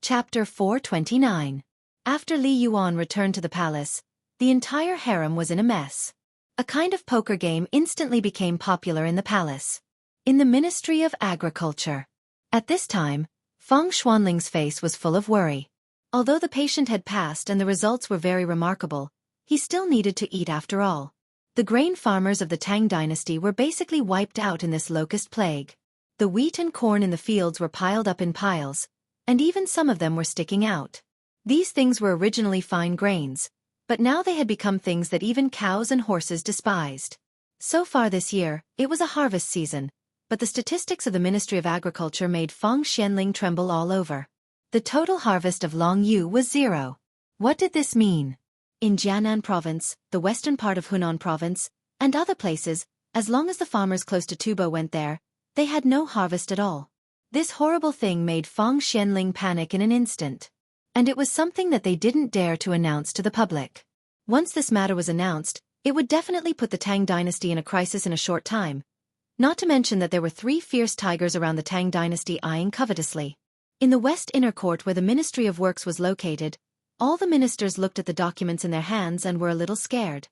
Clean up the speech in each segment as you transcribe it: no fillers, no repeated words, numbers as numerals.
Chapter 429. After Li Yuan returned to the palace, the entire harem was in a mess. A kind of poker game instantly became popular in the palace. In the Ministry of Agriculture. At this time, Feng Xuanling's face was full of worry. Although the patient had passed and the results were very remarkable, he still needed to eat after all. The grain farmers of the Tang dynasty were basically wiped out in this locust plague. The wheat and corn in the fields were piled up in piles, and even some of them were sticking out. These things were originally fine grains, but now they had become things that even cows and horses despised. So far this year, it was a harvest season, but the statistics of the Ministry of Agriculture made Feng Xuanling tremble all over. The total harvest of Long Yu was 0. What did this mean? In Jiangnan province, the western part of Hunan province, and other places, as long as the farmers close to Tubo went there, they had no harvest at all. This horrible thing made Feng Xuanling panic in an instant. And it was something that they didn't dare to announce to the public. Once this matter was announced, it would definitely put the Tang dynasty in a crisis in a short time. Not to mention that there were 3 fierce tigers around the Tang dynasty eyeing covetously. In the West Inner Court where the Ministry of Works was located, all the ministers looked at the documents in their hands and were a little scared.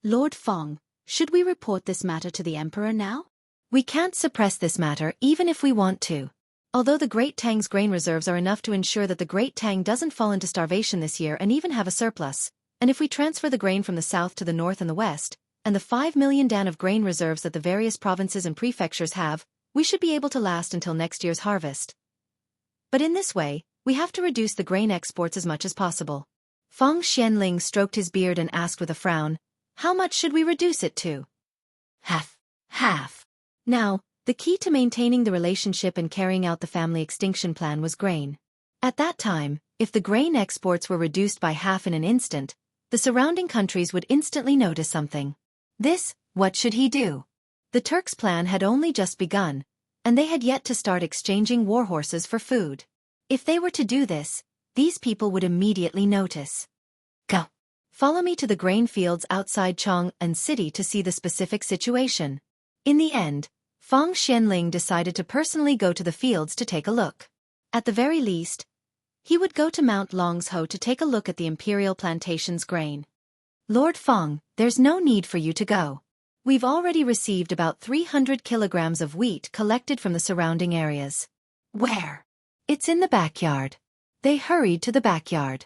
Lord Feng, should we report this matter to the Emperor now? We can't suppress this matter even if we want to. Although the Great Tang's grain reserves are enough to ensure that the Great Tang doesn't fall into starvation this year and even have a surplus, and if we transfer the grain from the south to the north and the west, and the 5 million dan of grain reserves that the various provinces and prefectures have, we should be able to last until next year's harvest. But in this way, we have to reduce the grain exports as much as possible. Feng Xuanling stroked his beard and asked with a frown, how much should we reduce it to? Half. Now, the key to maintaining the relationship and carrying out the family extinction plan was grain. At that time, if the grain exports were reduced by half in an instant, the surrounding countries would instantly notice something. What should he do? The Turks' plan had only just begun, and they had yet to start exchanging war horses for food. If they were to do this, these people would immediately notice. Go. Follow me to the grain fields outside Chang'an City to see the specific situation. In the end, Feng Xuanling decided to personally go to the fields to take a look. At the very least, he would go to Mount Longsho to take a look at the imperial plantation's grain. Lord Feng, there's no need for you to go. We've already received about 300 kilograms of wheat collected from the surrounding areas. Where? It's in the backyard. They hurried to the backyard.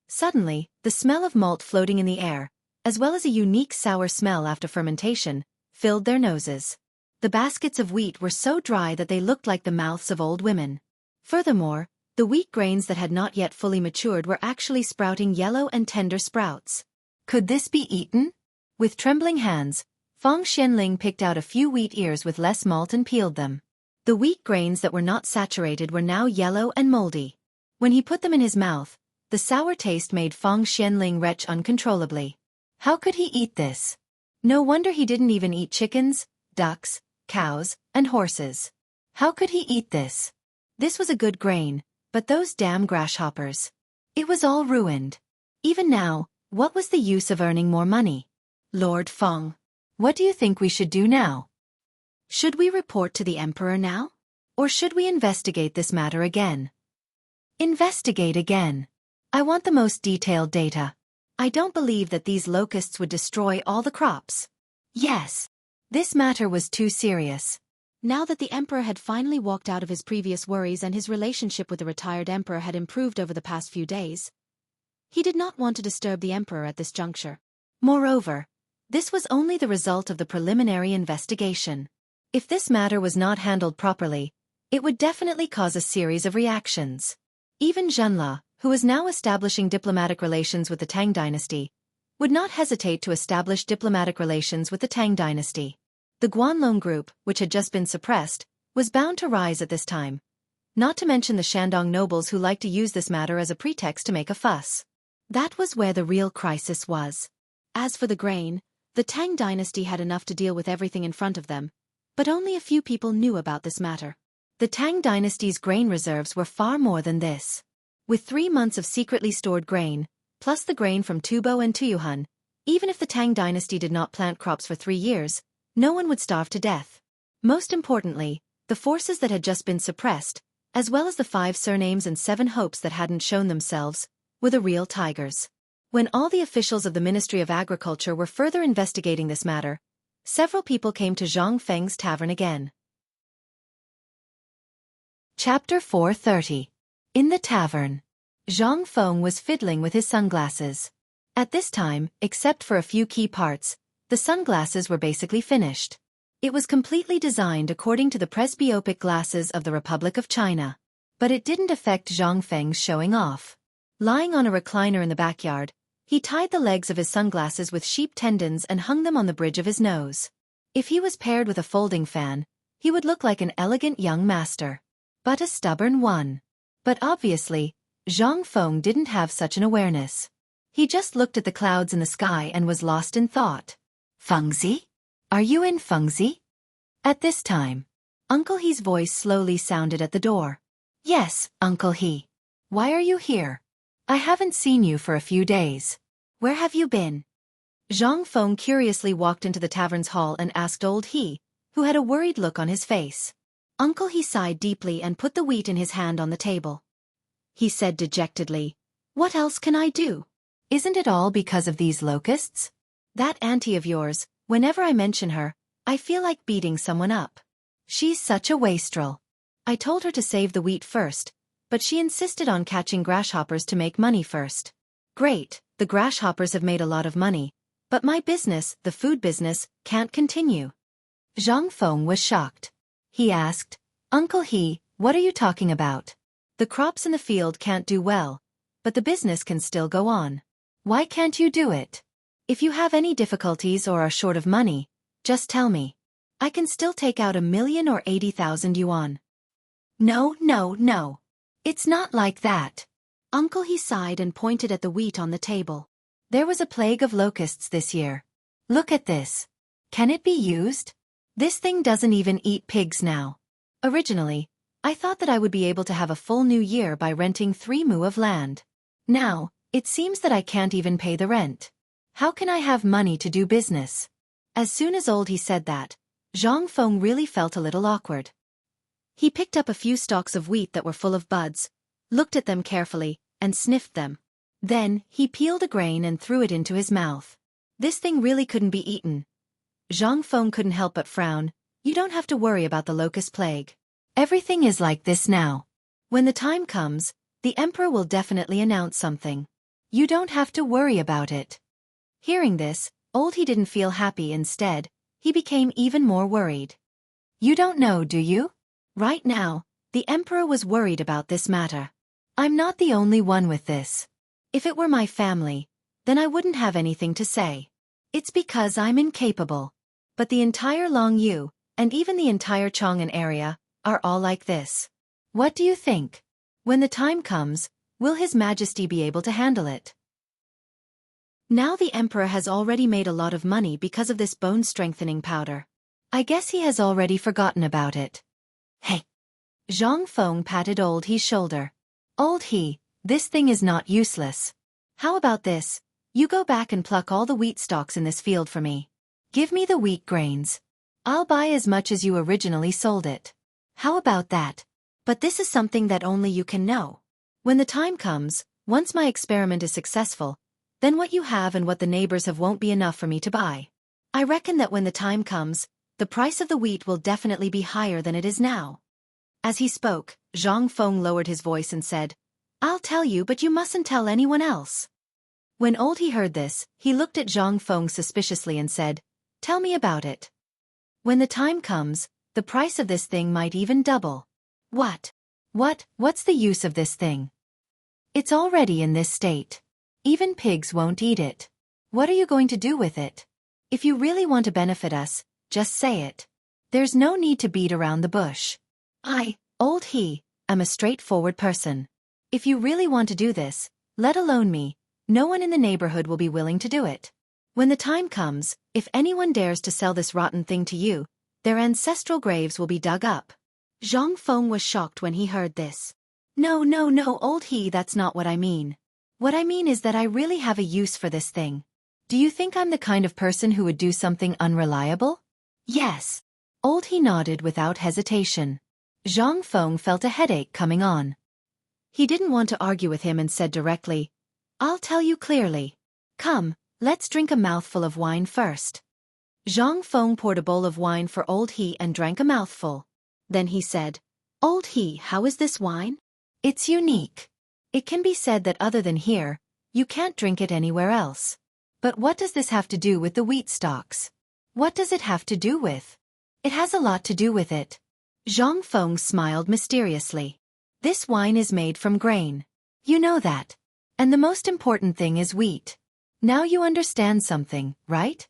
Suddenly, the smell of malt floating in the air, as well as a unique sour smell after fermentation, filled their noses. The baskets of wheat were so dry that they looked like the mouths of old women. Furthermore, the wheat grains that had not yet fully matured were actually sprouting yellow and tender sprouts. Could this be eaten? With trembling hands, Feng Xuanling picked out a few wheat ears with less malt and peeled them. The wheat grains that were not saturated were now yellow and moldy. When he put them in his mouth, the sour taste made Feng Xuanling retch uncontrollably. How could he eat this? No wonder he didn't even eat chickens, ducks, cows, and horses. How could he eat this? This was a good grain, but those damn grasshoppers. It was all ruined. Even now, what was the use of earning more money? Lord Feng, what do you think we should do now? Should we report to the Emperor now? Or should we investigate this matter again? Investigate again. I want the most detailed data. I don't believe that these locusts would destroy all the crops. Yes. This matter was too serious. Now that the Emperor had finally walked out of his previous worries and his relationship with the retired Emperor had improved over the past few days, he did not want to disturb the Emperor at this juncture. Moreover, this was only the result of the preliminary investigation. If this matter was not handled properly, it would definitely cause a series of reactions. Even Zhenla, who was now establishing diplomatic relations with the Tang dynasty, would not hesitate to establish diplomatic relations with the Tang dynasty. The Guanlong group, which had just been suppressed, was bound to rise at this time, not to mention the Shandong nobles who liked to use this matter as a pretext to make a fuss. That was where the real crisis was. As for the grain, the Tang dynasty had enough to deal with everything in front of them, but only a few people knew about this matter. The Tang dynasty's grain reserves were far more than this. With 3 months of secretly stored grain, plus the grain from Tubo and Tuyuhun, even if the Tang dynasty did not plant crops for 3 years, no one would starve to death. Most importantly, the forces that had just been suppressed, as well as the 5 surnames and 7 hopes that hadn't shown themselves, were the real tigers. When all the officials of the Ministry of Agriculture were further investigating this matter, several people came to Zhang Feng's tavern again. Chapter 430. In the tavern. Zhang Feng was fiddling with his sunglasses. At this time, except for a few key parts, the sunglasses were basically finished. It was completely designed according to the presbyopic glasses of the Republic of China. But it didn't affect Zhang Feng's showing off. Lying on a recliner in the backyard, he tied the legs of his sunglasses with sheep tendons and hung them on the bridge of his nose. If he was paired with a folding fan, he would look like an elegant young master. But a stubborn one. But obviously, Zhang Feng didn't have such an awareness. He just looked at the clouds in the sky and was lost in thought. Fengzi? Are you in Fengzi? At this time, Uncle He's voice slowly sounded at the door. Yes, Uncle He. Why are you here? I haven't seen you for a few days. Where have you been? Zhang Feng curiously walked into the tavern's hall and asked old He, who had a worried look on his face. Uncle He sighed deeply and put the wheat in his hand on the table. He said dejectedly, What else can I do? Isn't it all because of these locusts? That auntie of yours, whenever I mention her, I feel like beating someone up. She's such a wastrel. I told her to save the wheat first, but she insisted on catching grasshoppers to make money first. Great, the grasshoppers have made a lot of money, but my business, the food business, can't continue. Zhang Feng was shocked. He asked, Uncle He, what are you talking about? The crops in the field can't do well, but the business can still go on. Why can't you do it? If you have any difficulties or are short of money, just tell me. I can still take out 1,000,000 or 80,000 yuan. No. It's not like that. Uncle He sighed and pointed at the wheat on the table. There was a plague of locusts this year. Look at this. Can it be used? This thing doesn't even eat pigs now. Originally, I thought that I would be able to have a full new year by renting 3 mu of land. Now, it seems that I can't even pay the rent. How can I have money to do business? As soon as old He said that, Zhang Feng really felt a little awkward. He picked up a few stalks of wheat that were full of buds, looked at them carefully, and sniffed them. Then, he peeled a grain and threw it into his mouth. This thing really couldn't be eaten. Zhang Feng couldn't help but frown. You don't have to worry about the locust plague. Everything is like this now. When the time comes, the emperor will definitely announce something. You don't have to worry about it. Hearing this, old He didn't feel happy. Instead, he became even more worried. You don't know, do you? Right now, the emperor was worried about this matter. I'm not the only one with this. If it were my family, then I wouldn't have anything to say. It's because I'm incapable. But the entire Longyu, and even the entire Chang'an area, are all like this. What do you think? When the time comes, will His Majesty be able to handle it? Now the emperor has already made a lot of money because of this bone-strengthening powder. I guess he has already forgotten about it. Hey! Zhang Feng patted old He's shoulder. Old He, this thing is not useless. How about this? You go back and pluck all the wheat stalks in this field for me. Give me the wheat grains. I'll buy as much as you originally sold it. How about that? But this is something that only you can know. When the time comes, once my experiment is successful, then what you have and what the neighbors have won't be enough for me to buy. I reckon that when the time comes, the price of the wheat will definitely be higher than it is now. As he spoke, Zhang Feng lowered his voice and said, I'll tell you, but you mustn't tell anyone else. When old He heard this, he looked at Zhang Feng suspiciously and said, Tell me about it. When the time comes, the price of this thing might even double. What? What's the use of this thing? It's already in this state. Even pigs won't eat it. What are you going to do with it? If you really want to benefit us, just say it. There's no need to beat around the bush. Old He, am a straightforward person. If you really want to do this, let alone me, no one in the neighborhood will be willing to do it. When the time comes, if anyone dares to sell this rotten thing to you, their ancestral graves will be dug up. Zhang Feng was shocked when he heard this. No, old He, that's not what I mean. What I mean is that I really have a use for this thing. Do you think I'm the kind of person who would do something unreliable? Yes. Old He nodded without hesitation. Zhang Feng felt a headache coming on. He didn't want to argue with him and said directly, "I'll tell you clearly. Come, let's drink a mouthful of wine first." Zhang Feng poured a bowl of wine for Old He and drank a mouthful. Then he said, "Old He, how is this wine? It's unique. It can be said that other than here, you can't drink it anywhere else. But what does this have to do with the wheat stalks? What does it have to do with?" "It has a lot to do with it." Zhang Feng smiled mysteriously. "This wine is made from grain. You know that. And the most important thing is wheat. Now you understand something, right?"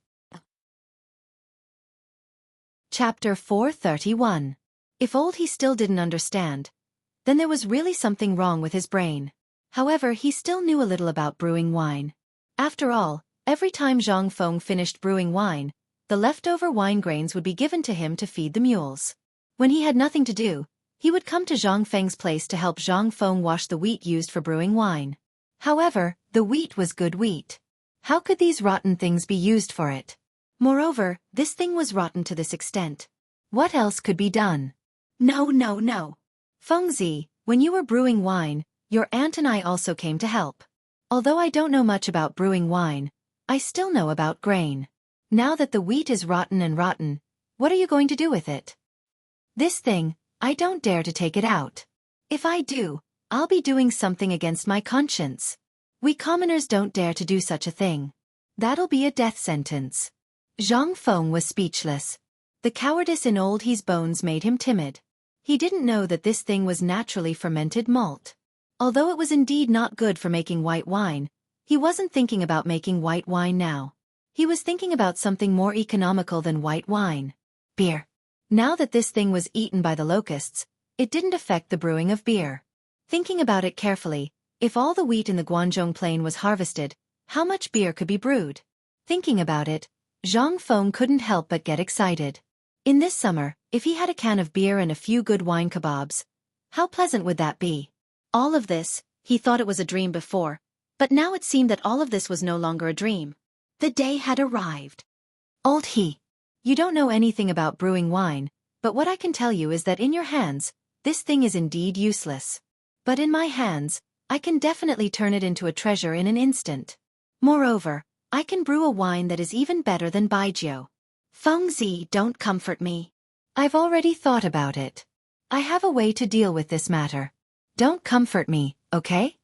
Chapter 431. If Old He still didn't understand, then there was really something wrong with his brain. However, he still knew a little about brewing wine. After all, every time Zhang Feng finished brewing wine, the leftover wine grains would be given to him to feed the mules. When he had nothing to do, he would come to Zhang Feng's place to help Zhang Feng wash the wheat used for brewing wine. However, the wheat was good wheat. How could these rotten things be used for it? Moreover, this thing was rotten to this extent. What else could be done? No. Fengzi, when you were brewing wine, your aunt and I also came to help. Although I don't know much about brewing wine, I still know about grain. Now that the wheat is rotten, what are you going to do with it? This thing, I don't dare to take it out. If I do, I'll be doing something against my conscience. We commoners don't dare to do such a thing. That'll be a death sentence. Zhang Feng was speechless. The cowardice in Old He's bones made him timid. He didn't know that this thing was naturally fermented malt. Although it was indeed not good for making white wine, he wasn't thinking about making white wine now. He was thinking about something more economical than white wine. Beer. Now that this thing was eaten by the locusts, it didn't affect the brewing of beer. Thinking about it carefully, if all the wheat in the Guangzhou plain was harvested, how much beer could be brewed? Thinking about it, Zhang Feng couldn't help but get excited. In this summer, if he had a can of beer and a few good wine kebabs, how pleasant would that be? All of this, he thought it was a dream before, but now it seemed that all of this was no longer a dream. The day had arrived. Old He, you don't know anything about brewing wine, but what I can tell you is that in your hands, this thing is indeed useless. But in my hands, I can definitely turn it into a treasure in an instant. Moreover, I can brew a wine that is even better than Baijiu. Fengzi, don't comfort me. I've already thought about it. I have a way to deal with this matter. Don't comfort me, okay?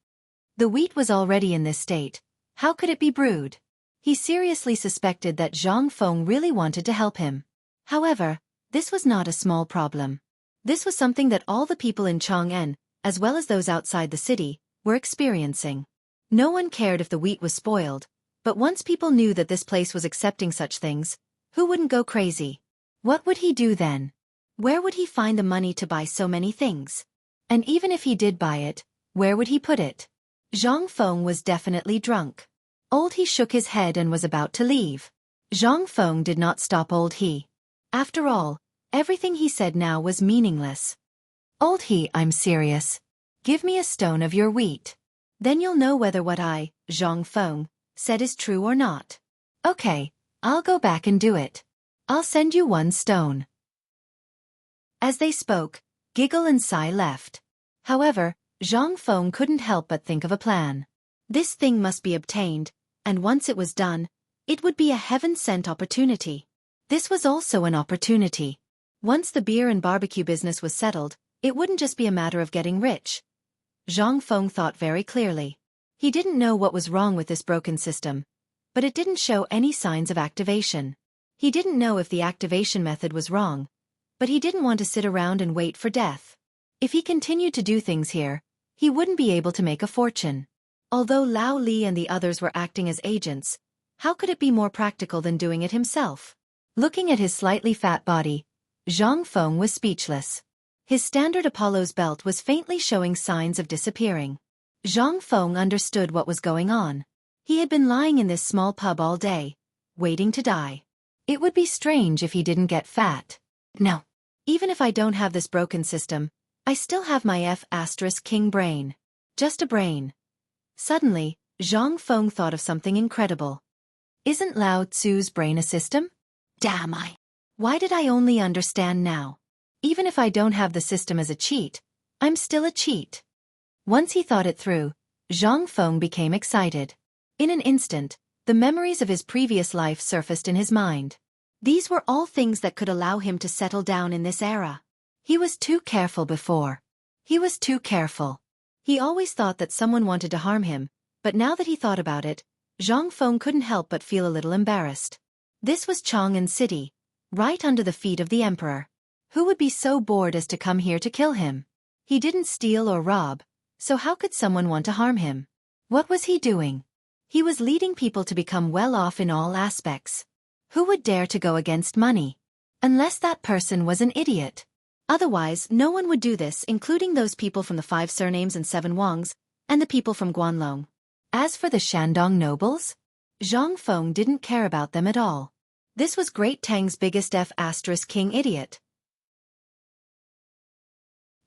The wheat was already in this state. How could it be brewed? He seriously suspected that Zhang Feng really wanted to help him. However, this was not a small problem. This was something that all the people in Chang'an, as well as those outside the city, were experiencing. No one cared if the wheat was spoiled, but once people knew that this place was accepting such things, who wouldn't go crazy? What would he do then? Where would he find the money to buy so many things? And even if he did buy it, where would he put it? Zhang Feng was definitely drunk. Old He shook his head and was about to leave. Zhang Feng did not stop Old He. After all, everything he said now was meaningless. Old He, I'm serious. Give me a stone of your wheat. Then you'll know whether what I, Zhang Feng, said is true or not. Okay, I'll go back and do it. I'll send you one stone. As they spoke, Giggle and Sigh left. However, Zhang Feng couldn't help but think of a plan. This thing must be obtained, and once it was done, it would be a heaven-sent opportunity. This was also an opportunity. Once the beer and barbecue business was settled, it wouldn't just be a matter of getting rich. Zhang Feng thought very clearly. He didn't know what was wrong with this broken system, but it didn't show any signs of activation. He didn't know if the activation method was wrong, but he didn't want to sit around and wait for death. If he continued to do things here, he wouldn't be able to make a fortune. Although Lao Li and the others were acting as agents, how could it be more practical than doing it himself? Looking at his slightly fat body, Zhang Feng was speechless. His standard Apollo's belt was faintly showing signs of disappearing. Zhang Feng understood what was going on. He had been lying in this small pub all day, waiting to die. It would be strange if he didn't get fat. No. Even if I don't have this broken system, I still have my F*King brain. Just a brain. Suddenly, Zhang Feng thought of something incredible. Isn't Lao Tzu's brain a system? Damn I! Why did I only understand now? Even if I don't have the system as a cheat, I'm still a cheat. Once he thought it through, Zhang Feng became excited. In an instant, the memories of his previous life surfaced in his mind. These were all things that could allow him to settle down in this era. He was too careful before. He was too careful. He always thought that someone wanted to harm him, but now that he thought about it, Zhang Feng couldn't help but feel a little embarrassed. This was Chang'an City, right under the feet of the emperor. Who would be so bored as to come here to kill him? He didn't steal or rob, so how could someone want to harm him? What was he doing? He was leading people to become well off in all aspects. Who would dare to go against money? Unless that person was an idiot. Otherwise, no one would do this, including those people from the 5 surnames and 7 Wangs, and the people from Guanlong. As for the Shandong nobles, Zhang Feng didn't care about them at all. This was Great Tang's biggest King idiot.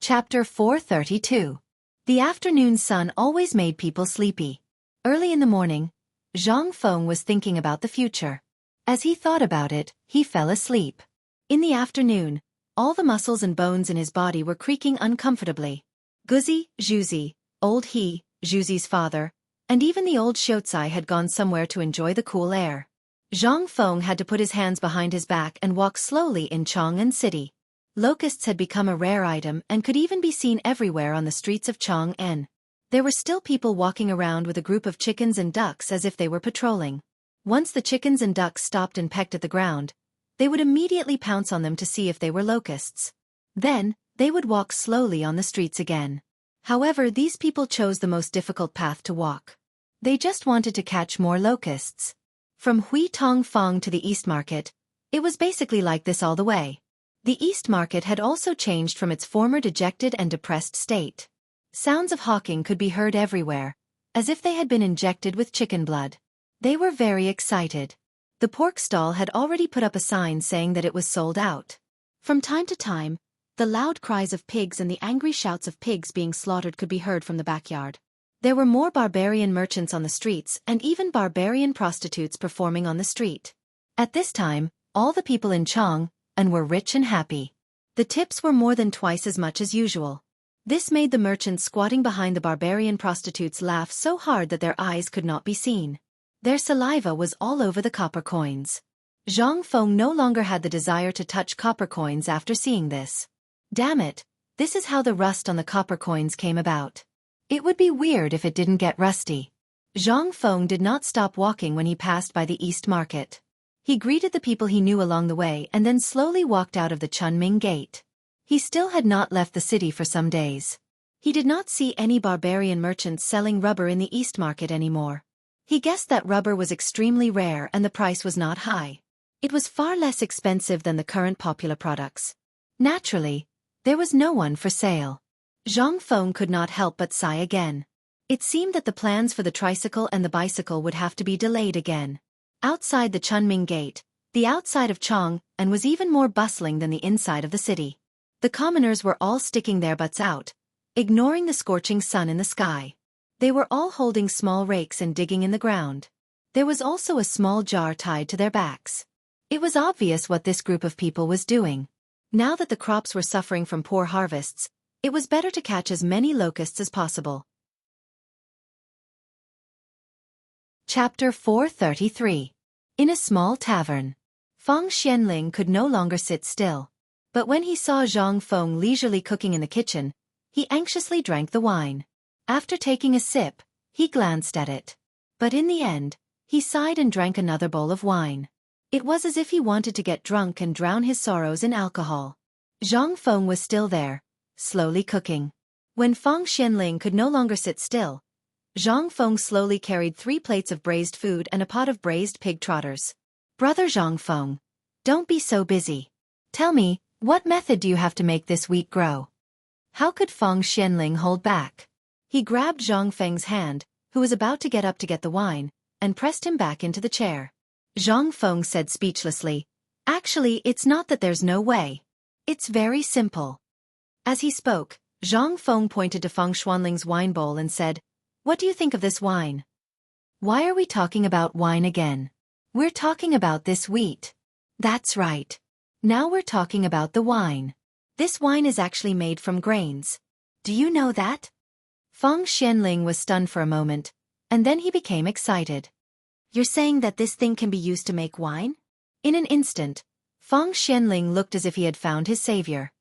Chapter 432. The afternoon sun always made people sleepy. Early in the morning, Zhang Feng was thinking about the future. As he thought about it, he fell asleep. In the afternoon, all the muscles and bones in his body were creaking uncomfortably. Guzi, Zhuzi, old He, Zhuzi's father, and even the old Xiaotsai had gone somewhere to enjoy the cool air. Zhang Feng had to put his hands behind his back and walk slowly in Chang'an City. Locusts had become a rare item and could even be seen everywhere on the streets of Chang'an. There were still people walking around with a group of chickens and ducks as if they were patrolling. Once the chickens and ducks stopped and pecked at the ground, they would immediately pounce on them to see if they were locusts. Then, they would walk slowly on the streets again. However, these people chose the most difficult path to walk. They just wanted to catch more locusts. From Hui Tong Fong to the East Market, it was basically like this all the way. The East Market had also changed from its former dejected and depressed state. Sounds of hawking could be heard everywhere, as if they had been injected with chicken blood. They were very excited. The pork stall had already put up a sign saying that it was sold out. From time to time, the loud cries of pigs and the angry shouts of pigs being slaughtered could be heard from the backyard. There were more barbarian merchants on the streets and even barbarian prostitutes performing on the street. At this time, all the people in Chang'an were rich and happy. The tips were more than twice as much as usual. This made the merchants squatting behind the barbarian prostitutes laugh so hard that their eyes could not be seen. Their saliva was all over the copper coins. Zhang Feng no longer had the desire to touch copper coins after seeing this. Damn it, this is how the rust on the copper coins came about. It would be weird if it didn't get rusty. Zhang Feng did not stop walking when he passed by the East Market. He greeted the people he knew along the way and then slowly walked out of the Chunming Gate. He still had not left the city for some days. He did not see any barbarian merchants selling rubber in the East Market anymore. He guessed that rubber was extremely rare and the price was not high. It was far less expensive than the current popular products. Naturally, there was no one for sale. Zhang Feng could not help but sigh again. It seemed that the plans for the tricycle and the bicycle would have to be delayed again. Outside the Chunming Gate, the outside of Chang'an was even more bustling than the inside of the city. The commoners were all sticking their butts out, ignoring the scorching sun in the sky. They were all holding small rakes and digging in the ground. There was also a small jar tied to their backs. It was obvious what this group of people was doing. Now that the crops were suffering from poor harvests, it was better to catch as many locusts as possible. Chapter 433. In a small tavern. Fang Xianling could no longer sit still. But when he saw Zhang Feng leisurely cooking in the kitchen, he anxiously drank the wine. After taking a sip, he glanced at it. But in the end, he sighed and drank another bowl of wine. It was as if he wanted to get drunk and drown his sorrows in alcohol. Zhang Feng was still there, slowly cooking. When Fang Xianling could no longer sit still, Zhang Feng slowly carried 3 plates of braised food and a pot of braised pig trotters. Brother Zhang Feng, don't be so busy. Tell me, what method do you have to make this wheat grow? How could Fang Xianling hold back? He grabbed Zhang Feng's hand, who was about to get up to get the wine, and pressed him back into the chair. Zhang Feng said speechlessly, "Actually, it's not that there's no way. It's very simple." As he spoke, Zhang Feng pointed to Fang Xuanling's wine bowl and said, "What do you think of this wine?" "Why are we talking about wine again? We're talking about this wheat." "That's right. Now we're talking about the wine. This wine is actually made from grains. Do you know that? Feng Xianling was stunned for a moment, and then he became excited. You're saying that this thing can be used to make wine? In an instant, Feng Xianling looked as if he had found his savior.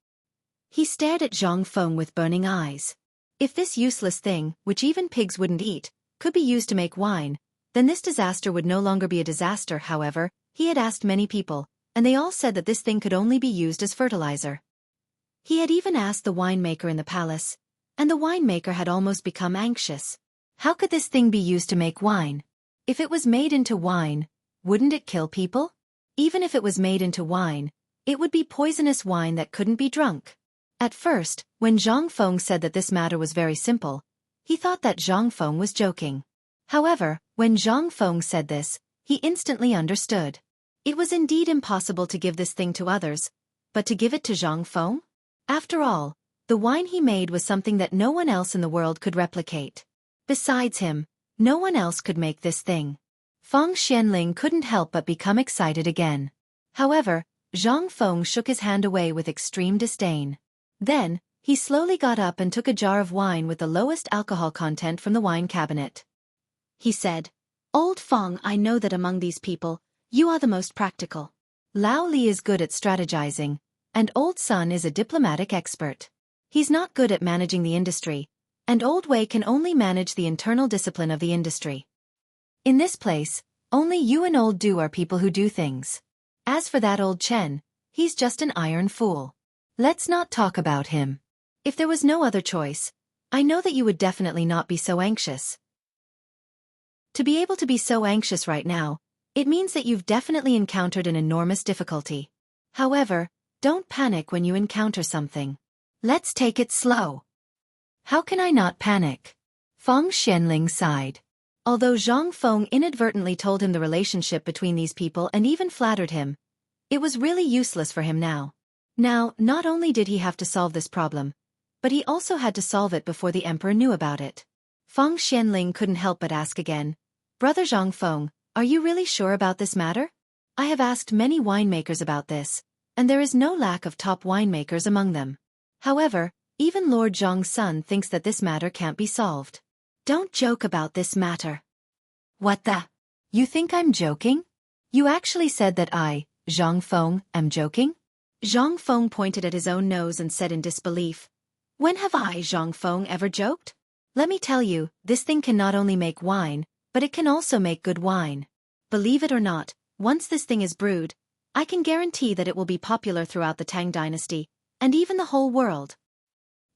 He stared at Zhang Feng with burning eyes. If this useless thing, which even pigs wouldn't eat, could be used to make wine, then this disaster would no longer be a disaster. However, he had asked many people, and they all said that this thing could only be used as fertilizer. He had even asked the winemaker in the palace, and the winemaker had almost become anxious. How could this thing be used to make wine? If it was made into wine, wouldn't it kill people? Even if it was made into wine, it would be poisonous wine that couldn't be drunk. At first, when Zhang Feng said that this matter was very simple, he thought that Zhang Feng was joking. However, when Zhang Feng said this, he instantly understood. It was indeed impossible to give this thing to others, but to give it to Zhang Feng? After all, the wine he made was something that no one else in the world could replicate. Besides him, no one else could make this thing. Feng Xianling couldn't help but become excited again. However, Zhang Feng shook his hand away with extreme disdain. Then, he slowly got up and took a jar of wine with the lowest alcohol content from the wine cabinet. He said, "Old Feng, I know that among these people, you are the most practical. Lao Li is good at strategizing, and Old Sun is a diplomatic expert. He's not good at managing the industry, and Old Wei can only manage the internal discipline of the industry. In this place, only you and Old Du are people who do things. As for that Old Chen, he's just an iron fool. Let's not talk about him. If there was no other choice, I know that you would definitely not be so anxious. To be able to be so anxious right now, it means that you've definitely encountered an enormous difficulty. However, don't panic when you encounter something. Let's take it slow." "How can I not panic?" Feng Xianling sighed. Although Zhang Feng inadvertently told him the relationship between these people and even flattered him, it was really useless for him now. Now, not only did he have to solve this problem, but he also had to solve it before the emperor knew about it. Feng Xianling couldn't help but ask again, "Brother Zhang Feng, are you really sure about this matter? I have asked many winemakers about this, and there is no lack of top winemakers among them. However, even Lord Zhang's son thinks that this matter can't be solved. Don't joke about this matter." "What the? You think I'm joking? You actually said that I, Zhang Feng, am joking?" Zhang Feng pointed at his own nose and said in disbelief, "When have I, Zhang Feng, ever joked? Let me tell you, this thing can not only make wine, but it can also make good wine. Believe it or not, once this thing is brewed, I can guarantee that it will be popular throughout the Tang dynasty, and even the whole world.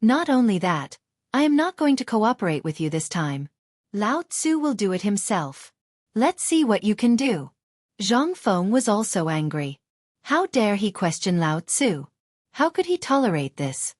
Not only that, I am not going to cooperate with you this time. Lao Tzu will do it himself. Let's see what you can do." Zhang Feng was also angry. How dare he question Lao Tzu? How could he tolerate this?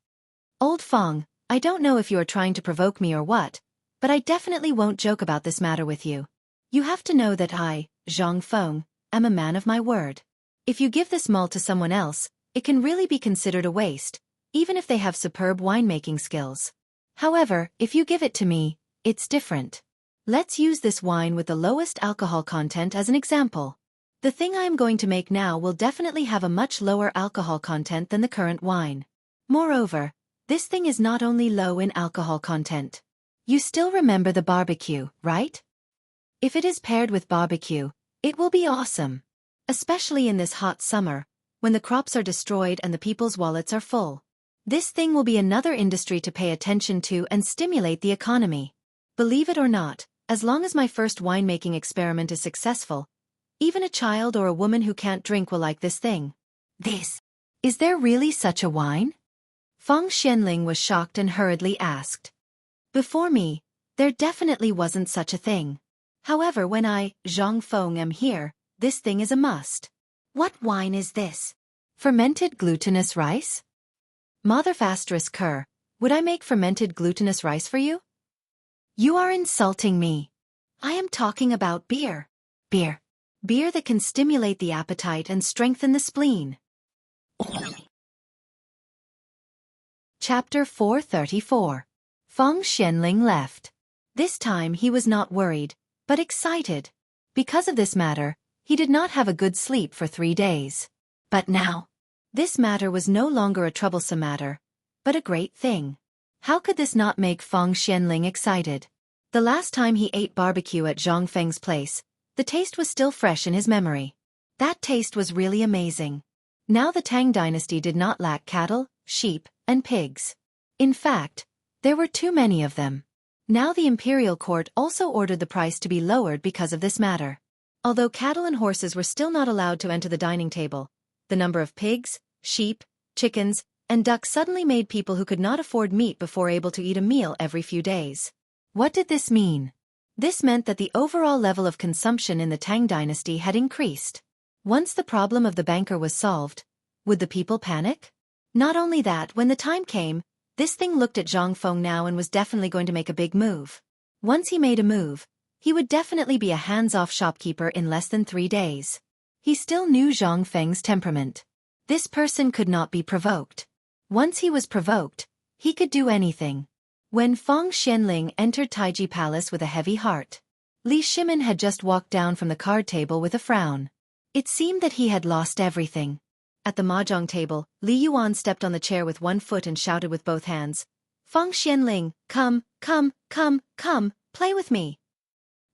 "Old Feng, I don't know if you are trying to provoke me or what, but I definitely won't joke about this matter with you. You have to know that I, Zhang Feng, am a man of my word. If you give this malt to someone else, it can really be considered a waste, even if they have superb winemaking skills. However, if you give it to me, it's different. Let's use this wine with the lowest alcohol content as an example. The thing I am going to make now will definitely have a much lower alcohol content than the current wine. Moreover, this thing is not only low in alcohol content. You still remember the barbecue, right? If it is paired with barbecue, it will be awesome. Especially in this hot summer, when the crops are destroyed and the people's wallets are full. This thing will be another industry to pay attention to and stimulate the economy. Believe it or not, as long as my first winemaking experiment is successful, even a child or a woman who can't drink will like this thing." "This? Is there really such a wine?" Feng Xianling was shocked and hurriedly asked. "Before me, there definitely wasn't such a thing. However, when I, Zhang Feng, am here, this thing is a must." "What wine is this? Fermented glutinous rice?" Mother****, would I make fermented glutinous rice for you? You are insulting me. I am talking about beer. Beer. Beer that can stimulate the appetite and strengthen the spleen. Chapter 434. Feng Xianling left. This time he was not worried, but excited. Because of this matter, he did not have a good sleep for 3 days. But now, This matter was no longer a troublesome matter, but a great thing. How could this not make Feng Xianling excited? The last time he ate barbecue at Zhang Feng's place, the taste was still fresh in his memory. That taste was really amazing. Now the Tang dynasty did not lack cattle, sheep, and pigs. In fact, there were too many of them. Now the imperial court also ordered the price to be lowered because of this matter. Although cattle and horses were still not allowed to enter the dining table, the number of pigs, sheep, chickens, and ducks suddenly made people who could not afford meat before able to eat a meal every few days. What did this mean? This meant that the overall level of consumption in the Tang dynasty had increased. Once the problem of the banker was solved, would the people panic? Not only that, when the time came, this thing looked at Zhang Feng now and was definitely going to make a big move. Once he made a move, he would definitely be a hands-off shopkeeper in less than 3 days. He still knew Zhang Feng's temperament. This person could not be provoked. Once he was provoked, he could do anything. When Feng Xianling entered Taiji Palace with a heavy heart, Li Shimin had just walked down from the card table with a frown. It seemed that he had lost everything. At the mahjong table, Li Yuan stepped on the chair with one foot and shouted with both hands, "Feng Xianling, come, play with me."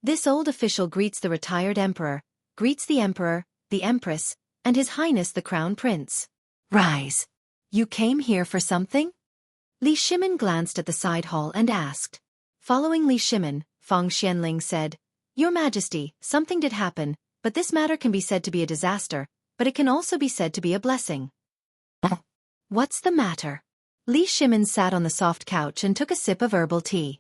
This old official greets the retired emperor, greets the emperor, the empress, and His Highness the Crown Prince. "Rise. You came here for something?" Li Shimin glanced at the side hall and asked. Following Li Shimin, Feng Xianling said, "Your Majesty, something did happen, but this matter can be said to be a disaster, but it can also be said to be a blessing." "What's the matter?" Li Shimin sat on the soft couch and took a sip of herbal tea.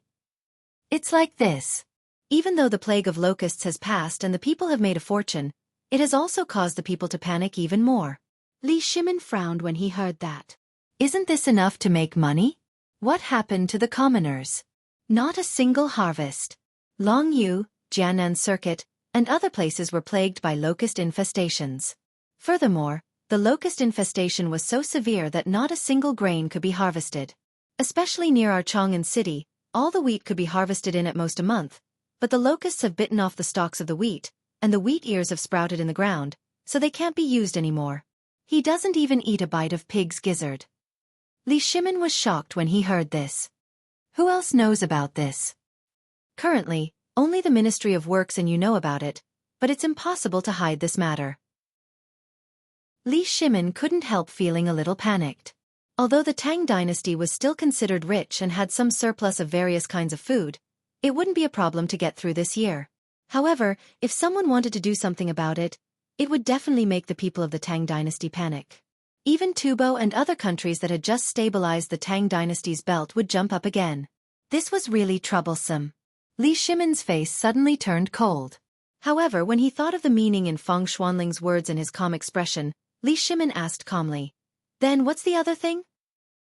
"It's like this. Even though the plague of locusts has passed and the people have made a fortune, it has also caused the people to panic even more." Li Shimin frowned when he heard that. "Isn't this enough to make money? What happened to the commoners? Not a single harvest. Longyu, Jiannan Circuit, and other places were plagued by locust infestations. Furthermore, the locust infestation was so severe that not a single grain could be harvested. Especially near our Chang'an city, all the wheat could be harvested in at most a month, but the locusts have bitten off the stalks of the wheat, and the wheat ears have sprouted in the ground, so they can't be used anymore. He doesn't even eat a bite of pig's gizzard." Li Shimin was shocked when he heard this. Who else knows about this? Currently, only the Ministry of Works and you know about it, but it's impossible to hide this matter. Li Shimin couldn't help feeling a little panicked. Although the Tang dynasty was still considered rich and had some surplus of various kinds of food, it wouldn't be a problem to get through this year. However, if someone wanted to do something about it, it would definitely make the people of the Tang dynasty panic. Even Tubo and other countries that had just stabilized the Tang dynasty's belt would jump up again. This was really troublesome. Li Shimin's face suddenly turned cold. However, when he thought of the meaning in Feng Xianling's words and his calm expression, Li Shimin asked calmly, "Then what's the other thing?"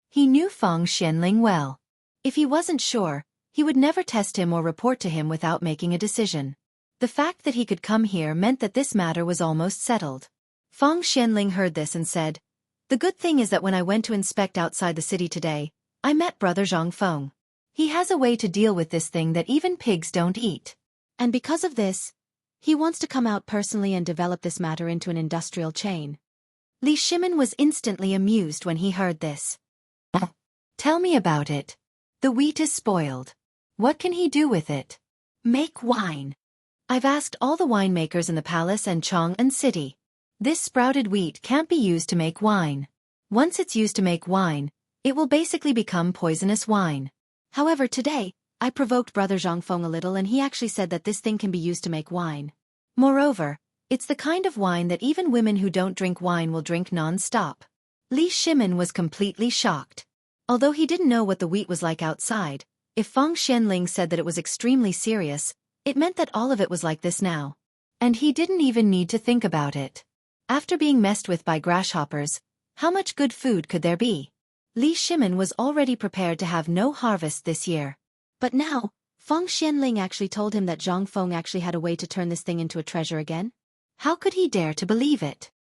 He knew Feng Xianling well. If he wasn't sure, he would never test him or report to him without making a decision. The fact that he could come here meant that this matter was almost settled. Feng Xianling heard this and said, "The good thing is that when I went to inspect outside the city today, I met Brother Zhang Feng. He has a way to deal with this thing that even pigs don't eat. And because of this, he wants to come out personally and develop this matter into an industrial chain." Li Shimin was instantly amused when he heard this. "Tell me about it. The wheat is spoiled. What can he do with it?" "Make wine. I've asked all the winemakers in the palace and Chang'an city. This sprouted wheat can't be used to make wine. Once it's used to make wine, it will basically become poisonous wine. However, today, I provoked Brother Zhang Feng a little and he actually said that this thing can be used to make wine. Moreover, it's the kind of wine that even women who don't drink wine will drink non-stop." Li Shimin was completely shocked. Although he didn't know what the wheat was like outside, if Feng Xianling said that it was extremely serious, it meant that all of it was like this now. And he didn't even need to think about it. After being messed with by grasshoppers, how much good food could there be? Li Shimin was already prepared to have no harvest this year. But now, Feng Xianling actually told him that Zhang Feng actually had a way to turn this thing into a treasure again. How could he dare to believe it?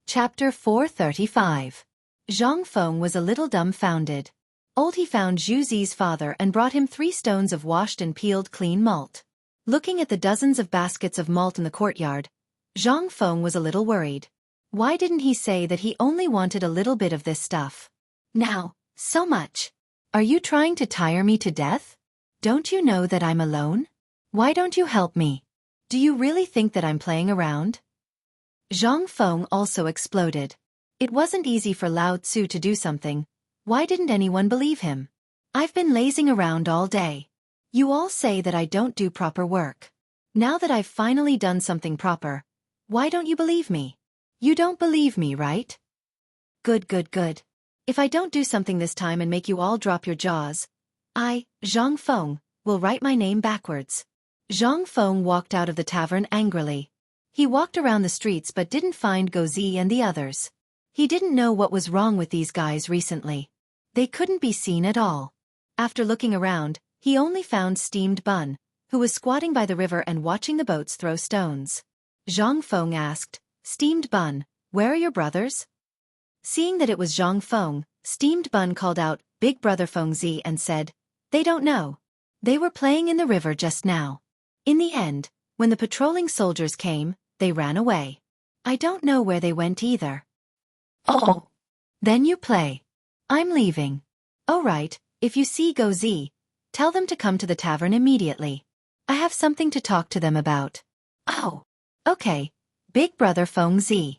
Chapter 435. Zhang Feng was a little dumbfounded. He found Zhu Zi's father and brought him 3 stones of washed and peeled clean malt. Looking at the dozens of baskets of malt in the courtyard, Zhang Feng was a little worried. Why didn't he say that he only wanted a little bit of this stuff? Now, so much. Are you trying to tire me to death? Don't you know that I'm alone? Why don't you help me? Do you really think that I'm playing around? Zhang Feng also exploded. It wasn't easy for Lao Tzu to do something. Why didn't anyone believe him? I've been lazing around all day. You all say that I don't do proper work. Now that I've finally done something proper, why don't you believe me? You don't believe me, right? Good, good, good. If I don't do something this time and make you all drop your jaws, I, Zhang Feng, will write my name backwards. Zhang Feng walked out of the tavern angrily. He walked around the streets but didn't find Gozi and the others. He didn't know what was wrong with these guys recently. They couldn't be seen at all. After looking around, he only found Steamed Bun, who was squatting by the river and watching the boats throw stones. Zhang Feng asked, Steamed Bun, where are your brothers? Seeing that it was Zhang Feng, Steamed Bun called out, Big Brother Fengzi, and said, They don't know. They were playing in the river just now. In the end, when the patrolling soldiers came, they ran away. I don't know where they went either. Oh. Then you play. I'm leaving. Oh right, if you see Gozi, tell them to come to the tavern immediately. I have something to talk to them about. Oh. Okay, Big Brother Fengzi.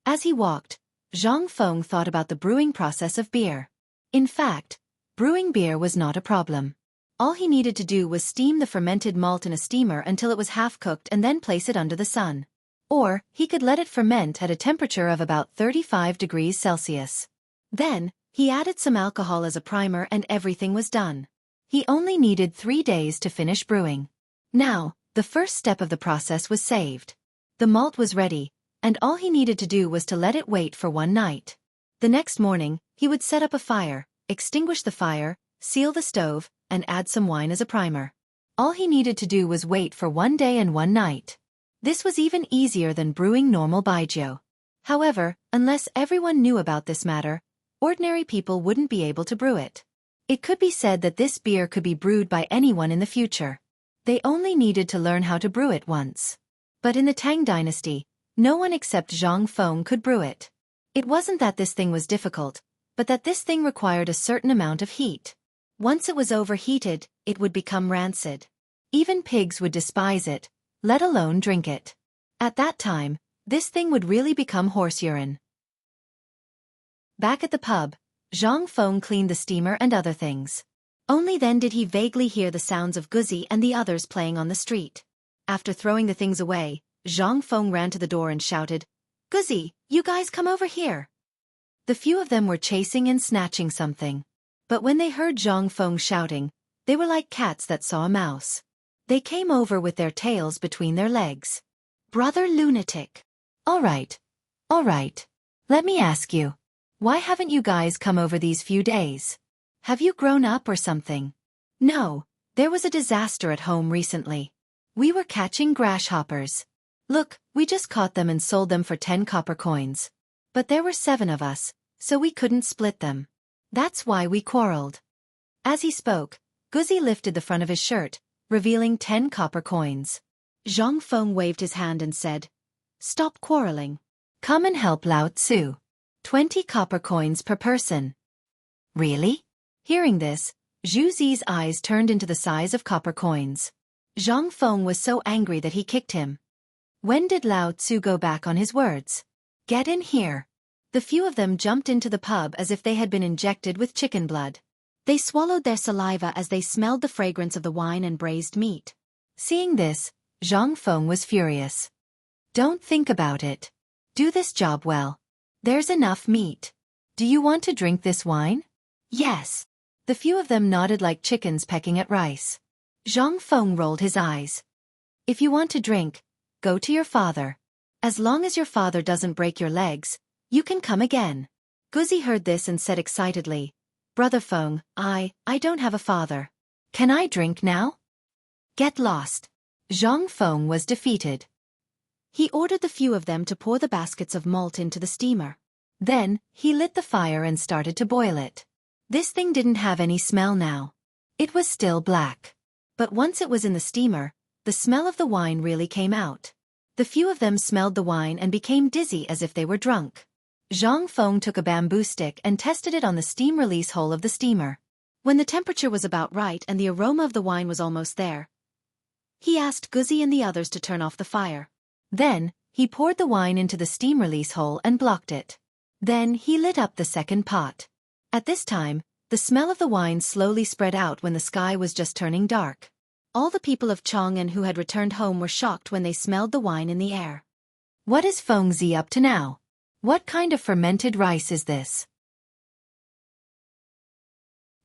As he walked, Zhang Feng thought about the brewing process of beer. In fact, brewing beer was not a problem. All he needed to do was steam the fermented malt in a steamer until it was half-cooked and then place it under the sun. Or, he could let it ferment at a temperature of about 35 degrees Celsius. Then, he added some alcohol as a primer and everything was done. He only needed 3 days to finish brewing. Now, the first step of the process was saved. The malt was ready, and all he needed to do was to let it wait for one night. The next morning, he would set up a fire, extinguish the fire, seal the stove, and add some wine as a primer. All he needed to do was wait for 1 day and 1 night. This was even easier than brewing normal baijiu. However, unless everyone knew about this matter, ordinary people wouldn't be able to brew it. It could be said that this beer could be brewed by anyone in the future. They only needed to learn how to brew it once. But in the Tang dynasty, no one except Zhang Feng could brew it. It wasn't that this thing was difficult, but that this thing required a certain amount of heat. Once it was overheated, it would become rancid. Even pigs would despise it, let alone drink it. At that time, this thing would really become horse urine. Back at the pub, Zhang Feng cleaned the steamer and other things. Only then did he vaguely hear the sounds of Guzi and the others playing on the street. After throwing the things away, Zhang Feng ran to the door and shouted, Guzi, you guys come over here. The few of them were chasing and snatching something. But when they heard Zhang Feng shouting, they were like cats that saw a mouse. They came over with their tails between their legs. Brother lunatic. All right. Let me ask you. Why haven't you guys come over these few days? Have you grown up or something? No, there was a disaster at home recently. We were catching grasshoppers. Look, we just caught them and sold them for 10 copper coins. But there were 7 of us, so we couldn't split them. That's why we quarreled. As he spoke, Guzi lifted the front of his shirt, revealing 10 copper coins. Zhang Feng waved his hand and said, Stop quarreling. Come and help Lao Tzu. 20 copper coins per person. Really? Hearing this, Zhu Zi's eyes turned into the size of copper coins. Zhang Feng was so angry that he kicked him. When did Lao Tzu go back on his words? Get in here. The few of them jumped into the pub as if they had been injected with chicken blood. They swallowed their saliva as they smelled the fragrance of the wine and braised meat. Seeing this, Zhang Feng was furious. Don't think about it. Do this job well. There's enough meat. Do you want to drink this wine? Yes. The few of them nodded like chickens pecking at rice. Zhang Feng rolled his eyes. If you want to drink, go to your father. As long as your father doesn't break your legs, you can come again. Guzi heard this and said excitedly, Brother Feng, I don't have a father. Can I drink now? Get lost. Zhang Feng was defeated. He ordered the few of them to pour the baskets of malt into the steamer. Then, he lit the fire and started to boil it. This thing didn't have any smell now. It was still black. But once it was in the steamer, the smell of the wine really came out. The few of them smelled the wine and became dizzy as if they were drunk. Zhang Feng took a bamboo stick and tested it on the steam release hole of the steamer. When the temperature was about right and the aroma of the wine was almost there, he asked Guzi and the others to turn off the fire. Then, he poured the wine into the steam release hole and blocked it. Then he lit up the second pot. At this time, the smell of the wine slowly spread out when the sky was just turning dark. All the people of Chang'an who had returned home were shocked when they smelled the wine in the air. What is Fengzi up to now? What kind of fermented rice is this?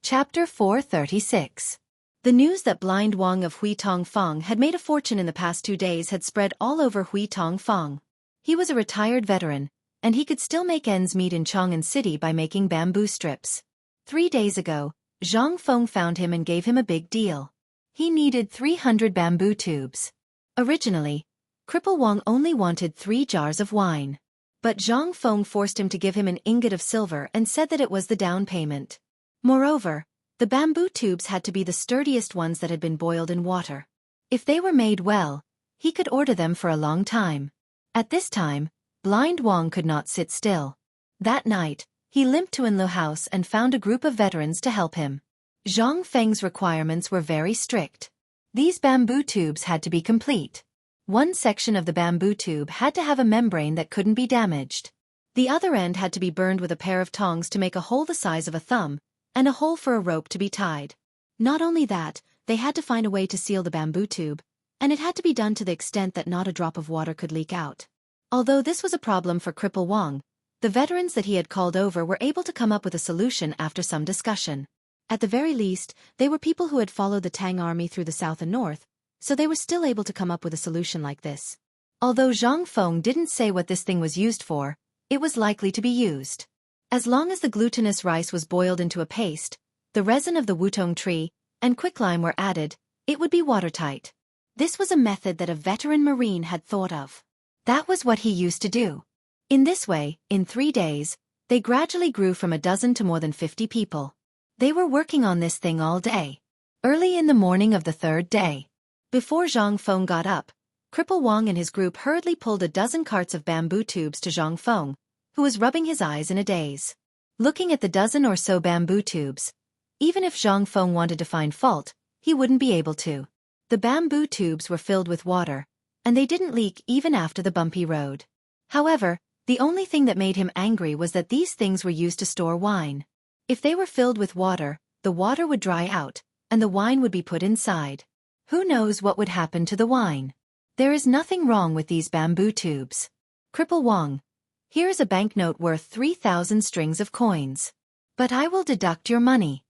Chapter 436. The news that blind Wang of Huitongfang had made a fortune in the past 2 days had spread all over Huitongfang. He was a retired veteran, and he could still make ends meet in Chang'an City by making bamboo strips. 3 days ago, Zhang Feng found him and gave him a big deal. He needed 300 bamboo tubes. Originally, Cripple Wang only wanted 3 jars of wine. But Zhang Feng forced him to give him an ingot of silver and said that it was the down payment. Moreover, the bamboo tubes had to be the sturdiest ones that had been boiled in water. If they were made well, he could order them for a long time. At this time, blind Wang could not sit still. That night, he limped to Enlo House and found a group of veterans to help him. Zhang Feng's requirements were very strict. These bamboo tubes had to be complete. One section of the bamboo tube had to have a membrane that couldn't be damaged. The other end had to be burned with a pair of tongs to make a hole the size of a thumb, and a hole for a rope to be tied. Not only that, they had to find a way to seal the bamboo tube, and it had to be done to the extent that not a drop of water could leak out. Although this was a problem for Cripple Wang, the veterans that he had called over were able to come up with a solution after some discussion. At the very least, they were people who had followed the Tang army through the south and north, so they were still able to come up with a solution like this. Although Zhang Feng didn't say what this thing was used for, it was likely to be used. As long as the glutinous rice was boiled into a paste, the resin of the wutong tree, and quicklime were added, it would be watertight. This was a method that a veteran Marine had thought of. That was what he used to do. In this way, in 3 days, they gradually grew from a dozen to more than 50 people. They were working on this thing all day. Early in the morning of the 3rd day, before Zhang Feng got up, Cripple Wang and his group hurriedly pulled a dozen carts of bamboo tubes to Zhang Feng, who was rubbing his eyes in a daze. Looking at the dozen or so bamboo tubes, even if Zhang Feng wanted to find fault, he wouldn't be able to. The bamboo tubes were filled with water, and they didn't leak even after the bumpy road. However, the only thing that made him angry was that these things were used to store wine. If they were filled with water, the water would dry out, and the wine would be put inside. Who knows what would happen to the wine? There is nothing wrong with these bamboo tubes. Cripple Wang, here is a banknote worth 3,000 strings of coins. But I will deduct your money.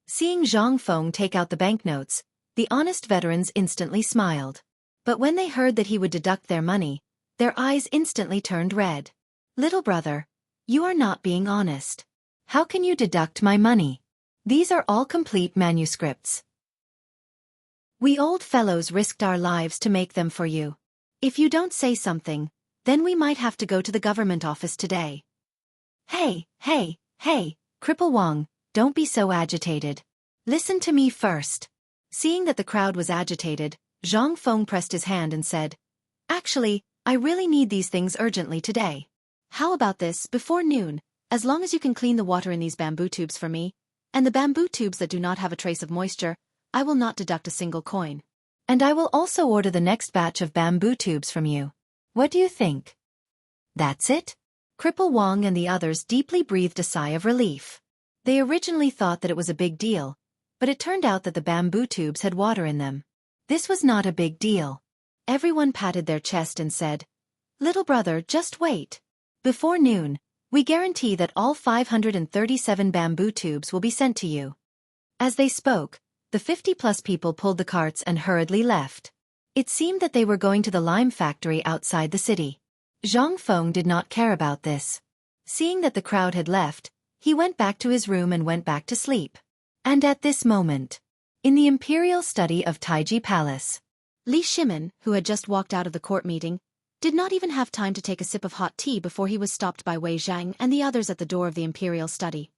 Seeing Zhang Feng take out the banknotes, the honest veterans instantly smiled. But when they heard that he would deduct their money, their eyes instantly turned red. Little brother, you are not being honest. How can you deduct my money? These are all complete manuscripts. We old fellows risked our lives to make them for you. If you don't say something, then we might have to go to the government office today. Hey, Cripple Wang, don't be so agitated. Listen to me first. Seeing that the crowd was agitated, Zhang Feng pressed his hand and said, Actually, I really need these things urgently today. How about this, before noon, as long as you can clean the water in these bamboo tubes for me, and the bamboo tubes that do not have a trace of moisture, I will not deduct a single coin. And I will also order the next batch of bamboo tubes from you. What do you think? That's it? Cripple Wang and the others deeply breathed a sigh of relief. They originally thought that it was a big deal, but it turned out that the bamboo tubes had water in them. This was not a big deal. Everyone patted their chest and said, Little brother, just wait. Before noon, we guarantee that all 537 bamboo tubes will be sent to you. As they spoke, the 50-plus people pulled the carts and hurriedly left. It seemed that they were going to the lime factory outside the city. Zhang Feng did not care about this. Seeing that the crowd had left, he went back to his room and went back to sleep. And at this moment, in the imperial study of Taiji Palace, Li Shimin, who had just walked out of the court meeting, did not even have time to take a sip of hot tea before he was stopped by Wei Zhang and the others at the door of the imperial study.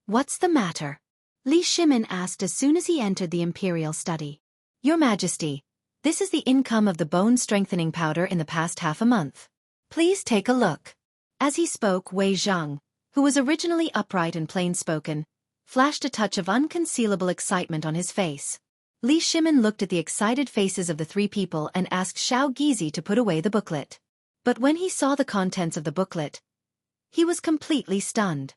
What's the matter? Li Shimin asked as soon as he entered the imperial study. Your Majesty, This is the income of the bone-strengthening powder in the past half a month. Please take a look. As he spoke, Wei Zhang, who was originally upright and plain-spoken, flashed a touch of unconcealable excitement on his face. Li Shimin looked at the excited faces of the three people and asked Xiao Gizi to put away the booklet. But when he saw the contents of the booklet, he was completely stunned.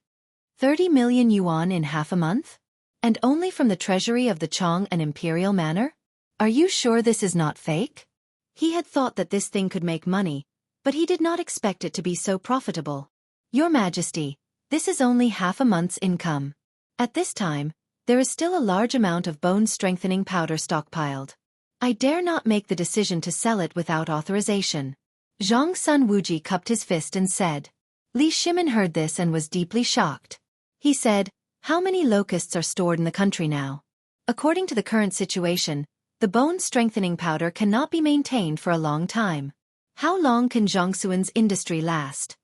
30 million yuan in half a month? And only from the treasury of the Chong and Imperial Manor? Are you sure this is not fake? He had thought that this thing could make money, but he did not expect it to be so profitable. Your Majesty, this is only half a month's income. At this time, there is still a large amount of bone-strengthening powder stockpiled. I dare not make the decision to sell it without authorization. Zhang Sun Wuji cupped his fist and said. Li Shimin heard this and was deeply shocked. He said, how many locusts are stored in the country now? According to the current situation, the bone-strengthening powder cannot be maintained for a long time. How long can Jianghu's industry last?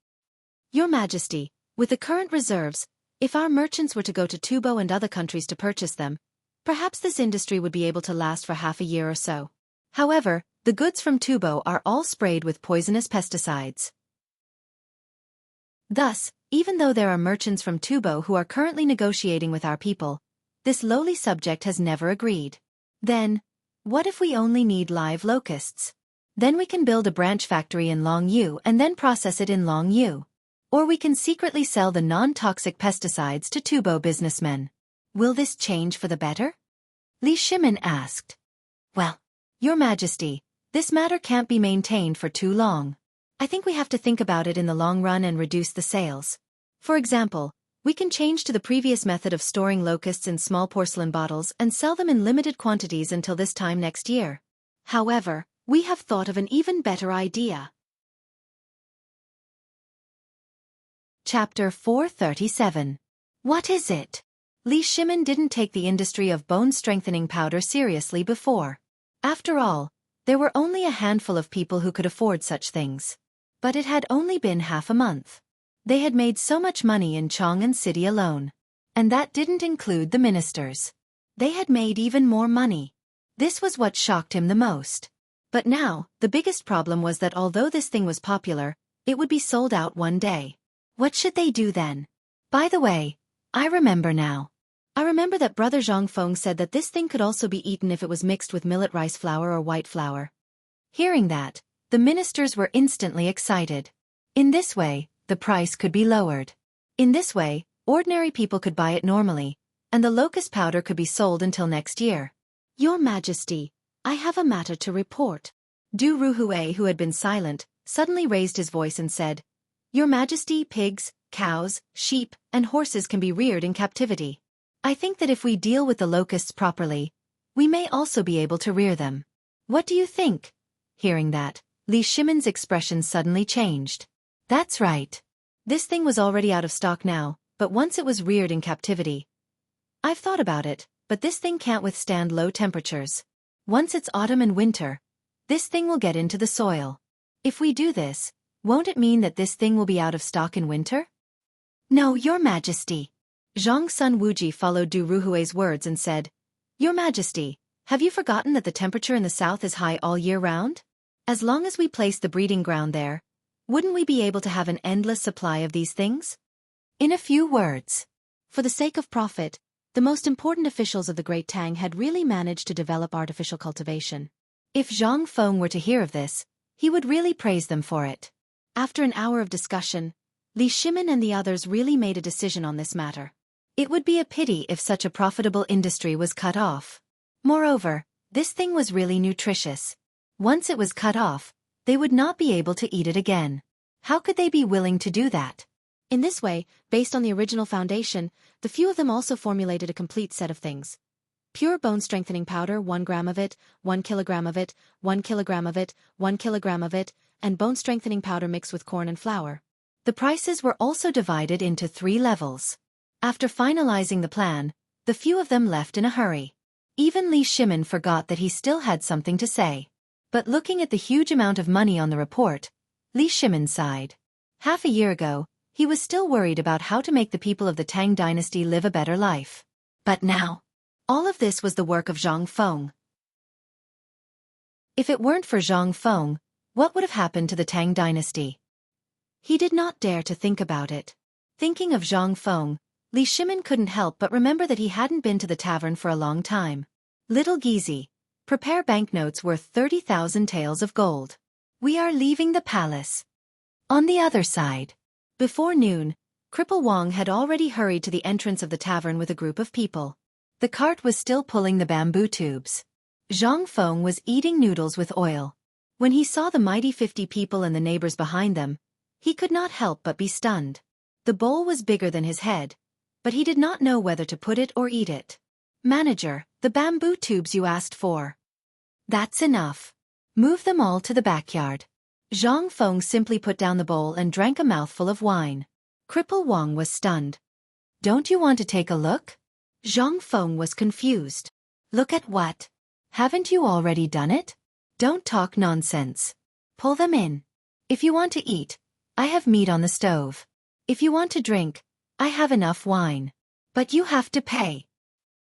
Your Majesty, with the current reserves, if our merchants were to go to Tubo and other countries to purchase them, perhaps this industry would be able to last for half a year or so. However, the goods from Tubo are all sprayed with poisonous pesticides. Thus, even though there are merchants from Tubo who are currently negotiating with our people, this lowly subject has never agreed. Then, what if we only need live locusts? Then we can build a branch factory in Longyu and then process it in Longyu. Or we can secretly sell the non-toxic pesticides to Tubo businessmen. Will this change for the better? Li Shimin asked. Well, Your Majesty, this matter can't be maintained for too long. I think we have to think about it in the long run and reduce the sales. For example, we can change to the previous method of storing locusts in small porcelain bottles and sell them in limited quantities until this time next year. However, we have thought of an even better idea. Chapter 437. What is it? Li Shimin didn't take the industry of bone-strengthening powder seriously before. After all, there were only a handful of people who could afford such things. But it had only been half a month. They had made so much money in Chang'an City alone. And that didn't include the ministers. They had made even more money. This was what shocked him the most. But now, the biggest problem was that although this thing was popular, it would be sold out one day. What should they do then? By the way, I remember now. I remember that Brother Zhang Feng said that this thing could also be eaten if it was mixed with millet rice flour or white flour. Hearing that, the ministers were instantly excited. In this way, the price could be lowered. In this way, ordinary people could buy it normally, and the locust powder could be sold until next year. Your Majesty, I have a matter to report. Du Ruhui, who had been silent, suddenly raised his voice and said, Your Majesty, pigs, cows, sheep, and horses can be reared in captivity. I think that if we deal with the locusts properly, we may also be able to rear them. What do you think? Hearing that, Li Shimin's expression suddenly changed. That's right. This thing was already out of stock now, but once it was reared in captivity. I've thought about it, but this thing can't withstand low temperatures. Once it's autumn and winter, this thing will get into the soil. If we do this, won't it mean that this thing will be out of stock in winter? No, Your Majesty. Zhang Sun Wuji followed Du Ruhui's words and said, Your Majesty, have you forgotten that the temperature in the south is high all year round? As long as we place the breeding ground there, wouldn't we be able to have an endless supply of these things? In a few words, for the sake of profit, the most important officials of the Great Tang had really managed to develop artificial cultivation. If Zhang Feng were to hear of this, he would really praise them for it. After an hour of discussion, Li Shimin and the others really made a decision on this matter. It would be a pity if such a profitable industry was cut off. Moreover, this thing was really nutritious. Once it was cut off, they would not be able to eat it again. How could they be willing to do that? In this way, based on the original foundation, the few of them also formulated a complete set of things. Pure bone-strengthening powder, 1 gram of it, 1 kilogram of it, 1 kilogram of it, 1 kilogram of it, and bone-strengthening powder mixed with corn and flour. The prices were also divided into 3 levels. After finalizing the plan, the few of them left in a hurry. Even Li Shimin forgot that he still had something to say. But looking at the huge amount of money on the report, Li Shimin sighed. Half a year ago, he was still worried about how to make the people of the Tang dynasty live a better life. But now, all of this was the work of Zhang Feng. If it weren't for Zhang Feng, what would have happened to the Tang dynasty? He did not dare to think about it. Thinking of Zhang Feng, Li Shimin couldn't help but remember that he hadn't been to the tavern for a long time. Little Gizi, prepare banknotes worth 30,000 taels of gold. We are leaving the palace. On the other side. Before noon, Cripple Wang had already hurried to the entrance of the tavern with a group of people. The cart was still pulling the bamboo tubes. Zhang Feng was eating noodles with oil. When he saw the mighty 50 people and the neighbors behind them, he could not help but be stunned. The bowl was bigger than his head, but he did not know whether to put it or eat it. Manager, the bamboo tubes you asked for. That's enough. Move them all to the backyard. Zhang Feng simply put down the bowl and drank a mouthful of wine. Cripple Wang was stunned. Don't you want to take a look? Zhang Feng was confused. Look at what? Haven't you already done it? Don't talk nonsense. Pull them in. If you want to eat, I have meat on the stove. If you want to drink, I have enough wine. But you have to pay.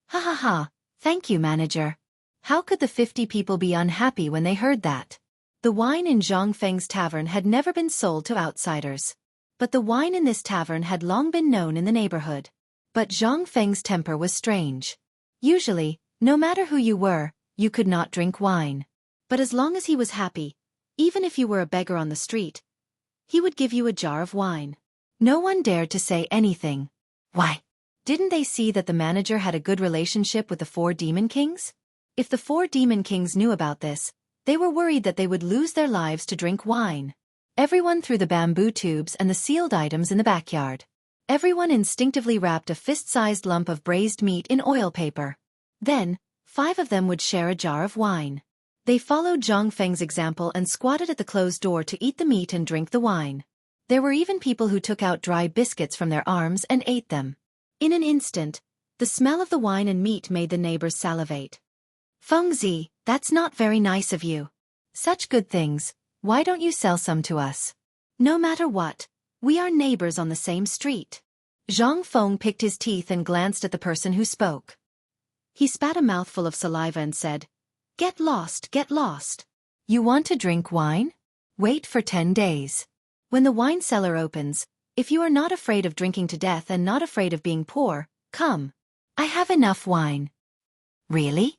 Ha ha ha, thank you, manager. How could the 50 people be unhappy when they heard that? The wine in Zhang Feng's tavern had never been sold to outsiders. But the wine in this tavern had long been known in the neighborhood. But Zhang Feng's temper was strange. Usually, no matter who you were, you could not drink wine. But as long as he was happy, even if you were a beggar on the street, he would give you a jar of wine. No one dared to say anything. Why? Didn't they see that the manager had a good relationship with the 4 demon kings? If the 4 demon kings knew about this, they were worried that they would lose their lives to drink wine. Everyone threw the bamboo tubes and the sealed items in the backyard. Everyone instinctively wrapped a fist-sized lump of braised meat in oil paper. Then, 5 of them would share a jar of wine. They followed Zhang Feng's example and squatted at the closed door to eat the meat and drink the wine. There were even people who took out dry biscuits from their arms and ate them. In an instant, the smell of the wine and meat made the neighbors salivate. Fengzi, that's not very nice of you. Such good things, why don't you sell some to us? No matter what, we are neighbors on the same street. Zhang Feng picked his teeth and glanced at the person who spoke. He spat a mouthful of saliva and said, Get lost, get lost. You want to drink wine? Wait for 10 days. When the wine cellar opens, if you are not afraid of drinking to death and not afraid of being poor, come. I have enough wine. Really?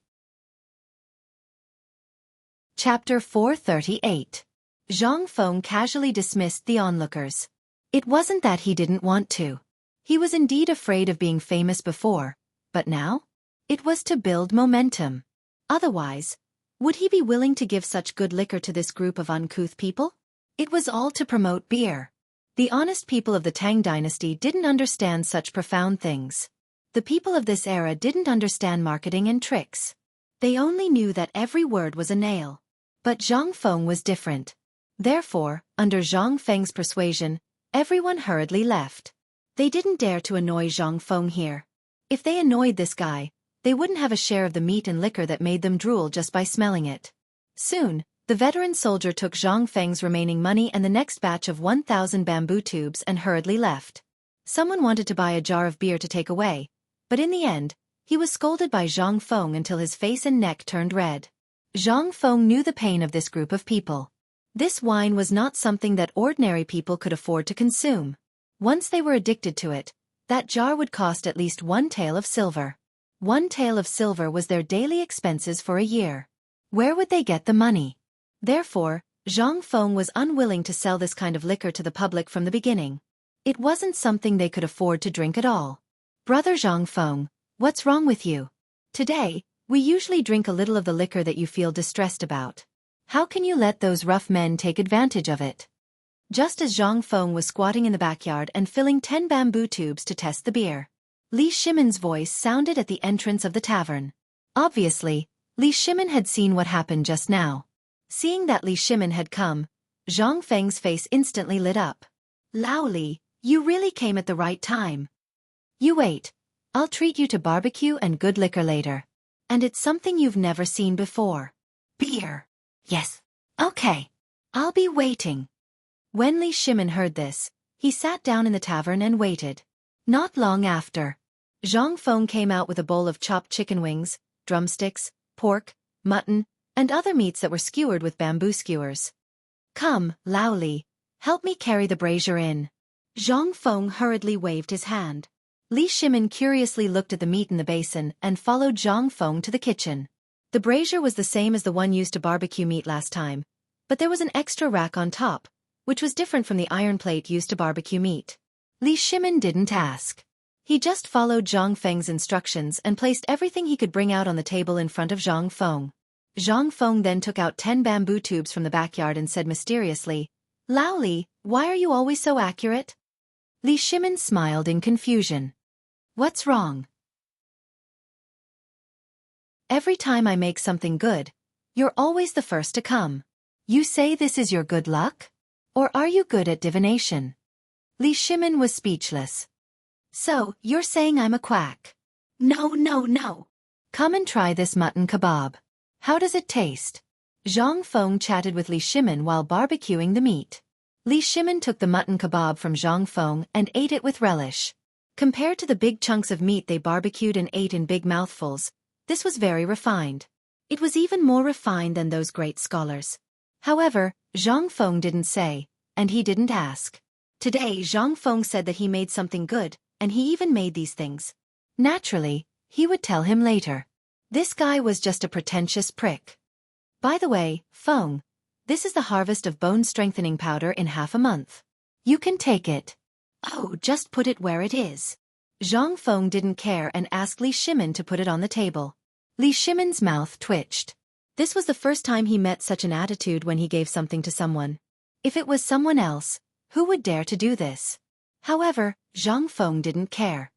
Chapter 438. Zhang Feng casually dismissed the onlookers. It wasn't that he didn't want to. He was indeed afraid of being famous before, but now? It was to build momentum. Otherwise, would he be willing to give such good liquor to this group of uncouth people? It was all to promote beer. The honest people of the Tang dynasty didn't understand such profound things. The people of this era didn't understand marketing and tricks. They only knew that every word was a nail. But Zhang Feng was different. Therefore, under Zhang Feng's persuasion, everyone hurriedly left. They didn't dare to annoy Zhang Feng here. If they annoyed this guy, they wouldn't have a share of the meat and liquor that made them drool just by smelling it. Soon, the veteran soldier took Zhang Feng's remaining money and the next batch of 1,000 bamboo tubes and hurriedly left. Someone wanted to buy a jar of beer to take away, but in the end, he was scolded by Zhang Feng until his face and neck turned red. Zhang Feng knew the pain of this group of people. This wine was not something that ordinary people could afford to consume. Once they were addicted to it, that jar would cost at least 1 tael of silver. 1 tael of silver was their daily expenses for a year. Where would they get the money? Therefore, Zhang Feng was unwilling to sell this kind of liquor to the public from the beginning. It wasn't something they could afford to drink at all. Brother Zhang Feng, what's wrong with you? Today, we usually drink a little of the liquor that you feel distressed about. How can you let those rough men take advantage of it? Just as Zhang Feng was squatting in the backyard and filling 10 bamboo tubes to test the beer, Li Shimin's voice sounded at the entrance of the tavern. Obviously, Li Shimin had seen what happened just now. Seeing that Li Shimin had come, Zhang Feng's face instantly lit up. Lao Li, you really came at the right time. You wait. I'll treat you to barbecue and good liquor later. And it's something you've never seen before. Beer. Yes. Okay. I'll be waiting. When Li Shimin heard this, he sat down in the tavern and waited. Not long after, Zhang Feng came out with a bowl of chopped chicken wings, drumsticks, pork, mutton, and other meats that were skewered with bamboo skewers. Come, Lao Li, help me carry the brazier in. Zhang Feng hurriedly waved his hand. Li Shimin curiously looked at the meat in the basin and followed Zhang Feng to the kitchen. The brazier was the same as the one used to barbecue meat last time, but there was an extra rack on top, which was different from the iron plate used to barbecue meat. Li Shimin didn't ask. He just followed Zhang Feng's instructions and placed everything he could bring out on the table in front of Zhang Feng. Zhang Feng then took out 10 bamboo tubes from the backyard and said mysteriously, Lao Li, why are you always so accurate? Li Shimin smiled in confusion. What's wrong? Every time I make something good, you're always the first to come. You say this is your good luck? Or are you good at divination? Li Shimin was speechless. So, you're saying I'm a quack? No, no, no. Come and try this mutton kebab. How does it taste? Zhang Feng chatted with Li Shimin while barbecuing the meat. Li Shimin took the mutton kebab from Zhang Feng and ate it with relish. Compared to the big chunks of meat they barbecued and ate in big mouthfuls, this was very refined. It was even more refined than those great scholars. However, Zhang Feng didn't say, and he didn't ask. Today Zhang Feng said that he made something good, and he even made these things. Naturally, he would tell him later. This guy was just a pretentious prick. By the way, Feng, this is the harvest of bone-strengthening powder in half a month. You can take it. Oh, just put it where it is. Zhang Feng didn't care and asked Li Shimin to put it on the table. Li Shimin's mouth twitched. This was the first time he met such an attitude when he gave something to someone. If it was someone else, who would dare to do this? However, Zhang Feng didn't care.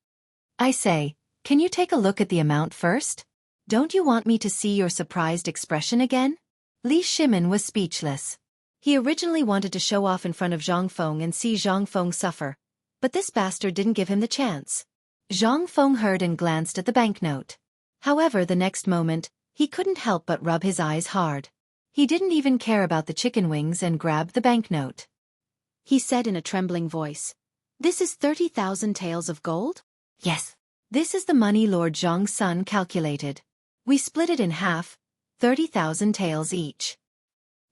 I say, can you take a look at the amount first? Don't you want me to see your surprised expression again? Li Shimin was speechless. He originally wanted to show off in front of Zhang Feng and see Zhang Feng suffer, but this bastard didn't give him the chance. Zhang Feng heard and glanced at the banknote. However, the next moment, he couldn't help but rub his eyes hard. He didn't even care about the chicken wings and grabbed the banknote. He said in a trembling voice, This is 30,000 taels of gold? Yes. This is the money Lord Zhang's son calculated. We split it in half, 30,000 taels each.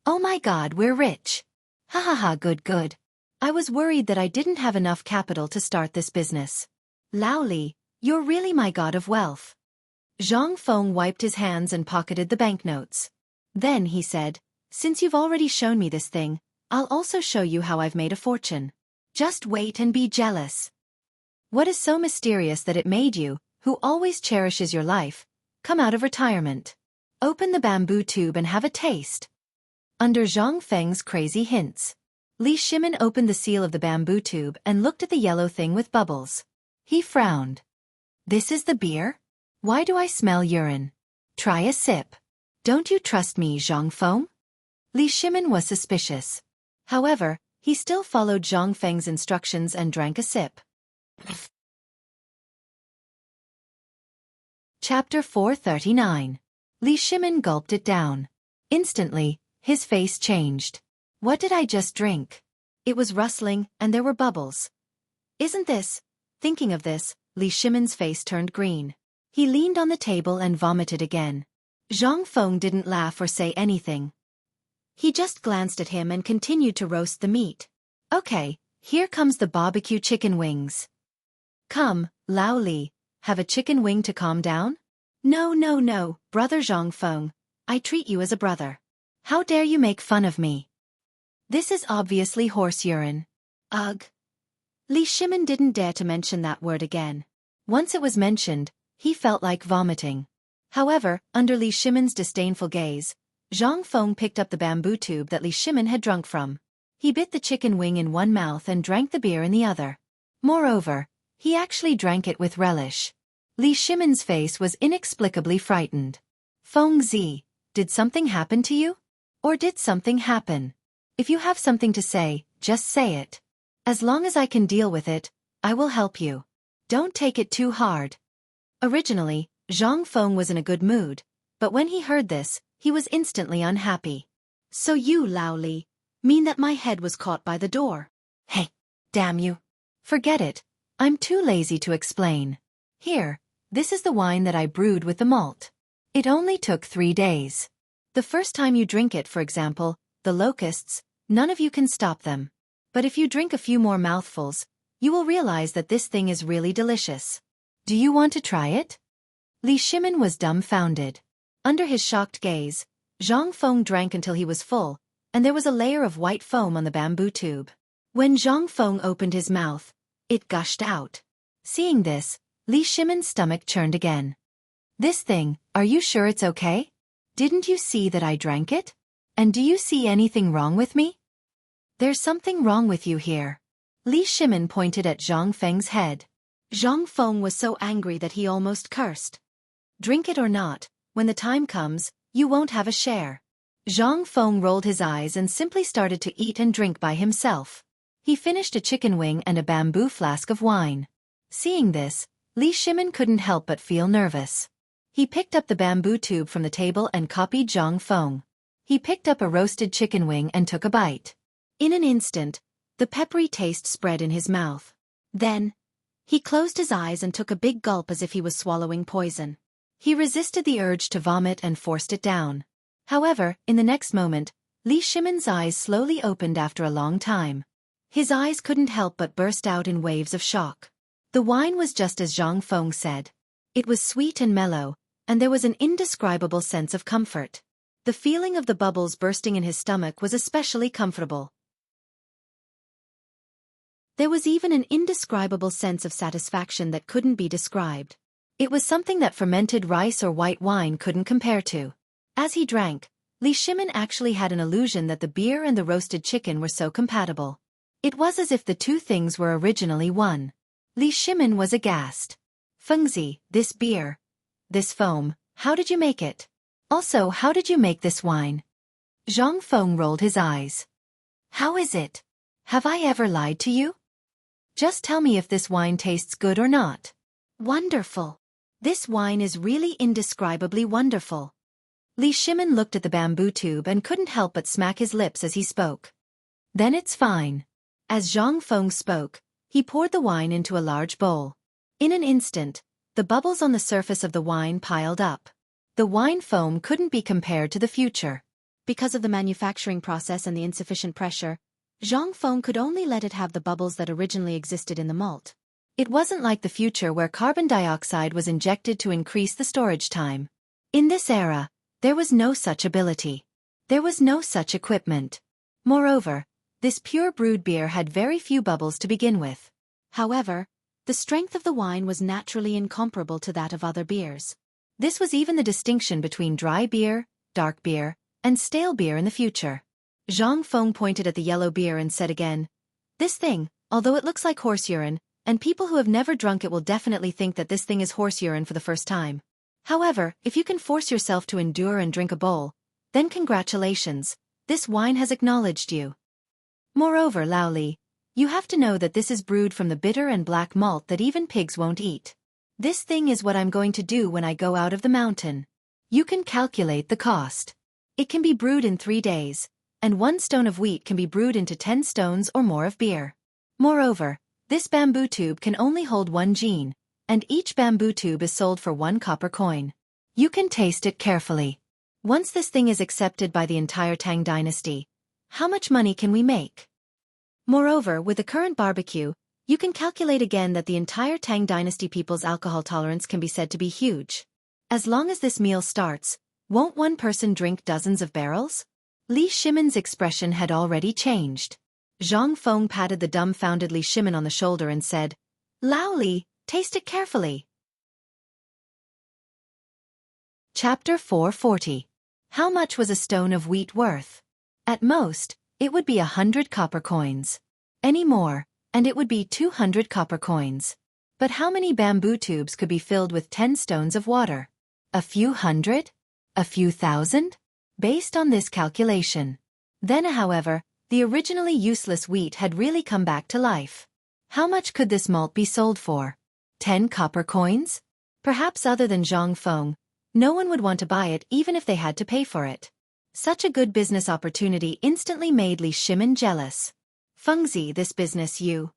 Oh my God, we're rich. Ha ha ha, good good. I was worried that I didn't have enough capital to start this business. Lao Li, you're really my god of wealth. Zhang Feng wiped his hands and pocketed the banknotes. Then he said, Since you've already shown me this thing, I'll also show you how I've made a fortune. Just wait and be jealous. What is so mysterious that it made you, who always cherishes your life, come out of retirement? Open the bamboo tube and have a taste. Under Zhang Feng's crazy hints, Li Shimin opened the seal of the bamboo tube and looked at the yellow thing with bubbles. He frowned. This is the beer? Why do I smell urine? Try a sip. Don't you trust me, Zhang Feng? Li Shimin was suspicious. However, he still followed Zhang Feng's instructions and drank a sip. Chapter 439. Li Shimin gulped it down. Instantly, his face changed. What did I just drink? It was rustling, and there were bubbles. Isn't this? Thinking of this, Li Shimin's face turned green. He leaned on the table and vomited again. Zhang Feng didn't laugh or say anything. He just glanced at him and continued to roast the meat. Okay, here comes the barbecue chicken wings. Come, Lao Li, have a chicken wing to calm down? No, no, no, brother Zhang Feng, I treat you as a brother. How dare you make fun of me? This is obviously horse urine. Ugh. Li Shimin didn't dare to mention that word again. Once it was mentioned, he felt like vomiting. However, under Li Shimin's disdainful gaze, Zhang Feng picked up the bamboo tube that Li Shimin had drunk from. He bit the chicken wing in one mouth and drank the beer in the other. Moreover, he actually drank it with relish. Li Shimin's face was inexplicably frightened. Feng Zi, did something happen to you? Or did something happen? If you have something to say, just say it. As long as I can deal with it, I will help you. Don't take it too hard. Originally, Zhang Feng was in a good mood, but when he heard this, he was instantly unhappy. So you, Lao Li, mean that my head was caught by the door? Hey, damn you. Forget it, I'm too lazy to explain. Here, this is the wine that I brewed with the malt. It only took 3 days. The The first time you drink it, for example, the locusts, none of you can stop them. But if you drink a few more mouthfuls, you will realize that this thing is really delicious. Do you want to try it? Li Shimin was dumbfounded. Under his shocked gaze, Zhang Feng drank until he was full, and there was a layer of white foam on the bamboo tube. When Zhang Feng opened his mouth, it gushed out. Seeing this, Li Shimin's stomach churned again. This thing, are you sure it's okay? Didn't you see that I drank it? And do you see anything wrong with me? There's something wrong with you here. Li Shimin pointed at Zhang Feng's head. Zhang Feng was so angry that he almost cursed. Drink it or not, when the time comes, you won't have a share. Zhang Feng rolled his eyes and simply started to eat and drink by himself. He finished a chicken wing and a bamboo flask of wine. Seeing this, Li Shimin couldn't help but feel nervous. He picked up the bamboo tube from the table and copied Zhang Feng. He picked up a roasted chicken wing and took a bite. In an instant, the peppery taste spread in his mouth. Then, he closed his eyes and took a big gulp as if he was swallowing poison. He resisted the urge to vomit and forced it down. However, in the next moment, Li Shimin's eyes slowly opened after a long time. His eyes couldn't help but burst out in waves of shock. The wine was just as Zhang Feng said. It was sweet and mellow, and there was an indescribable sense of comfort. The feeling of the bubbles bursting in his stomach was especially comfortable. There was even an indescribable sense of satisfaction that couldn't be described. It was something that fermented rice or white wine couldn't compare to. As he drank, Li Shimin actually had an illusion that the beer and the roasted chicken were so compatible. It was as if the two things were originally one. Li Shimin was aghast. Fengzi, this beer, this foam, how did you make it? Also, how did you make this wine? Zhang Feng rolled his eyes. How is it? Have I ever lied to you? Just tell me if this wine tastes good or not. Wonderful. This wine is really indescribably wonderful. Li Shimin looked at the bamboo tube and couldn't help but smack his lips as he spoke. Then it's fine. As Zhang Feng spoke, he poured the wine into a large bowl. In an instant, the bubbles on the surface of the wine piled up. The wine foam couldn't be compared to the future. Because of the manufacturing process and the insufficient pressure, Zhang Feng could only let it have the bubbles that originally existed in the malt. It wasn't like the future where carbon dioxide was injected to increase the storage time. In this era, there was no such ability. There was no such equipment. Moreover, this pure brewed beer had very few bubbles to begin with. However, the strength of the wine was naturally incomparable to that of other beers. This was even the distinction between dry beer, dark beer, and stale beer in the future. Zhang Feng pointed at the yellow beer and said again, "This thing, although it looks like horse urine, and people who have never drunk it will definitely think that this thing is horse urine for the first time. However, if you can force yourself to endure and drink a bowl, then congratulations, this wine has acknowledged you. Moreover, Lao Li, you have to know that this is brewed from the bitter and black malt that even pigs won't eat. This thing is what I'm going to do when I go out of the mountain. You can calculate the cost. It can be brewed in 3 days, and 1 stone of wheat can be brewed into 10 stones or more of beer. Moreover, this bamboo tube can only hold 1 jin, and each bamboo tube is sold for 1 copper coin. You can taste it carefully. Once this thing is accepted by the entire Tang dynasty, how much money can we make? Moreover, with the current barbecue, you can calculate again that the entire Tang dynasty people's alcohol tolerance can be said to be huge. As long as this meal starts, won't one person drink dozens of barrels? Li Shimin's expression had already changed. Zhang Feng patted the dumbfounded Li Shimin on the shoulder and said, "Lao Li, taste it carefully." Chapter 440. How much was a stone of wheat worth? At most, it would be 100 copper coins. Any more, and it would be 200 copper coins. But how many bamboo tubes could be filled with 10 stones of water? A few hundred? A few thousand? Based on this calculation. Then, however, the originally useless wheat had really come back to life. How much could this malt be sold for? 10 copper coins? Perhaps other than Zhang Feng, no one would want to buy it even if they had to pay for it. Such a good business opportunity instantly made Li Shimin jealous. Fengzi, this business you.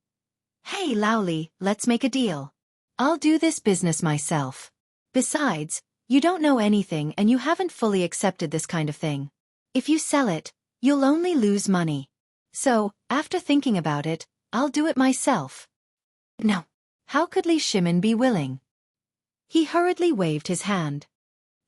Hey Lao Li, let's make a deal. I'll do this business myself. Besides, You don't know anything and you haven't fully accepted this kind of thing. If you sell it, you'll only lose money. So, after thinking about it, I'll do it myself. No. How could Li Shimin be willing? He hurriedly waved his hand.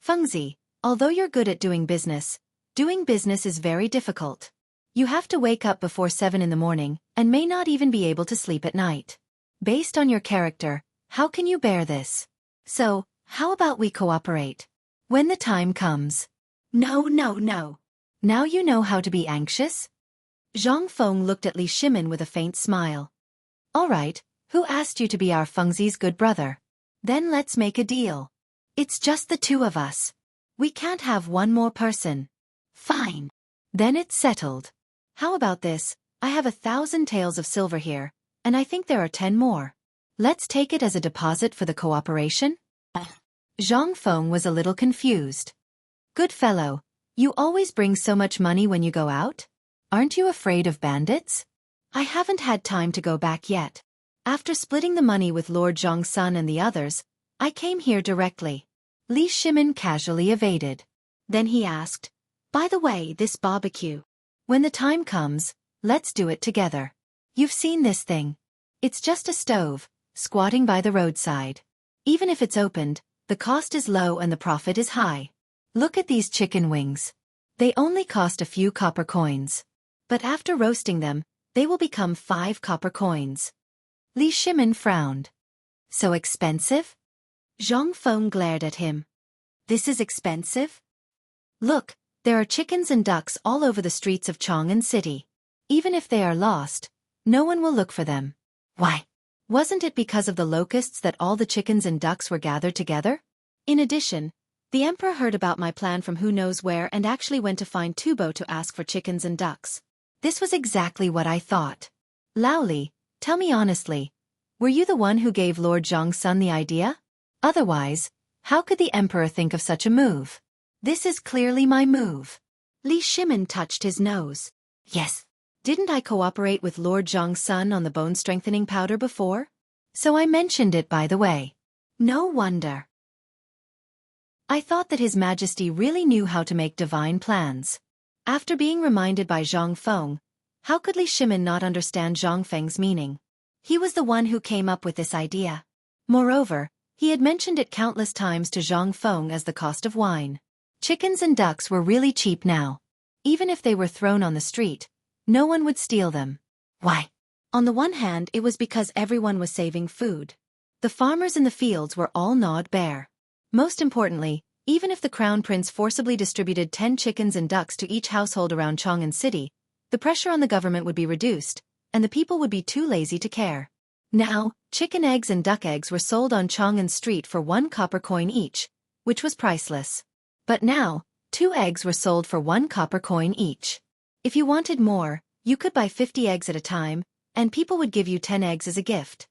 Fengzi, although you're good at doing business is very difficult. You have to wake up before 7 in the morning and may not even be able to sleep at night. Based on your character, how can you bear this? So, how about we cooperate? When the time comes. No. Now you know how to be anxious? Zhang Feng looked at Li Shimin with a faint smile. All right, who asked you to be our Fengzi's good brother? Then let's make a deal. It's just the two of us. We can't have one more person. Fine. Then it's settled. How about this? I have 1,000 taels of silver here, and I think there are 10 more. Let's take it as a deposit for the cooperation? Zhang Feng was a little confused. Good fellow, you always bring so much money when you go out? Aren't you afraid of bandits? I haven't had time to go back yet. After splitting the money with Lord Zhongsun and the others, I came here directly. Li Shimin casually evaded. Then he asked, by the way, this barbecue. When the time comes, let's do it together. You've seen this thing. It's just a stove, squatting by the roadside. Even if it's opened, the cost is low and the profit is high. Look at these chicken wings. They only cost a few copper coins. But after roasting them, they will become 5 copper coins. Li Shimin frowned. So expensive? Zhang Feng glared at him. This is expensive? Look, there are chickens and ducks all over the streets of Chang'an City. Even if they are lost, no one will look for them. Why? Wasn't it because of the locusts that all the chickens and ducks were gathered together? In addition, the emperor heard about my plan from who knows where and actually went to find Tubo to ask for chickens and ducks. This was exactly what I thought. Laoli, tell me honestly, were you the one who gave Lord Zhongsun the idea? Otherwise, how could the emperor think of such a move? This is clearly my move. Li Shimin touched his nose. Yes. Didn't I cooperate with Lord Zhongsun on the bone-strengthening powder before? So I mentioned it by the way. No wonder. I thought that His Majesty really knew how to make divine plans. After being reminded by Zhang Feng, how could Li Shimin not understand Zhang Feng's meaning? He was the one who came up with this idea. Moreover, he had mentioned it countless times to Zhang Feng as the cost of wine. Chickens and ducks were really cheap now. Even if they were thrown on the street, no one would steal them. Why? On the one hand, it was because everyone was saving food. The farmers in the fields were all gnawed bare. Most importantly, even if the crown prince forcibly distributed 10 chickens and ducks to each household around Chang'an City, the pressure on the government would be reduced, and the people would be too lazy to care. Now, chicken eggs and duck eggs were sold on Chang'an Street for 1 copper coin each, which was priceless. But now, 2 eggs were sold for 1 copper coin each. If you wanted more, you could buy 50 eggs at a time, and people would give you 10 eggs as a gift.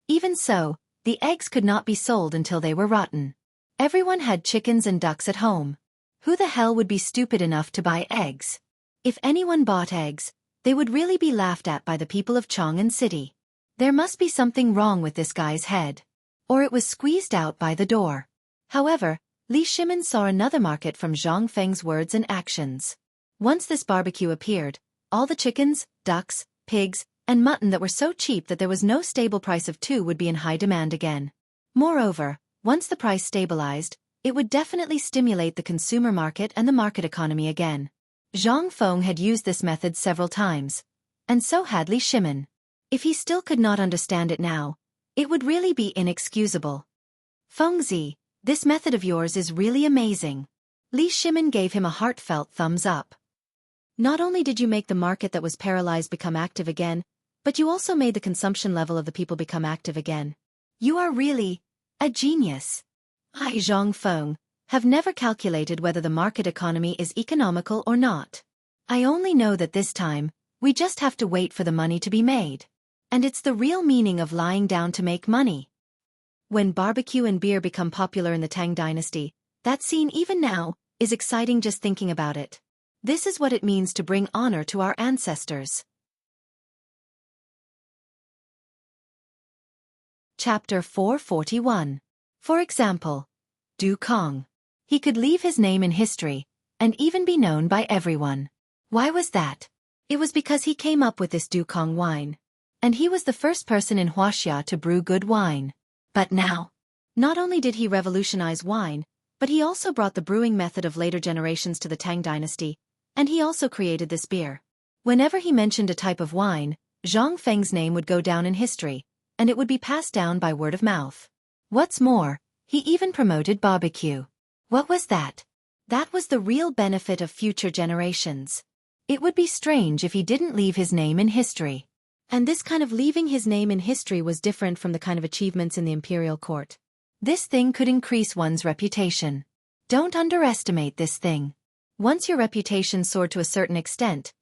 Even so, the eggs could not be sold until they were rotten. Everyone had chickens and ducks at home. Who the hell would be stupid enough to buy eggs? If anyone bought eggs, they would really be laughed at by the people of Chang'an City. There must be something wrong with this guy's head. Or it was squeezed out by the door. However, Li Shimin saw another market from Zhang Feng's words and actions. Once this barbecue appeared, all the chickens, ducks, pigs, and mutton that were so cheap that there was no stable price of 2 would be in high demand again. Moreover, once the price stabilized, it would definitely stimulate the consumer market and the market economy again. Zhang Feng had used this method several times, and so had Li Shimin. If he still could not understand it now, it would really be inexcusable. Fengzi, this method of yours is really amazing. Li Shimin gave him a heartfelt thumbs up. Not only did you make the market that was paralyzed become active again, but you also made the consumption level of the people become active again. You are really a genius. I, Zhang Feng, have never calculated whether the market economy is economical or not. I only know that this time, we just have to wait for the money to be made. And it's the real meaning of lying down to make money. When barbecue and beer become popular in the Tang dynasty, that scene even now is exciting just thinking about it. This is what it means to bring honor to our ancestors. Chapter 441. For example, Du Kong. He could leave his name in history, and even be known by everyone. Why was that? It was because he came up with this Dukong wine. And he was the first person in Wuxia to brew good wine. But now, not only did he revolutionize wine, but he also brought the brewing method of later generations to the Tang dynasty, and he also created this beer. Whenever he mentioned a type of wine, Zhang Feng's name would go down in history, and it would be passed down by word of mouth. What's more, he even promoted barbecue. What was that? That was the real benefit of future generations. It would be strange if he didn't leave his name in history. And this kind of leaving his name in history was different from the kind of achievements in the imperial court. This thing could increase one's reputation. Don't underestimate this thing. Once your reputation soared to a certain extent,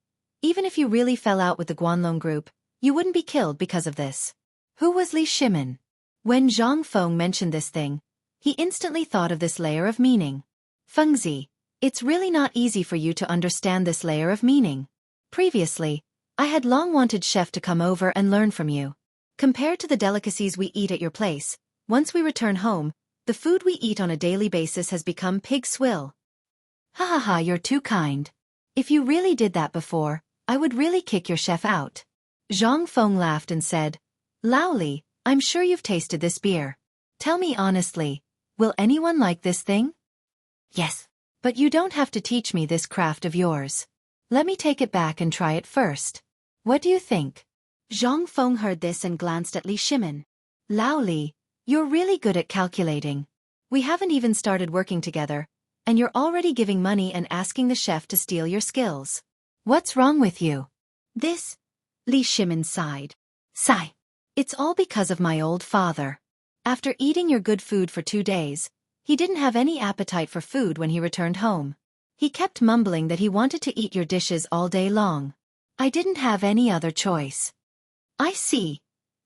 even if you really fell out with the Guanlong group, you wouldn't be killed because of this. Who was Li Shimin? When Zhang Feng mentioned this thing, he instantly thought of this layer of meaning. Fengzi, it's really not easy for you to understand this layer of meaning. Previously, I had long wanted Chef to come over and learn from you. Compared to the delicacies we eat at your place, once we return home, the food we eat on a daily basis has become pig swill. Ha ha ha, you're too kind. If you really did that before, I would really kick your chef out. Zhang Feng laughed and said, Lao Li, I'm sure you've tasted this beer. Tell me honestly, will anyone like this thing? Yes. But you don't have to teach me this craft of yours. Let me take it back and try it first. What do you think? Zhang Feng heard this and glanced at Li Shimin. Lao Li, you're really good at calculating. We haven't even started working together, and you're already giving money and asking the chef to steal your skills. What's wrong with you? This? Li Shimin sighed. Sigh. It's all because of my old father. After eating your good food for 2 days, he didn't have any appetite for food when he returned home. He kept mumbling that he wanted to eat your dishes all day long. I didn't have any other choice. I see.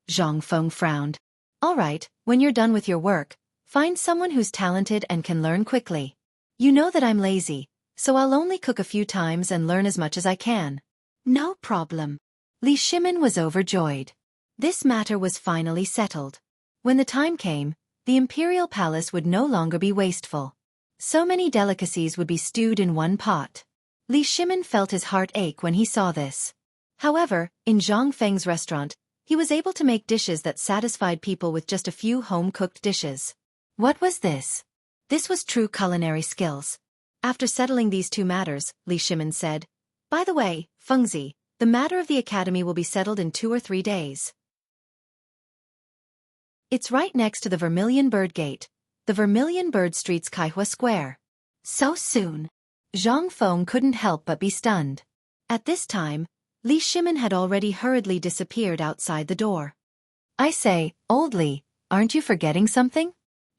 Zhang Feng frowned. All right, when you're done with your work, find someone who's talented and can learn quickly. You know that I'm lazy, so I'll only cook a few times and learn as much as I can. No problem. Li Shimin was overjoyed. This matter was finally settled. When the time came, the imperial palace would no longer be wasteful. So many delicacies would be stewed in one pot. Li Shimin felt his heart ache when he saw this. However, in Zhang Feng's restaurant, he was able to make dishes that satisfied people with just a few home-cooked dishes. What was this? This was true culinary skills. After settling these two matters, Li Shimin said, By the way, Fengzi, the matter of the academy will be settled in 2 or 3 days. It's right next to the Vermilion Bird Gate, the Vermilion Bird Street's Kaihua Square. So soon. Zhang Feng couldn't help but be stunned. At this time, Li Shimin had already hurriedly disappeared outside the door. I say, old Li, aren't you forgetting something?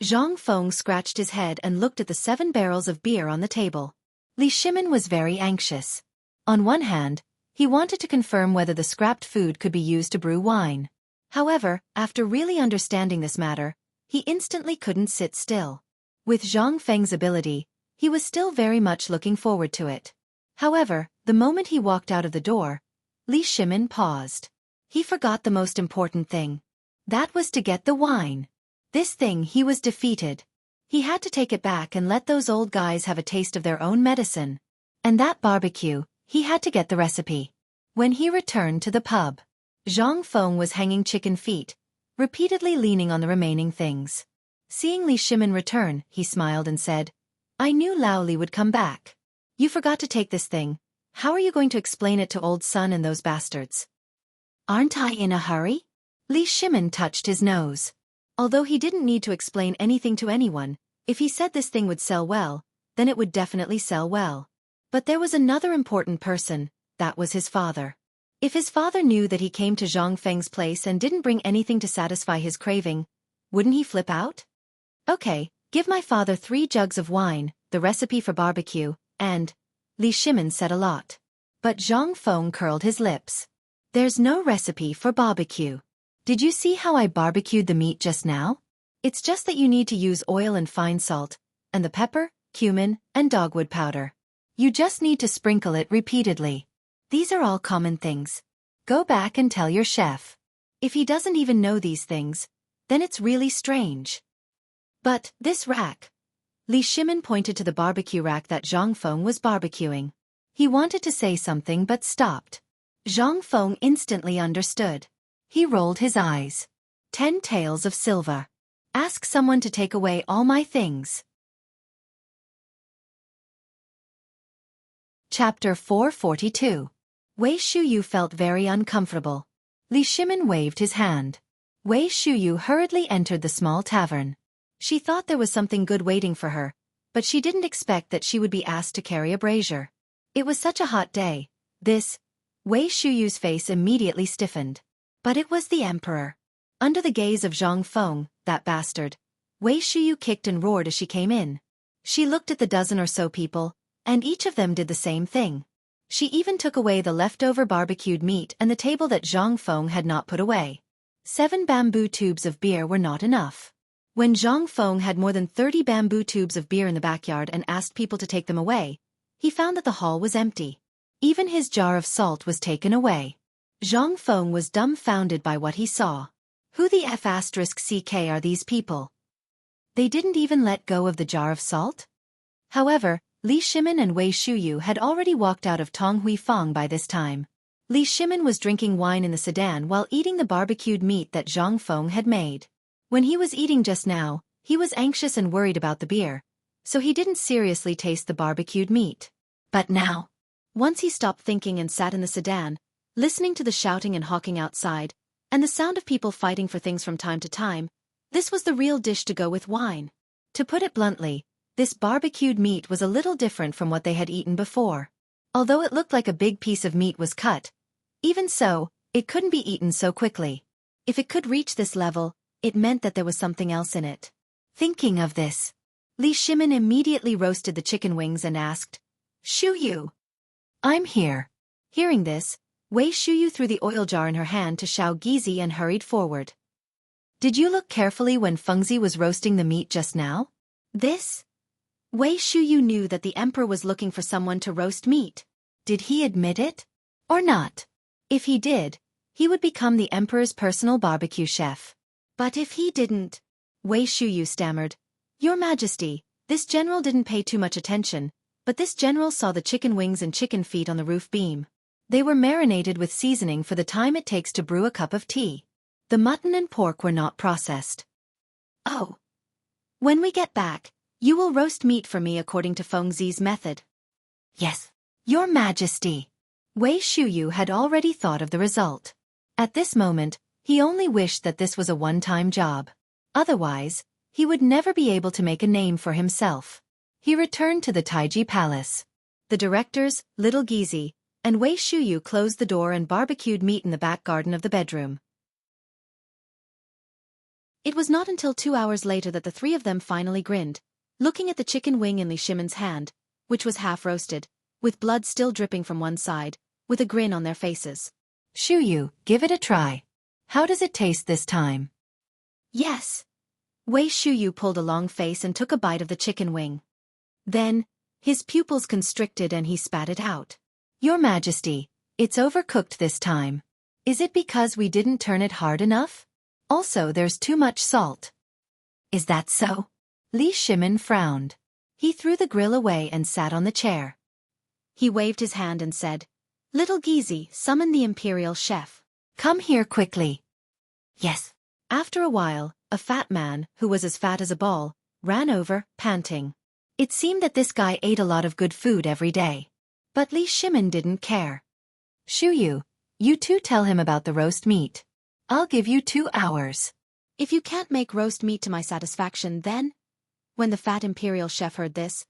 Zhang Feng scratched his head and looked at the 7 barrels of beer on the table. Li Shimin was very anxious. On one hand, he wanted to confirm whether the scrapped food could be used to brew wine. However, after really understanding this matter, he instantly couldn't sit still. With Zhang Feng's ability, he was still very much looking forward to it. However, the moment he walked out of the door, Li Shimin paused. He forgot the most important thing. That was to get the wine. This thing he was defeated. He had to take it back and let those old guys have a taste of their own medicine. And that barbecue, he had to get the recipe. When he returned to the pub, Zhang Feng was hanging chicken feet, repeatedly leaning on the remaining things. Seeing Li Shimin return, he smiled and said, I knew Lao Li would come back. You forgot to take this thing. How are you going to explain it to old Sun and those bastards? Aren't I in a hurry? Li Shimin touched his nose. Although he didn't need to explain anything to anyone, if he said this thing would sell well, then it would definitely sell well. But there was another important person, that was his father. If his father knew that he came to Zhang Feng's place and didn't bring anything to satisfy his craving, wouldn't he flip out? Okay, give my father 3 jugs of wine, the recipe for barbecue, and... Li Shimin said a lot. But Zhang Feng curled his lips. There's no recipe for barbecue. Did you see how I barbecued the meat just now? It's just that you need to use oil and fine salt, and the pepper, cumin, and dogwood powder. You just need to sprinkle it repeatedly. These are all common things. Go back and tell your chef. If he doesn't even know these things, then it's really strange. But this rack. Li Shimin pointed to the barbecue rack that Zhang Feng was barbecuing. He wanted to say something but stopped. Zhang Feng instantly understood. He rolled his eyes. 10 taels of silver. Ask someone to take away all my things. Chapter 442. Wei Shuyu felt very uncomfortable. Li Shimin waved his hand. Wei Shuyu hurriedly entered the small tavern. She thought there was something good waiting for her, but she didn't expect that she would be asked to carry a brazier. It was such a hot day. Wei Shuyu's face immediately stiffened. But it was the emperor. Under the gaze of Zhang Feng, that bastard, Wei Shuyu kicked and roared as she came in. She looked at the dozen or so people, and each of them did the same thing. She even took away the leftover barbecued meat and the table that Zhang Feng had not put away. 7 bamboo tubes of beer were not enough. When Zhang Feng had more than 30 bamboo tubes of beer in the backyard and asked people to take them away, he found that the hall was empty. Even his jar of salt was taken away. Zhang Feng was dumbfounded by what he saw. Who the F***ck are these people? They didn't even let go of the jar of salt? However, Li Shimin and Wei Shuyu had already walked out of Tong Hui Fong by this time. Li Shimin was drinking wine in the sedan while eating the barbecued meat that Zhang Feng had made. When he was eating just now, he was anxious and worried about the beer, so he didn't seriously taste the barbecued meat. But now, once he stopped thinking and sat in the sedan, listening to the shouting and hawking outside, and the sound of people fighting for things from time to time, this was the real dish to go with wine. To put it bluntly, this barbecued meat was a little different from what they had eaten before. Although it looked like a big piece of meat was cut, even so, it couldn't be eaten so quickly. If it could reach this level, it meant that there was something else in it. Thinking of this, Li Shimin immediately roasted the chicken wings and asked, "Shuyu, I'm here." Hearing this, Wei Shuyu threw the oil jar in her hand to Xiao Gizi and hurried forward. "Did you look carefully when Fengzi was roasting the meat just now?" Wei Shuyu knew that the emperor was looking for someone to roast meat. Did he admit it? Or not? If he did, he would become the emperor's personal barbecue chef. But if he didn't, Wei Shuyu stammered, "Your Majesty, this general didn't pay too much attention, but this general saw the chicken wings and chicken feet on the roof beam. They were marinated with seasoning for the time it takes to brew a cup of tea. The mutton and pork were not processed." "Oh. When we get back, you will roast meat for me according to Fengzi's method." "Yes, Your Majesty." Wei Shuyu had already thought of the result. At this moment, he only wished that this was a one-time job. Otherwise, he would never be able to make a name for himself. He returned to the Taiji Palace. The directors, Little Gizi, and Wei Shuyu closed the door and barbecued meat in the back garden of the bedroom. It was not until 2 hours later that the three of them finally grinned, looking at the chicken wing in Li Shimin's hand, which was half-roasted, with blood still dripping from one side, with a grin on their faces. "Shuyu, give it a try. How does it taste this time?" "Yes." Wei Shuyu pulled a long face and took a bite of the chicken wing. Then, his pupils constricted and he spat it out. "Your Majesty, it's overcooked this time. Is it because we didn't turn it hard enough? Also, there's too much salt." "Is that so?" Li Shimin frowned. He threw the grill away and sat on the chair. He waved his hand and said, "Little Gizi, summon the imperial chef. Come here quickly." "Yes." After a while, a fat man, who was as fat as a ball, ran over, panting. It seemed that this guy ate a lot of good food every day. But Li Shimin didn't care. "Shuyu, you two tell him about the roast meat. I'll give you 2 hours. If you can't make roast meat to my satisfaction, then—" When the fat imperial chef heard this,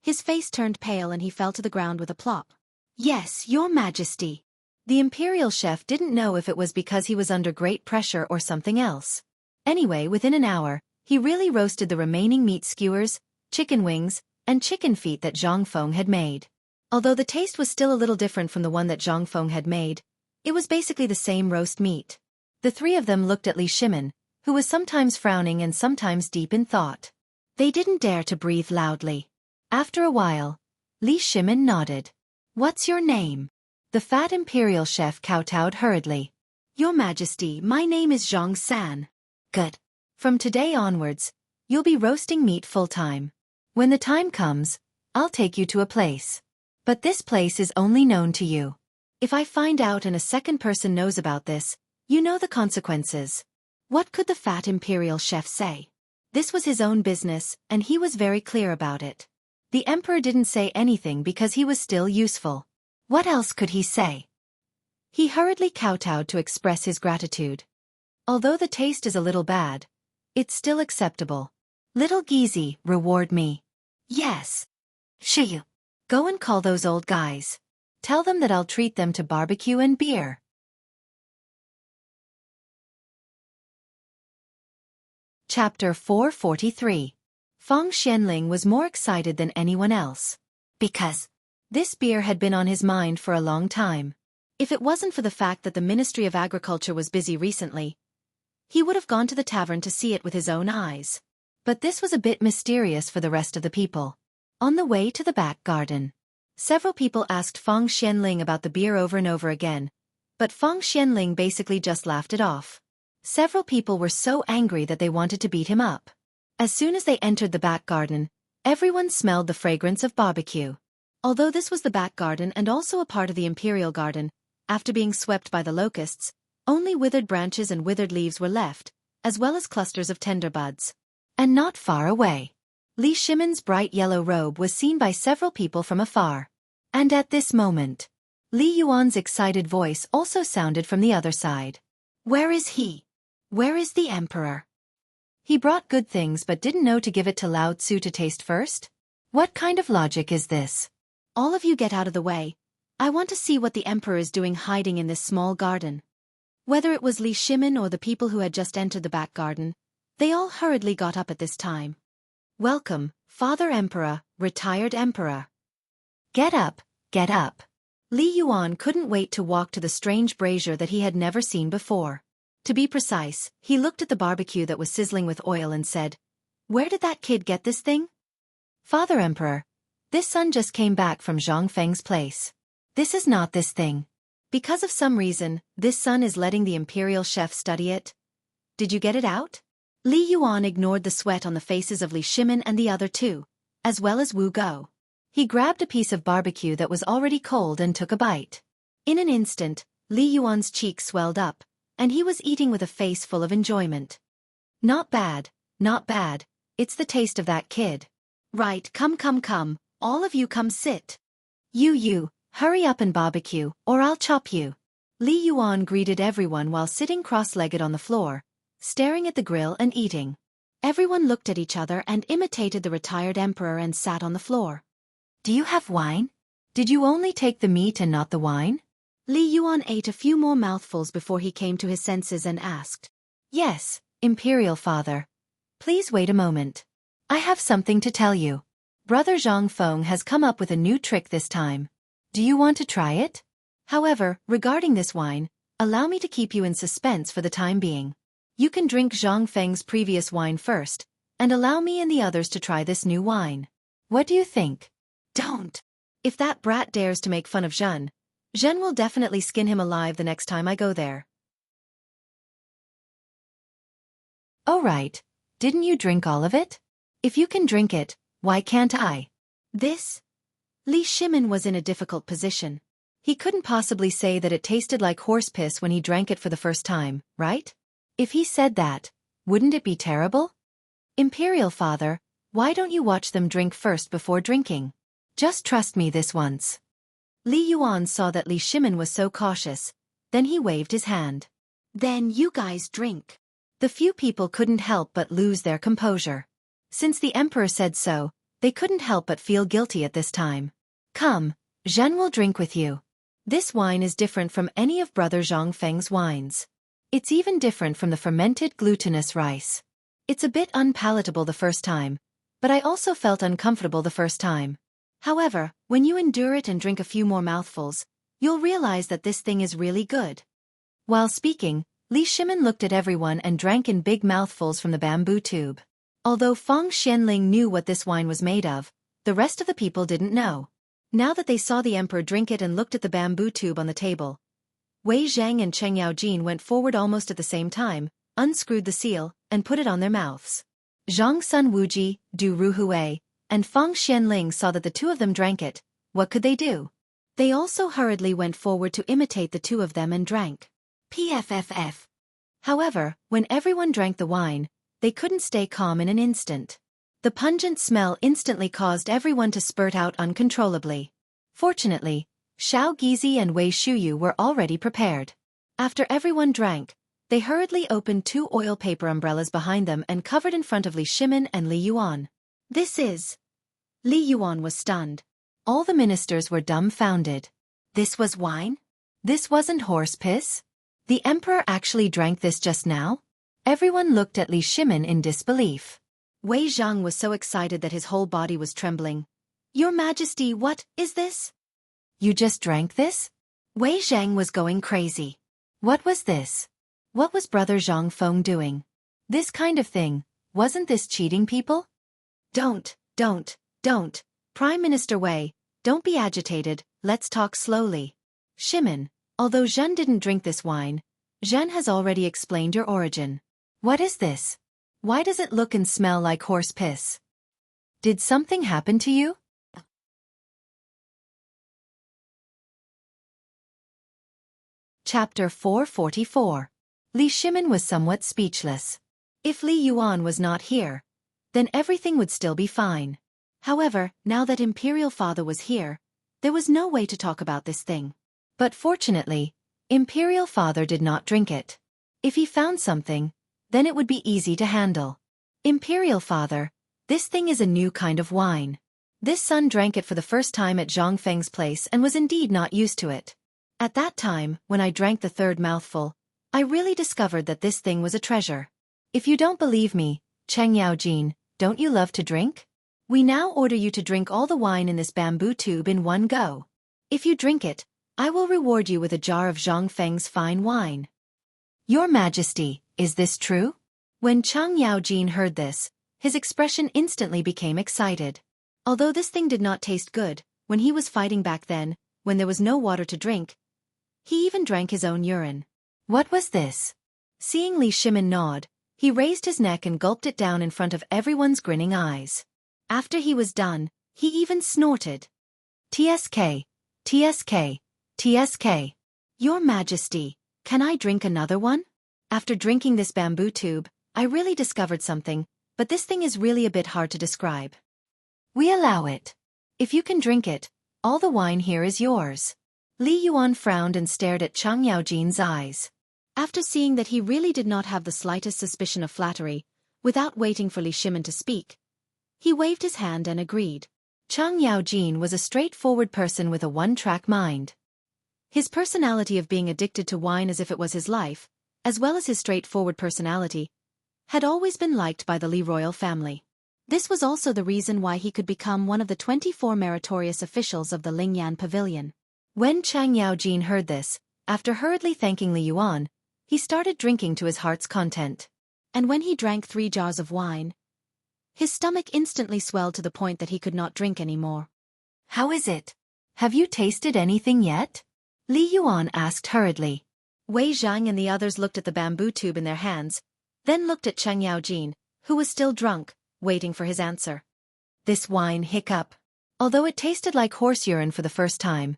his face turned pale and he fell to the ground with a plop. "Yes, Your Majesty." The imperial chef didn't know if it was because he was under great pressure or something else. Anyway, within an hour, he really roasted the remaining meat skewers, chicken wings, and chicken feet that Zhang Feng had made. Although the taste was still a little different from the one that Zhang Feng had made, it was basically the same roast meat. The three of them looked at Li Shimin, who was sometimes frowning and sometimes deep in thought. They didn't dare to breathe loudly. After a while, Li Shimin nodded. "What's your name?" The fat imperial chef kowtowed hurriedly. "Your Majesty, my name is Zhang San." "Good. From today onwards, you'll be roasting meat full-time." When the time comes, I'll take you to a place. But this place is only known to you. If I find out and a second person knows about this, you know the consequences. What could the fat imperial chef say? This was his own business, and he was very clear about it. The emperor didn't say anything because he was still useful. What else could he say? He hurriedly kowtowed to express his gratitude. Although the taste is a little bad, it's still acceptable. Little geezy, reward me. Yes. Shiyu. Go and call those old guys. Tell them that I'll treat them to barbecue and beer. Chapter 443. Feng Xianling was more excited than anyone else. Because this beer had been on his mind for a long time. If it wasn't for the fact that the Ministry of Agriculture was busy recently, he would have gone to the tavern to see it with his own eyes. But this was a bit mysterious for the rest of the people. On the way to the back garden, several people asked Feng Xianling about the beer over and over again, but Feng Xianling basically just laughed it off. Several people were so angry that they wanted to beat him up. As soon as they entered the back garden, everyone smelled the fragrance of barbecue. Although this was the back garden and also a part of the imperial garden, after being swept by the locusts, only withered branches and withered leaves were left, as well as clusters of tender buds. And not far away, Li Shimon's bright yellow robe was seen by several people from afar. And at this moment, Li Yuan's excited voice also sounded from the other side. Where is he? Where is the emperor? He brought good things but didn't know to give it to Lao Tzu to taste first? What kind of logic is this? All of you get out of the way. I want to see what the emperor is doing hiding in this small garden. Whether it was Li Shimon or the people who had just entered the back garden, they all hurriedly got up at this time. Welcome, Father Emperor, retired emperor. Get up, get up. Li Yuan couldn't wait to walk to the strange brazier that he had never seen before. To be precise, he looked at the barbecue that was sizzling with oil and said, "Where did that kid get this thing?" "Father Emperor, this son just came back from Zhang Feng's place. This is not this thing. Because of some reason, this son is letting the imperial chef study it. Did you get it out?" Li Yuan ignored the sweat on the faces of Li Shimon and the other two, as well as Wu Go. He grabbed a piece of barbecue that was already cold and took a bite. In an instant, Li Yuan's cheeks swelled up, and he was eating with a face full of enjoyment. Not bad, not bad, it's the taste of that kid. Right, come, all of you come sit. You, hurry up and barbecue, or I'll chop you. Li Yuan greeted everyone while sitting cross-legged on the floor, staring at the grill and eating. Everyone looked at each other and imitated the retired emperor and sat on the floor. Do you have wine? Did you only take the meat and not the wine? Li Yuan ate a few more mouthfuls before he came to his senses and asked. Yes, Imperial Father. Please wait a moment. I have something to tell you. Brother Zhang Feng has come up with a new trick this time. Do you want to try it? However, regarding this wine, allow me to keep you in suspense for the time being. You can drink Zhang Feng's previous wine first, and allow me and the others to try this new wine. What do you think? Don't. If that brat dares to make fun of Zhen will definitely skin him alive the next time I go there. Oh right, didn't you drink all of it? If you can drink it, why can't I? This? Li Shimon was in a difficult position. He couldn't possibly say that it tasted like horse piss when he drank it for the first time, right? If he said that, wouldn't it be terrible? Imperial Father, why don't you watch them drink first before drinking? Just trust me this once. Li Yuan saw that Li Shimon was so cautious, then he waved his hand. Then you guys drink. The few people couldn't help but lose their composure. Since the emperor said so, they couldn't help but feel guilty at this time. Come, Zhen will drink with you. This wine is different from any of Brother Zhang Feng's wines. It's even different from the fermented glutinous rice. It's a bit unpalatable the first time, but I also felt uncomfortable the first time. However, when you endure it and drink a few more mouthfuls, you'll realize that this thing is really good. While speaking, Li Shimon looked at everyone and drank in big mouthfuls from the bamboo tube. Although Feng Xianling knew what this wine was made of, the rest of the people didn't know. Now that they saw the emperor drink it and looked at the bamboo tube on the table, Wei Zhang and Cheng Yaojin went forward almost at the same time, unscrewed the seal, and put it on their mouths. Zhang Sun Wuji, Du Ru Hui, and Feng Xianling saw that the two of them drank it. What could they do? They also hurriedly went forward to imitate the two of them and drank. Pfff. However, when everyone drank the wine, they couldn't stay calm in an instant. The pungent smell instantly caused everyone to spurt out uncontrollably. Fortunately, Xiao Gizi and Wei Shuyu were already prepared. After everyone drank, they hurriedly opened 2 oil paper umbrellas behind them and covered in front of Li Shimin and Li Yuan. This is... Li Yuan was stunned. All the ministers were dumbfounded. This was wine? This wasn't horse piss? The emperor actually drank this just now? Everyone looked at Li Shimin in disbelief. Wei Zhang was so excited that his whole body was trembling. Your Majesty, what is this? You just drank this? Wei Zhang was going crazy. What was this? What was Brother Zhang Feng doing? This kind of thing, wasn't this cheating people? Don't. Prime Minister Wei, don't be agitated, let's talk slowly. Shimin, although Zhen didn't drink this wine, Zhen has already explained your origin. What is this? Why does it look and smell like horse piss? Did something happen to you? Chapter 444. Li Shimin was somewhat speechless. If Li Yuan was not here, then everything would still be fine. However, now that Imperial Father was here, there was no way to talk about this thing. But fortunately, Imperial Father did not drink it. If he found something, then it would be easy to handle. Imperial Father, this thing is a new kind of wine. This son drank it for the first time at Zhang Feng's place and was indeed not used to it. At that time, when I drank the 3rd mouthful, I really discovered that this thing was a treasure. If you don't believe me, Cheng Yaojin, don't you love to drink? We now order you to drink all the wine in this bamboo tube in one go. If you drink it, I will reward you with a jar of Zhang Feng's fine wine. Your Majesty, is this true? When Cheng Yaojin heard this, his expression instantly became excited. Although this thing did not taste good, when he was fighting back then, when there was no water to drink, he even drank his own urine. What was this? Seeing Li Shimin nod, he raised his neck and gulped it down in front of everyone's grinning eyes. After he was done, he even snorted. TSK, TSK, TSK. Your Majesty, can I drink another one? After drinking this bamboo tube, I really discovered something, but this thing is really a bit hard to describe. We allow it. If you can drink it, all the wine here is yours. Li Yuan frowned and stared at Cheng Yaojin's eyes. After seeing that he really did not have the slightest suspicion of flattery, without waiting for Li Shimin to speak, he waved his hand and agreed. Cheng Yaojin was a straightforward person with a one-track mind. His personality of being addicted to wine as if it was his life, as well as his straightforward personality, had always been liked by the Li royal family. This was also the reason why he could become one of the 24 meritorious officials of the Lingyan Pavilion. When Cheng Yaojin heard this, after hurriedly thanking Li Yuan, he started drinking to his heart's content. And when he drank 3 jars of wine, his stomach instantly swelled to the point that he could not drink anymore. How is it? Have you tasted anything yet? Li Yuan asked hurriedly. Wei Zhang and the others looked at the bamboo tube in their hands, then looked at Cheng Yaojin, who was still drunk, waiting for his answer. This wine hiccup. Although it tasted like horse urine for the first time,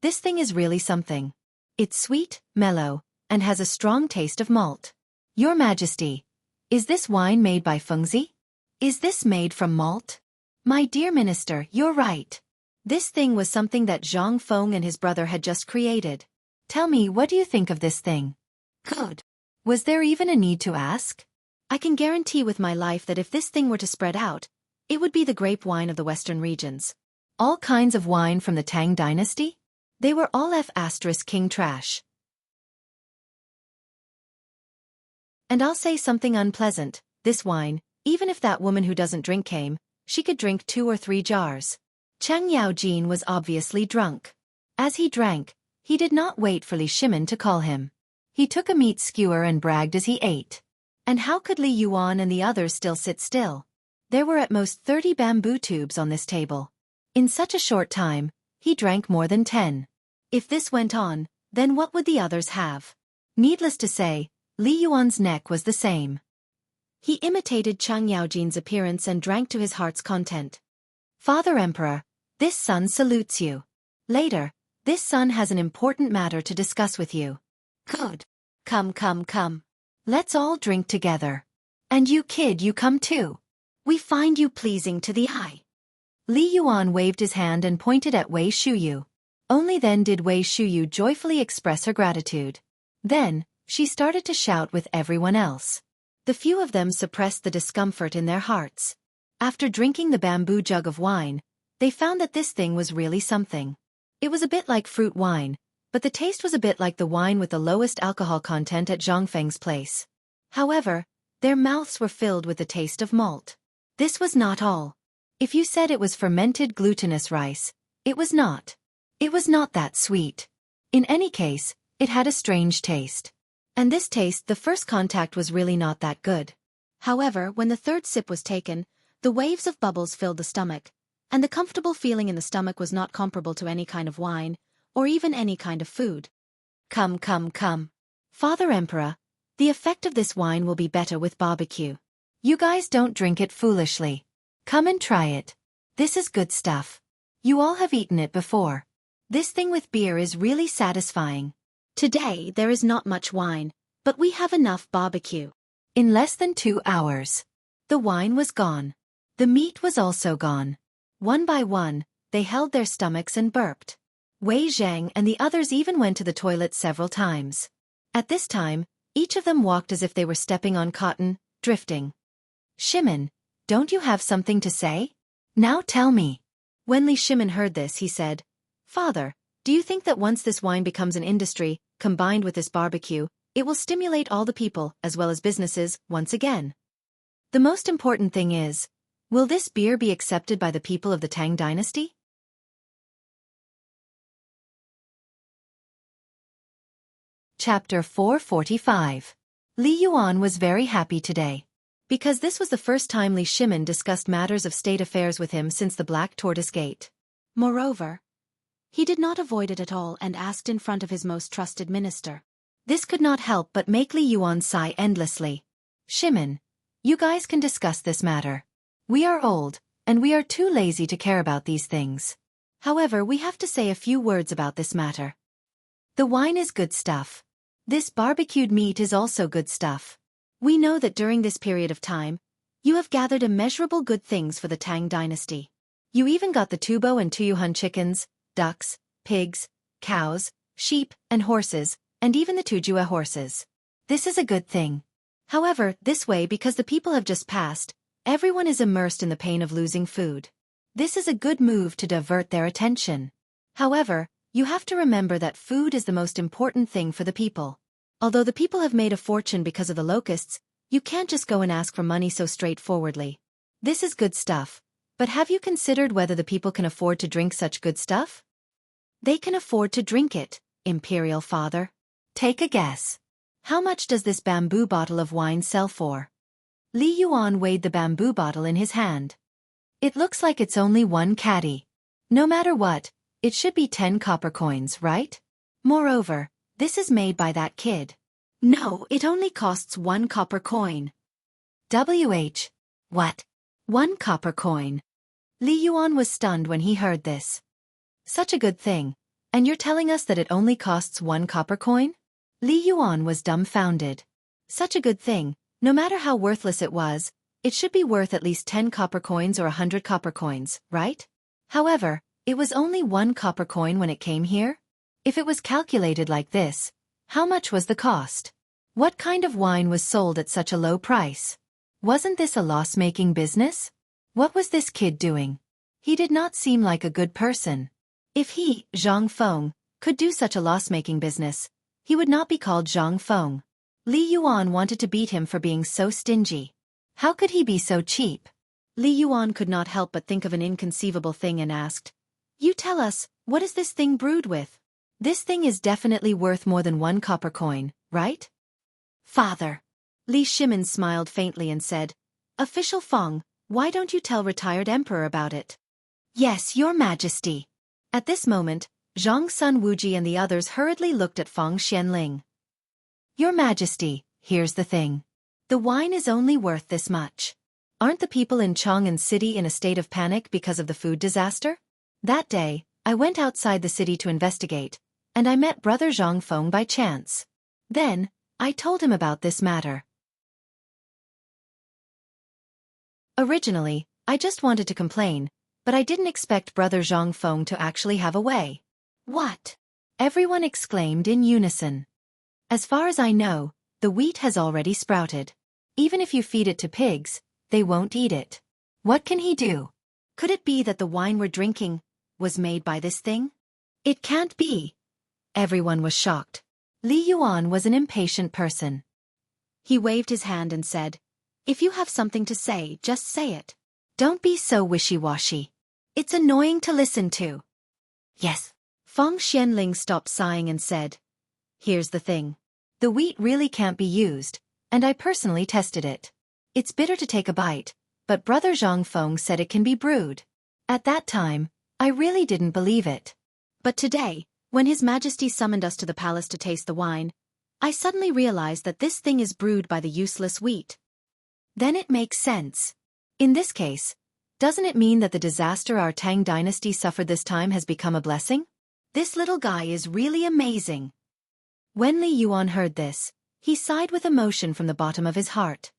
this thing is really something. It's sweet, mellow, and has a strong taste of malt. Your Majesty, is this wine made by Fengzi? Is this made from malt? My dear Minister, you're right. This thing was something that Zhang Feng and his brother had just created. Tell me, what do you think of this thing? Good. Was there even a need to ask? I can guarantee with my life that if this thing were to spread out, it would be the grape wine of the western regions. All kinds of wine from the Tang dynasty? They were all King trash. And I'll say something unpleasant, this wine, even if that woman who doesn't drink came, she could drink 2 or 3 jars. Cheng Yaojin was obviously drunk. As he drank, he did not wait for Li Shimin to call him. He took a meat skewer and bragged as he ate. And how could Li Yuan and the others still sit still? There were at most 30 bamboo tubes on this table. In such a short time, he drank more than 10. If this went on, then what would the others have? Needless to say, Li Yuan's neck was the same. He imitated Cheng Yaojin's appearance and drank to his heart's content. Father Emperor, this son salutes you. Later, this son has an important matter to discuss with you. Good. Come, come, come. Let's all drink together. And you kid, you come too. We find you pleasing to the eye. Li Yuan waved his hand and pointed at Wei Shuyu. Only then did Wei Shuyu joyfully express her gratitude. Then, she started to shout with everyone else. The few of them suppressed the discomfort in their hearts. After drinking the bamboo jug of wine, they found that this thing was really something. It was a bit like fruit wine, but the taste was a bit like the wine with the lowest alcohol content at Zhangfeng's place. However, their mouths were filled with the taste of malt. This was not all. If you said it was fermented glutinous rice, it was not. It was not that sweet. In any case, it had a strange taste. And this taste, the first contact was really not that good. However, when the third sip was taken, the waves of bubbles filled the stomach, and the comfortable feeling in the stomach was not comparable to any kind of wine, or even any kind of food. Come, come, come. Father Emperor, the effect of this wine will be better with barbecue. You guys don't drink it foolishly. Come and try it. This is good stuff. You all have eaten it before. This thing with beer is really satisfying. Today there is not much wine, but we have enough barbecue. In less than 2 hours, the wine was gone. The meat was also gone. One by one, they held their stomachs and burped. Wei Zhang and the others even went to the toilet several times. At this time, each of them walked as if they were stepping on cotton, drifting. Shimin, don't you have something to say? Now tell me. When Li Shimin heard this, he said, Father, do you think that once this wine becomes an industry, combined with this barbecue, it will stimulate all the people, as well as businesses, once again? The most important thing is, will this beer be accepted by the people of the Tang dynasty? Chapter 445. Li Yuan was very happy today. Because this was the first time Li Shimin discussed matters of state affairs with him since the Black Tortoise Gate. Moreover, he did not avoid it at all and asked in front of his most trusted minister. This could not help but make Li Yuan sigh endlessly. Shimin, you guys can discuss this matter. We are old, and we are too lazy to care about these things. However, we have to say a few words about this matter. The wine is good stuff. This barbecued meat is also good stuff. We know that during this period of time, you have gathered immeasurable good things for the Tang dynasty. You even got the Tubo and Tuyuhun chickens, ducks, pigs, cows, sheep, and horses, and even the Tujue horses. This is a good thing. However, this way, because the people have just passed, everyone is immersed in the pain of losing food. This is a good move to divert their attention. However, you have to remember that food is the most important thing for the people. Although the people have made a fortune because of the locusts, you can't just go and ask for money so straightforwardly. This is good stuff, but have you considered whether the people can afford to drink such good stuff? They can afford to drink it, Imperial Father. Take a guess. How much does this bamboo bottle of wine sell for? Li Yuan weighed the bamboo bottle in his hand. It looks like it's only 1 caddy. No matter what, it should be 10 copper coins, right? Moreover, this is made by that kid. No, it only costs 1 copper coin. What? 1 copper coin? Li Yuan was stunned when he heard this. Such a good thing, and you're telling us that it only costs 1 copper coin? Li Yuan was dumbfounded. Such a good thing, no matter how worthless it was, it should be worth at least 10 copper coins or 100 copper coins, right? However, it was only 1 copper coin when it came here? If it was calculated like this, how much was the cost? What kind of wine was sold at such a low price? Wasn't this a loss-making business? What was this kid doing? He did not seem like a good person. If he, Zhang Feng, could do such a loss-making business, he would not be called Zhang Feng. Li Yuan wanted to beat him for being so stingy. How could he be so cheap? Li Yuan could not help but think of an inconceivable thing and asked, You tell us, what is this thing brewed with? This thing is definitely worth more than 1 copper coin, right? Father. Li Shimin smiled faintly and said, Official Feng, why don't you tell retired emperor about it? Yes, your majesty. At this moment, Zhang Sun Wuji and the others hurriedly looked at Feng Xianling. Your majesty, here's the thing. The wine is only worth this much. Aren't the people in Chang'an City in a state of panic because of the food disaster? That day, I went outside the city to investigate, and I met Brother Zhang Feng by chance. Then, I told him about this matter. Originally, I just wanted to complain, but I didn't expect Brother Zhang Feng to actually have a way. What? Everyone exclaimed in unison. As far as I know, the wheat has already sprouted. Even if you feed it to pigs, they won't eat it. What can he do? Could it be that the wine we're drinking was made by this thing? It can't be. Everyone was shocked. Li Yuan was an impatient person. He waved his hand and said, "If you have something to say, just say it. Don't be so wishy-washy. It's annoying to listen to." Yes. Feng Xianling stopped sighing and said, "Here's the thing. The wheat really can't be used, and I personally tested it. It's bitter to take a bite, but Brother Zhang Feng said it can be brewed." At that time, I really didn't believe it. But today, when His Majesty summoned us to the palace to taste the wine, I suddenly realized that this thing is brewed by the useless wheat. Then it makes sense. In this case, doesn't it mean that the disaster our Tang dynasty suffered this time has become a blessing? This little guy is really amazing. When Li Yuan heard this, he sighed with emotion from the bottom of his heart.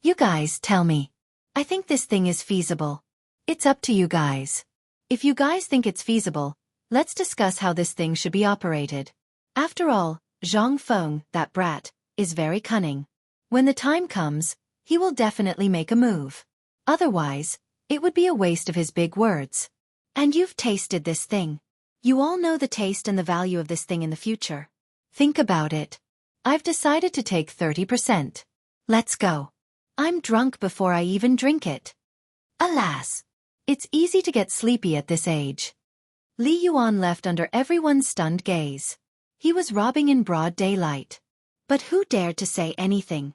You guys tell me. I think this thing is feasible. It's up to you guys. If you guys think it's feasible, let's discuss how this thing should be operated. After all, Zhang Feng, that brat, is very cunning. When the time comes, he will definitely make a move. Otherwise, it would be a waste of his big words. And you've tasted this thing. You all know the taste and the value of this thing in the future. Think about it. I've decided to take 30%. Let's go. I'm drunk before I even drink it. Alas. It's easy to get sleepy at this age. Li Yuan left under everyone's stunned gaze. He was robbing in broad daylight. But who dared to say anything?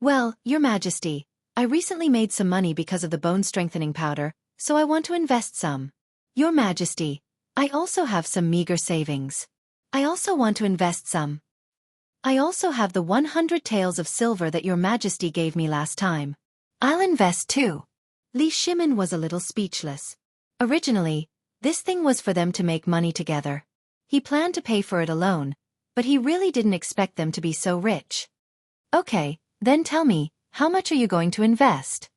Well, Your Majesty, I recently made some money because of the bone-strengthening powder, so I want to invest some. Your Majesty, I also have some meager savings. I also want to invest some. I also have the 100 taels of silver that Your Majesty gave me last time. I'll invest too. Li Shimin was a little speechless. Originally, this thing was for them to make money together. He planned to pay for it alone, but he really didn't expect them to be so rich. Okay, then tell me, how much are you going to invest?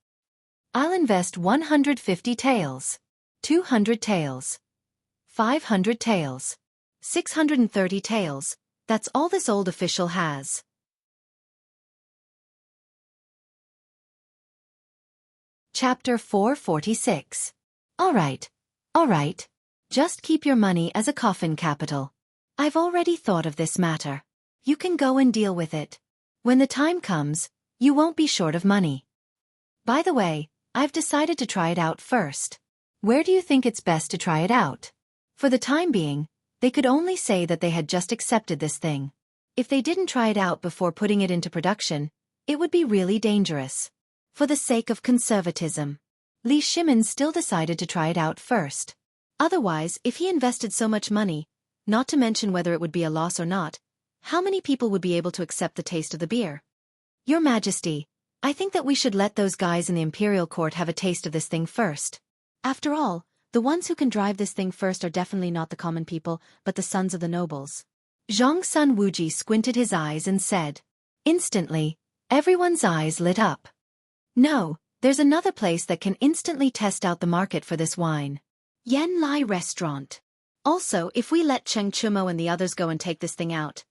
I'll invest 150 taels, 200 taels, 500 taels, 630 taels, that's all this old official has. Chapter 446. Alright. Just keep your money as a coffin capital. I've already thought of this matter. You can go and deal with it. When the time comes, you won't be short of money. By the way, I've decided to try it out first. Where do you think it's best to try it out? For the time being, they could only say that they had just accepted this thing. If they didn't try it out before putting it into production, it would be really dangerous. For the sake of conservatism, Li Shimin still decided to try it out first. Otherwise, if he invested so much money, not to mention whether it would be a loss or not, how many people would be able to accept the taste of the beer? Your Majesty, I think that we should let those guys in the imperial court have a taste of this thing first. After all, the ones who can drive this thing first are definitely not the common people, but the sons of the nobles. Zhang Sun Wuji squinted his eyes and said. Instantly, everyone's eyes lit up. No, there's another place that can instantly test out the market for this wine. Yan Lai Restaurant. Also, if we let Cheng Chumo and the others go and take this thing out.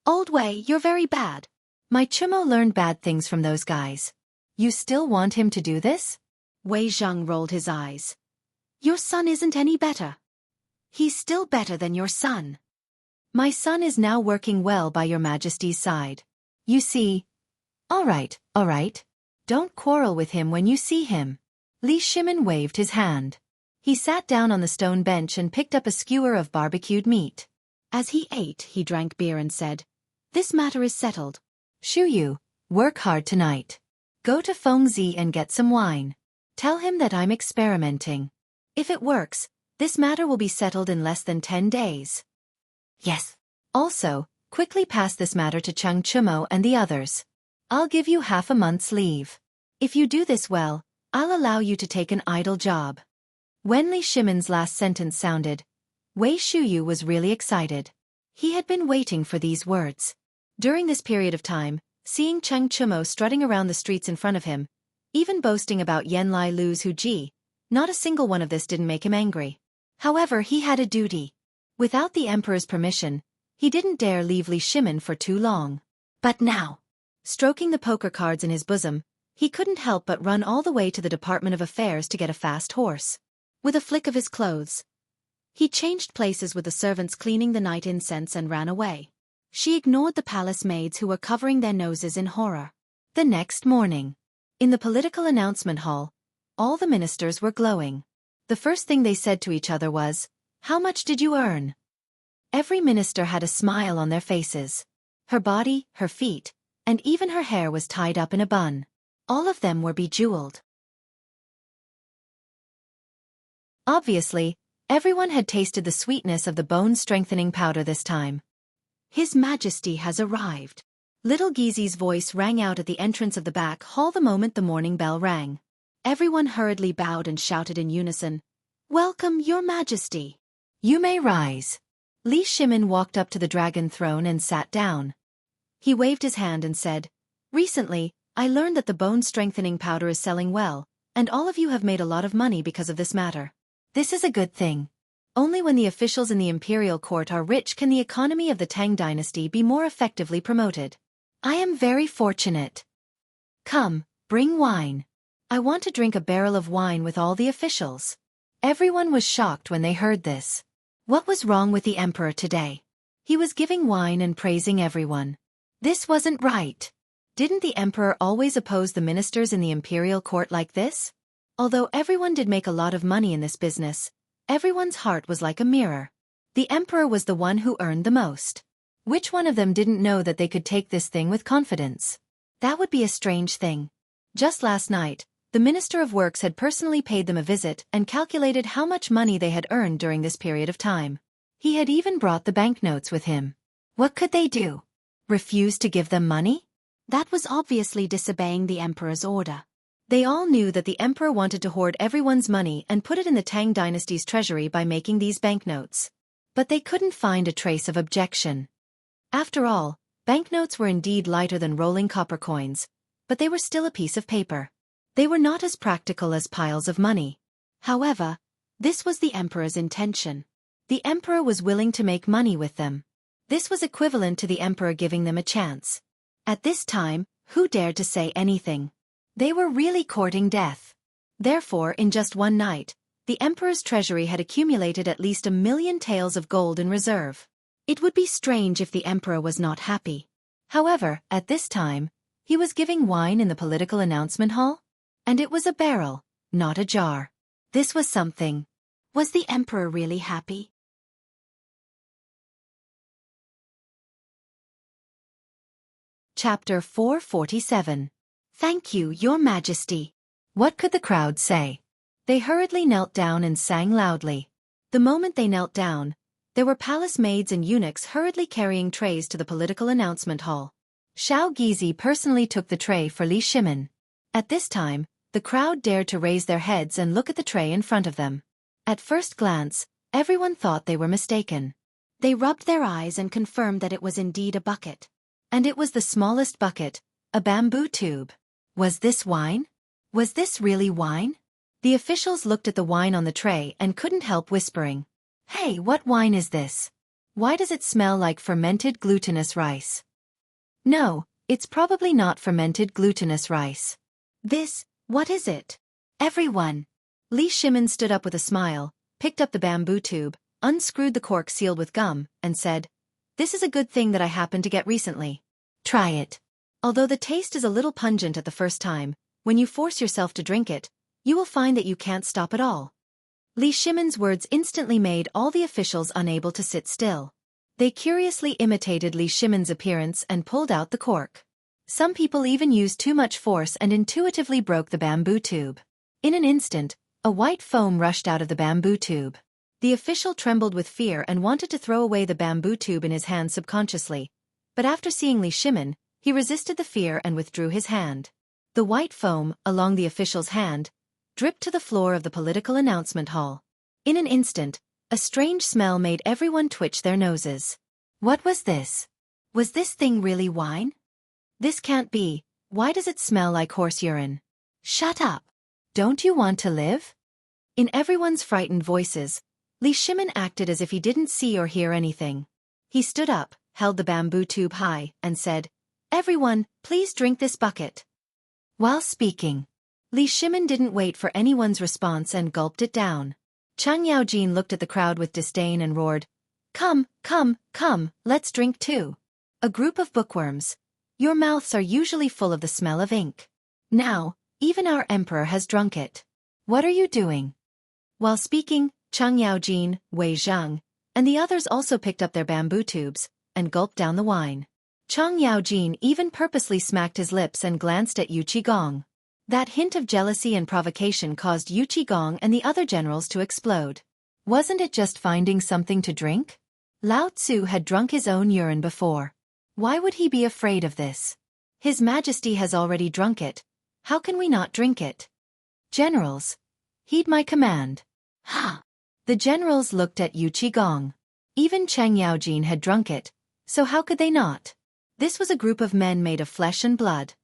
Old Wei, you're very bad. My Chumo learned bad things from those guys. You still want him to do this? Wei Zheng rolled his eyes. Your son isn't any better. He's still better than your son. My son is now working well by Your Majesty's side. You see. All right. Don't quarrel with him when you see him. Li Shimin waved his hand. He sat down on the stone bench and picked up a skewer of barbecued meat. As he ate, he drank beer and said, This matter is settled. Shu Yu, work hard tonight. Go to Fengzi and get some wine. Tell him that I'm experimenting. If it works, this matter will be settled in less than 10 days. Yes. Also, quickly pass this matter to Cheng Chumo and the others. I'll give you half a month's leave. If you do this well, I'll allow you to take an idle job. When Li Shimon's last sentence sounded, Wei Shuyu was really excited. He had been waiting for these words. During this period of time, seeing Cheng Chumo strutting around the streets in front of him, even boasting about Yan Lai Lu's Hu Ji, not a single one of this didn't make him angry. However, he had a duty. Without the emperor's permission, he didn't dare leave Li Shimon for too long. But now, stroking the poker cards in his bosom, he couldn't help but run all the way to the Department of Affairs to get a fast horse. With a flick of his clothes, he changed places with the servants cleaning the night incense and ran away. She ignored the palace maids who were covering their noses in horror. The next morning, in the political announcement hall, all the ministers were glowing. The first thing they said to each other was, "How much did you earn?" Every minister had a smile on their faces. Her body, her feet, and even her hair was tied up in a bun. All of them were bejeweled. Obviously, everyone had tasted the sweetness of the bone-strengthening powder this time. His Majesty has arrived. Little Gizi's voice rang out at the entrance of the back hall the moment the morning bell rang. Everyone hurriedly bowed and shouted in unison, "Welcome, Your Majesty. You may rise." Li Shimon walked up to the dragon throne and sat down. He waved his hand and said, "Recently, I learned that the bone-strengthening powder is selling well, and all of you have made a lot of money because of this matter. This is a good thing. Only when the officials in the imperial court are rich can the economy of the Tang dynasty be more effectively promoted. I am very fortunate. Come, bring wine. I want to drink a barrel of wine with all the officials." Everyone was shocked when they heard this. What was wrong with the emperor today? He was giving wine and praising everyone. This wasn't right. Didn't the emperor always oppose the ministers in the imperial court like this? Although everyone did make a lot of money in this business, everyone's heart was like a mirror. The emperor was the one who earned the most. Which one of them didn't know that they could take this thing with confidence? That would be a strange thing. Just last night, the Minister of Works had personally paid them a visit and calculated how much money they had earned during this period of time. He had even brought the banknotes with him. What could they do? Refuse to give them money? That was obviously disobeying the emperor's order. They all knew that the emperor wanted to hoard everyone's money and put it in the Tang dynasty's treasury by making these banknotes. But they couldn't find a trace of objection. After all, banknotes were indeed lighter than rolling copper coins, but they were still a piece of paper. They were not as practical as piles of money. However, this was the emperor's intention. The emperor was willing to make money with them. This was equivalent to the emperor giving them a chance. At this time, who dared to say anything? They were really courting death. Therefore, in just one night, the emperor's treasury had accumulated at least 1,000,000 taels of gold in reserve. It would be strange if the emperor was not happy. However, at this time, he was giving wine in the political announcement hall? And it was a barrel, not a jar. This was something. Was the emperor really happy? Chapter 447. Thank you, Your Majesty. What could the crowd say? They hurriedly knelt down and sang loudly. The moment they knelt down, there were palace maids and eunuchs hurriedly carrying trays to the political announcement hall. Xiao Gizi personally took the tray for Li Shimon. At this time, the crowd dared to raise their heads and look at the tray in front of them. At first glance, everyone thought they were mistaken. They rubbed their eyes and confirmed that it was indeed a bucket. And it was the smallest bucket, a bamboo tube. Was this wine? Was this really wine? The officials looked at the wine on the tray and couldn't help whispering, "Hey, what wine is this? Why does it smell like fermented glutinous rice?" No, it's probably not fermented glutinous rice. What is it? Everyone. Li Shimon stood up with a smile, picked up the bamboo tube, unscrewed the cork sealed with gum, and said, "This is a good thing that I happened to get recently. Try it. Although the taste is a little pungent at the first time, when you force yourself to drink it, you will find that you can't stop at all." Li Shimon's words instantly made all the officials unable to sit still. They curiously imitated Li Shimon's appearance and pulled out the cork. Some people even used too much force and intuitively broke the bamboo tube. In an instant, a white foam rushed out of the bamboo tube. The official trembled with fear and wanted to throw away the bamboo tube in his hand subconsciously, but after seeing Li Shimon, he resisted the fear and withdrew his hand. The white foam, along the official's hand, dripped to the floor of the political announcement hall. In an instant, a strange smell made everyone twitch their noses. What was this? Was this thing really wine? This can't be. Why does it smell like horse urine? Shut up! Don't you want to live? In everyone's frightened voices, Li Shimin acted as if he didn't see or hear anything. He stood up, held the bamboo tube high, and said, "Everyone, please drink this bucket." While speaking, Li Shimin didn't wait for anyone's response and gulped it down. Chang Yaojin looked at the crowd with disdain and roared, "Come, come, come, let's drink too. A group of bookworms. Your mouths are usually full of the smell of ink. Now, even our emperor has drunk it. What are you doing?" While speaking, Chang Yaojin, Wei Zhang, and the others also picked up their bamboo tubes and gulped down the wine. Chang Yaojin even purposely smacked his lips and glanced at Yu Qigong. That hint of jealousy and provocation caused Yu Qigong and the other generals to explode. Wasn't it just finding something to drink? Lao Tzu had drunk his own urine before. Why would he be afraid of this? His Majesty has already drunk it. How can we not drink it? Generals, heed my command. Ha! The generals looked at Yu Qigong. Even Chang Yaojin had drunk it, so how could they not? This was a group of men made of flesh and blood.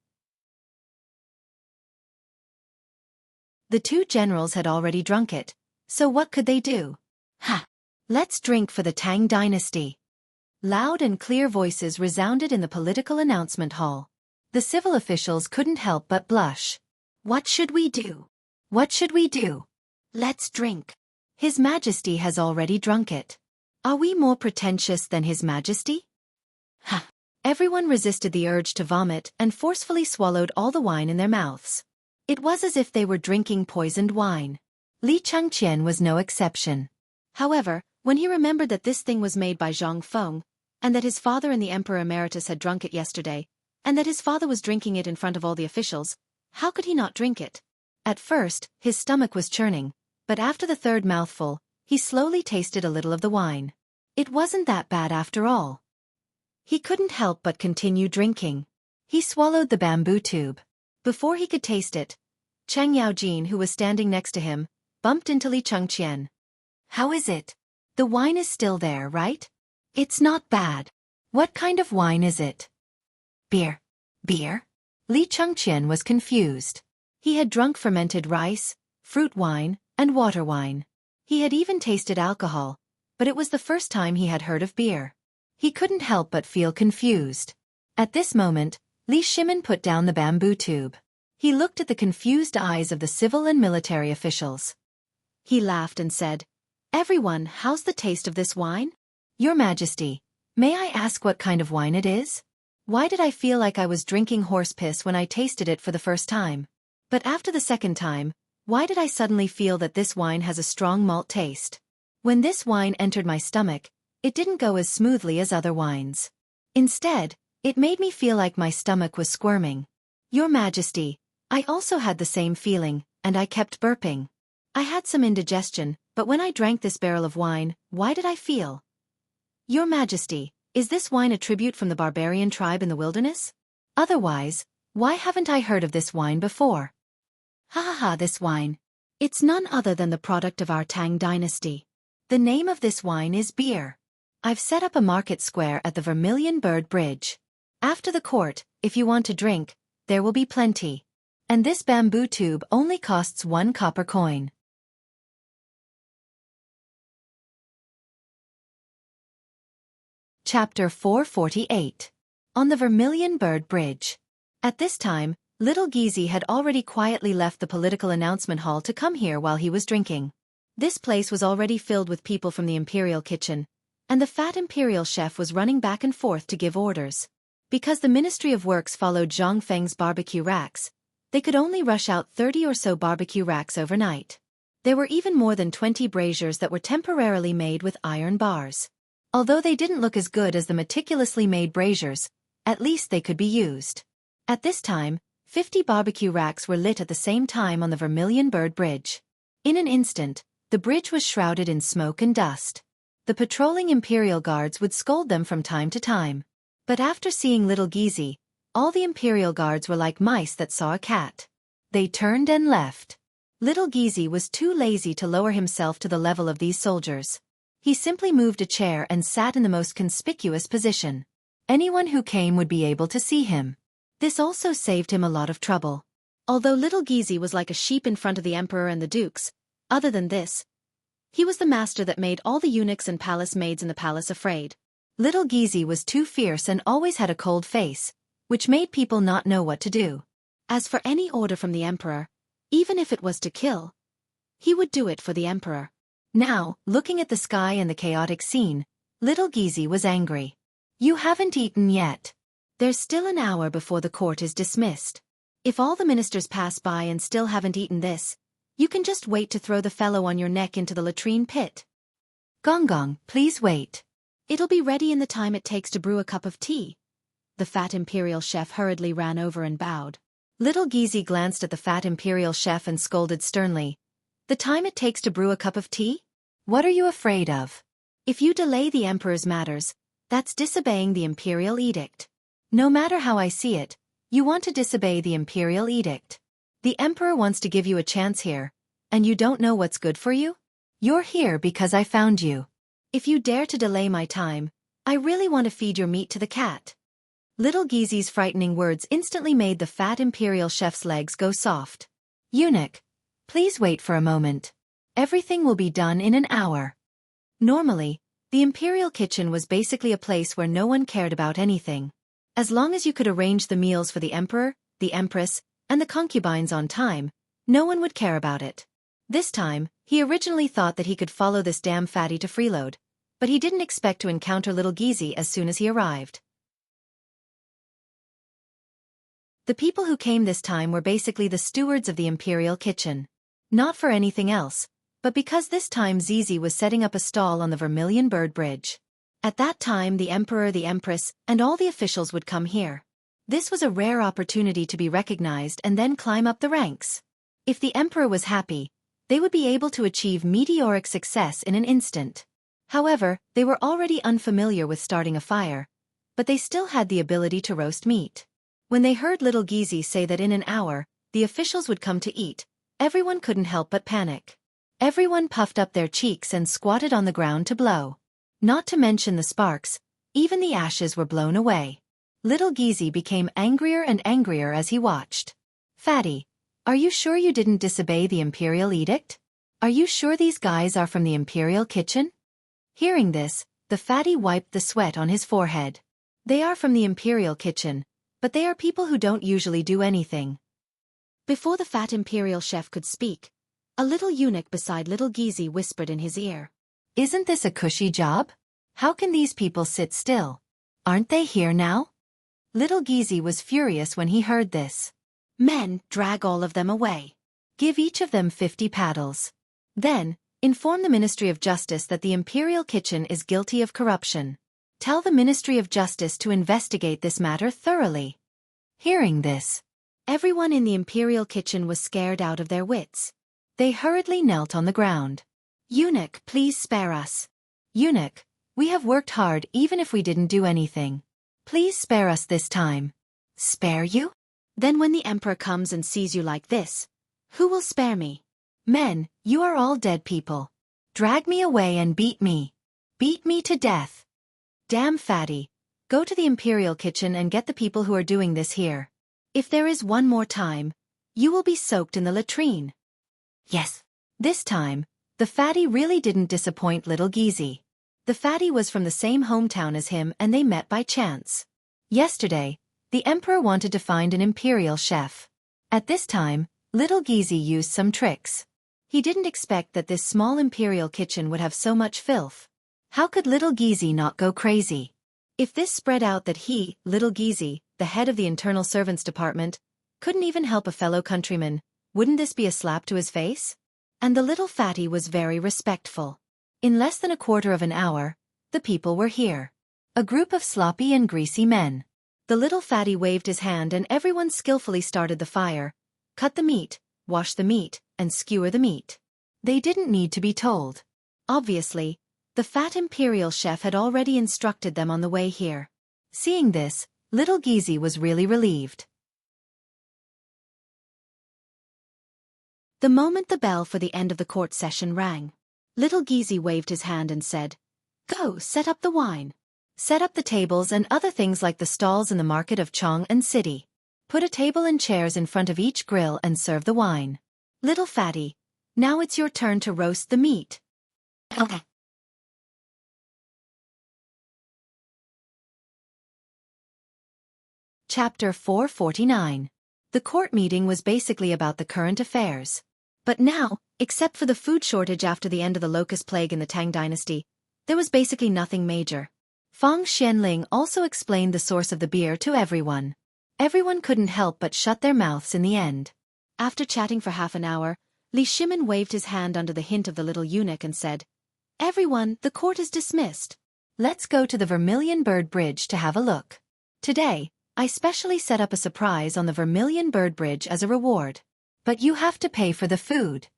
The two generals had already drunk it, so what could they do? Ha! Let's drink for the Tang dynasty. Loud and clear voices resounded in the political announcement hall. The civil officials couldn't help but blush. What should we do? What should we do? Let's drink. His Majesty has already drunk it. Are we more pretentious than His Majesty? Ha! Everyone resisted the urge to vomit and forcefully swallowed all the wine in their mouths. It was as if they were drinking poisoned wine. Li Changqian was no exception. However, when he remembered that this thing was made by Zhang Feng, and that his father and the Emperor Emeritus had drunk it yesterday, and that his father was drinking it in front of all the officials, how could he not drink it? At first, his stomach was churning, but after the third mouthful, he slowly tasted a little of the wine. It wasn't that bad after all. He couldn't help but continue drinking. He swallowed the bamboo tube. Before he could taste it, Chang Yaojin, who was standing next to him, bumped into Li Changqian. How is it? The wine is still there, right? It's not bad. What kind of wine is it? Beer. Beer? Li Changqian was confused. He had drunk fermented rice, fruit wine, and water wine. He had even tasted alcohol, but it was the first time he had heard of beer. He couldn't help but feel confused. At this moment, Li Shimin put down the bamboo tube. He looked at the confused eyes of the civil and military officials. He laughed and said, "Everyone, how's the taste of this wine? Your Majesty, may I ask what kind of wine it is? Why did I feel like I was drinking horse piss when I tasted it for the first time? But after the second time, why did I suddenly feel that this wine has a strong malt taste? When this wine entered my stomach, it didn't go as smoothly as other wines. Instead, it made me feel like my stomach was squirming. Your Majesty, I also had the same feeling, and I kept burping. I had some indigestion, but when I drank this barrel of wine, why did I feel? Your Majesty, is this wine a tribute from the barbarian tribe in the wilderness? Otherwise, why haven't I heard of this wine before? Ha ha ha, this wine. It's none other than the product of our Tang dynasty. The name of this wine is beer. I've set up a market square at the Vermilion Bird Bridge. After the court, if you want to drink, there will be plenty. And this bamboo tube only costs 1 copper coin. Chapter 448. On the Vermilion Bird Bridge. At this time, little Gizi had already quietly left the political announcement hall to come here while he was drinking. This place was already filled with people from the imperial kitchen, and the fat imperial chef was running back and forth to give orders. Because the Ministry of Works followed Zhang Feng's barbecue racks, they could only rush out 30 or so barbecue racks overnight. There were even more than 20 braziers that were temporarily made with iron bars. Although they didn't look as good as the meticulously made braziers, at least they could be used. At this time, 50 barbecue racks were lit at the same time on the Vermilion Bird Bridge. In an instant, the bridge was shrouded in smoke and dust. The patrolling imperial guards would scold them from time to time. But after seeing little Gizi, All the imperial guards were like mice that saw a cat. They turned and left. Little Gizi was too lazy to lower himself to the level of these soldiers. He simply moved a chair and sat in the most conspicuous position. Anyone who came would be able to see him. This also saved him a lot of trouble. Although Little Gizi was like a sheep in front of the emperor and the dukes, other than this, he was the master that made all the eunuchs and palace maids in the palace afraid. Little Gizi was too fierce and always had a cold face, which made people not know what to do. As for any order from the emperor, even if it was to kill, he would do it for the emperor. Now, looking at the sky and the chaotic scene, Little Gizi was angry. You haven't eaten yet. There's still an hour before the court is dismissed. If all the ministers pass by and still haven't eaten this, you can just wait to throw the fellow on your neck into the latrine pit. Gong Gong, please wait. It'll be ready in the time it takes to brew a cup of tea. The fat imperial chef hurriedly ran over and bowed. Little Gizi glanced at the fat imperial chef and scolded sternly. The time it takes to brew a cup of tea? What are you afraid of? If you delay the emperor's matters, that's disobeying the imperial edict. No matter how I see it, you want to disobey the imperial edict. The emperor wants to give you a chance here, and you don't know what's good for you? You're here because I found you. If you dare to delay my time, I really want to feed your meat to the cat. Little Gizi's frightening words instantly made the fat imperial chef's legs go soft. Eunuch, please wait for a moment. Everything will be done in an hour. Normally, the imperial kitchen was basically a place where no one cared about anything. As long as you could arrange the meals for the emperor, the empress, and the concubines on time, no one would care about it. This time, he originally thought that he could follow this damn fatty to freeload, but he didn't expect to encounter Little Gizi as soon as he arrived. The people who came this time were basically the stewards of the imperial kitchen. Not for anything else, but because this time Zizi was setting up a stall on the Vermilion Bird Bridge. At that time the emperor, the empress, and all the officials would come here. This was a rare opportunity to be recognized and then climb up the ranks. If the emperor was happy, they would be able to achieve meteoric success in an instant. However, they were already unfamiliar with starting a fire, but they still had the ability to roast meat. When they heard Little Gizi say that in an hour, the officials would come to eat, everyone couldn't help but panic. Everyone puffed up their cheeks and squatted on the ground to blow. Not to mention the sparks, even the ashes were blown away. Little Gizi became angrier and angrier as he watched. Fatty, are you sure you didn't disobey the imperial edict? Are you sure these guys are from the imperial kitchen? Hearing this, the fatty wiped the sweat on his forehead. They are from the imperial kitchen, but they are people who don't usually do anything. Before the fat imperial chef could speak, a little eunuch beside Little Gizi whispered in his ear. Isn't this a cushy job? How can these people sit still? Aren't they here now? Little Gizi was furious when he heard this. Men, drag all of them away. Give each of them 50 paddles. Then, inform the Ministry of Justice that the imperial kitchen is guilty of corruption. Tell the Ministry of Justice to investigate this matter thoroughly. Hearing this, everyone in the imperial kitchen was scared out of their wits. They hurriedly knelt on the ground. Eunuch, please spare us. Eunuch, we have worked hard even if we didn't do anything. Please spare us this time. Spare you? Then when the emperor comes and sees you like this, who will spare me? Men, you are all dead people. Drag me away and beat me. Beat me to death. Damn fatty, go to the imperial kitchen and get the people who are doing this here. If there is one more time, you will be soaked in the latrine. Yes. This time, the fatty really didn't disappoint Little Gizi. The fatty was from the same hometown as him and they met by chance. Yesterday, the emperor wanted to find an imperial chef. At this time, Little Gizi used some tricks. He didn't expect that this small imperial kitchen would have so much filth. How could Little Gizi not go crazy? If this spread out that he, Little Gizi, the head of the internal servants department, couldn't even help a fellow countryman, wouldn't this be a slap to his face? And the little fatty was very respectful. In less than a quarter of an hour, the people were here. A group of sloppy and greasy men. The little fatty waved his hand and everyone skillfully started the fire, cut the meat, wash the meat, and skewer the meat. They didn't need to be told. Obviously, the fat imperial chef had already instructed them on the way here. Seeing this, Little Gizi was really relieved. The moment the bell for the end of the court session rang, Little Gizi waved his hand and said, "Go, set up the wine. Set up the tables and other things like the stalls in the market of Chong and City. Put a table and chairs in front of each grill and serve the wine. Little fatty, now it's your turn to roast the meat." Okay. Chapter 449. The court meeting was basically about the current affairs. But now, except for the food shortage after the end of the locust plague in the Tang dynasty, there was basically nothing major. Fang Xianling also explained the source of the beer to everyone. Everyone couldn't help but shut their mouths in the end. After chatting for half an hour, Li Shimin waved his hand under the hint of the little eunuch and said, "Everyone, the court is dismissed. Let's go to the Vermilion Bird Bridge to have a look. Today, I specially set up a surprise on the Vermilion Bird Bridge as a reward. But you have to pay for the food."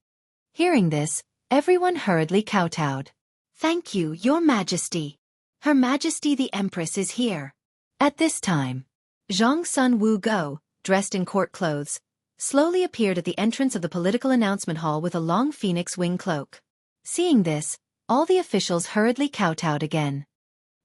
Hearing this, everyone hurriedly kowtowed. "Thank you, Your Majesty. Her Majesty the Empress is here." At this time, Zhang Sun Wu Go, dressed in court clothes, slowly appeared at the entrance of the political announcement hall with a long phoenix wing cloak. Seeing this, all the officials hurriedly kowtowed again.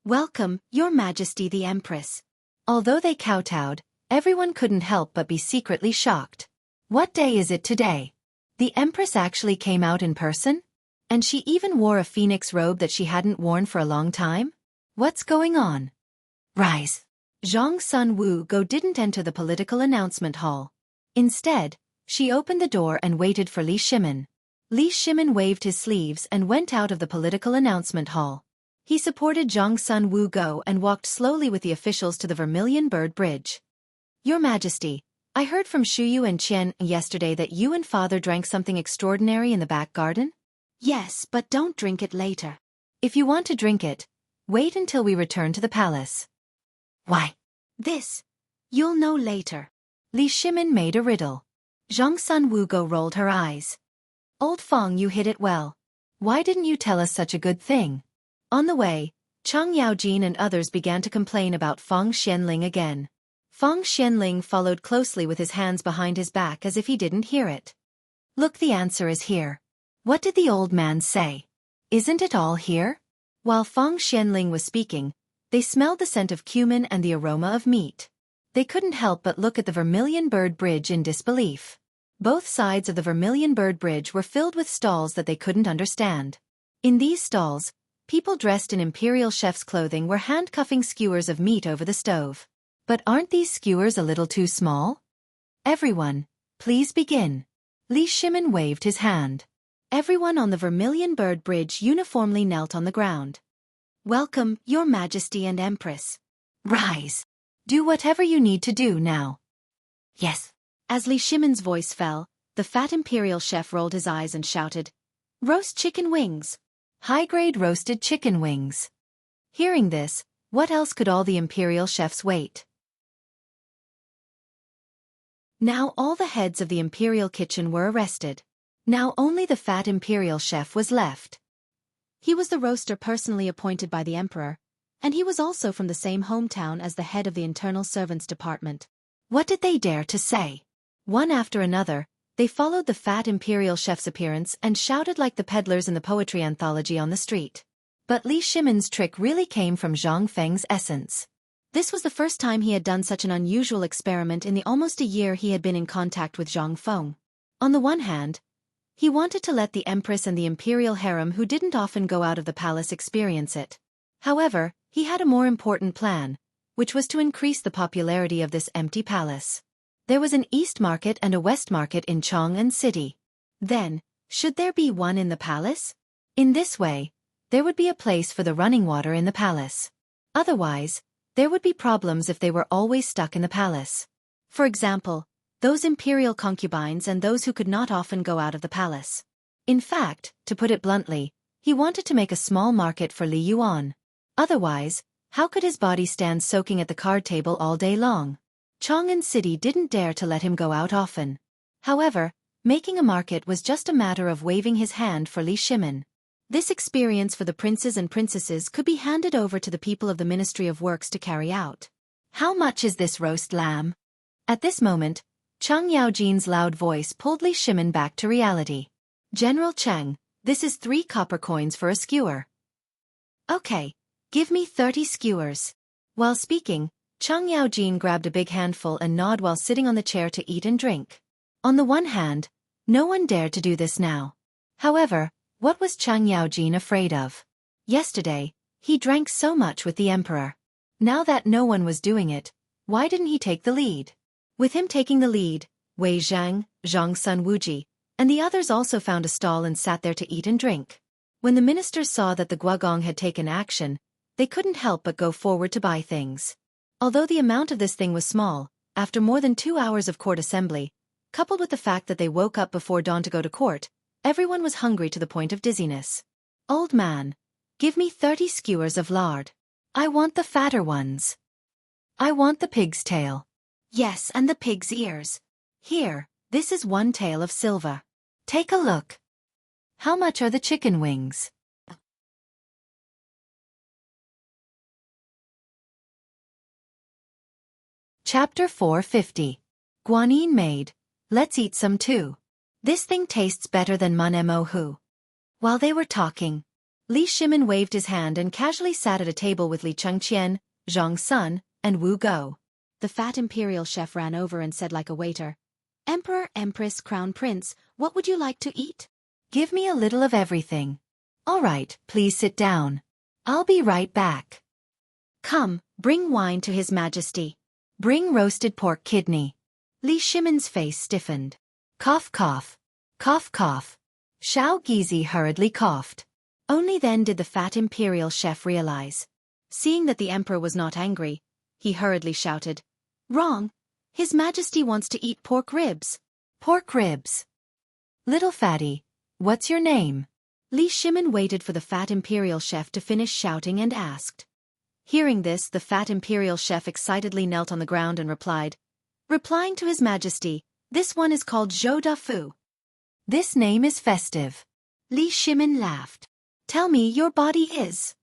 "Welcome, Your Majesty the Empress." Although they kowtowed, everyone couldn't help but be secretly shocked. What day is it today? The Empress actually came out in person? And she even wore a phoenix robe that she hadn't worn for a long time? What's going on? Rise. Zhang Sun Wu Go didn't enter the political announcement hall. Instead, she opened the door and waited for Li Shimin. Li Shimin waved his sleeves and went out of the political announcement hall. He supported Zhang Sun Wu Go and walked slowly with the officials to the Vermilion Bird Bridge. "Your Majesty, I heard from Shuyu and Qian yesterday that you and father drank something extraordinary in the back garden?" "Yes, but don't drink it later. If you want to drink it, wait until we return to the palace." "Why? This. You'll know later." Li Shimin made a riddle. Zhang Sun Wu Go rolled her eyes. "Old Fang, you hit it well. Why didn't you tell us such a good thing?" On the way, Chang Yaojin and others began to complain about Fang Xianling again. Fang Xianling followed closely with his hands behind his back as if he didn't hear it. "Look, the answer is here. What did the old man say? Isn't it all here?" While Fang Xianling was speaking, they smelled the scent of cumin and the aroma of meat. They couldn't help but look at the Vermilion Bird Bridge in disbelief. Both sides of the Vermilion Bird Bridge were filled with stalls that they couldn't understand. In these stalls, people dressed in imperial chef's clothing were handcuffing skewers of meat over the stove. But aren't these skewers a little too small? "Everyone, please begin." Li Shimin waved his hand. Everyone on the Vermilion Bird Bridge uniformly knelt on the ground. "Welcome, Your Majesty and Empress. Rise. Do whatever you need to do now." "Yes." As Li Shimin's voice fell, the fat imperial chef rolled his eyes and shouted, "Roast chicken wings. High-grade roasted chicken wings." Hearing this, what else could all the imperial chefs wait? Now all the heads of the imperial kitchen were arrested. Now only the fat imperial chef was left. He was the roaster personally appointed by the emperor, and he was also from the same hometown as the head of the internal servants department. What did they dare to say? One after another, they followed the fat imperial chef's appearance and shouted like the peddlers in the poetry anthology on the street. But Li Shimin's trick really came from Zhang Feng's essence. This was the first time he had done such an unusual experiment in the almost a year he had been in contact with Zhang Feng. On the one hand, he wanted to let the empress and the imperial harem who didn't often go out of the palace experience it. However, he had a more important plan, which was to increase the popularity of this empty palace. There was an East Market and a West Market in Chong and City. Then, should there be one in the palace? In this way, there would be a place for the running water in the palace. Otherwise, there would be problems if they were always stuck in the palace. For example, those imperial concubines and those who could not often go out of the palace. In fact, to put it bluntly, he wanted to make a small market for Li Yuan. Otherwise, how could his body stand soaking at the card table all day long? Chong and City didn't dare to let him go out often. However, making a market was just a matter of waving his hand for Li Shimin. This experience for the princes and princesses could be handed over to the people of the Ministry of Works to carry out. How much is this roast lamb? At this moment, Cheng Yaojin's loud voice pulled Li Shimin back to reality. General Cheng, this is 3 copper coins for a skewer. Okay, give me 30 skewers. While speaking, Cheng Yaojin grabbed a big handful and gnawed while sitting on the chair to eat and drink. On the one hand, no one dared to do this now. However, what was Cheng Yaojin afraid of? Yesterday, he drank so much with the emperor. Now that no one was doing it, why didn't he take the lead? With him taking the lead, Wei Zhang, Zhang Sun Wuji, and the others also found a stall and sat there to eat and drink. When the ministers saw that the Guogong had taken action, they couldn't help but go forward to buy things. Although the amount of this thing was small, after more than 2 hours of court assembly, coupled with the fact that they woke up before dawn to go to court, everyone was hungry to the point of dizziness. Old man, give me 30 skewers of lard. I want the fatter ones. I want the pig's tail. Yes, and the pig's ears. Here, this is 1 tael of silver. Take a look. How much are the chicken wings? Chapter 450. Guanyin made. Let's eat some too. This thing tastes better than mun mo hu. While they were talking, Li Shimin waved his hand and casually sat at a table with Li Chengqian, Zhang Sun, and Wu Go. The fat imperial chef ran over and said like a waiter, Emperor, Empress, Crown Prince, what would you like to eat? Give me a little of everything. All right, please sit down. I'll be right back. Come, bring wine to His Majesty. Bring roasted pork kidney. Li Shimin's face stiffened. Cough cough. Cough cough. Xiao Gizi hurriedly coughed. Only then did the fat imperial chef realize. Seeing that the emperor was not angry, he hurriedly shouted, Wrong! His Majesty wants to eat pork ribs. Pork ribs. Little fatty, what's your name? Li Shimin waited for the fat imperial chef to finish shouting and asked. Hearing this, the fat imperial chef excitedly knelt on the ground and replied, Replying to His Majesty, this one is called Zhou Da Fu. This name is festive. Li Shimin laughed. Tell me your body is.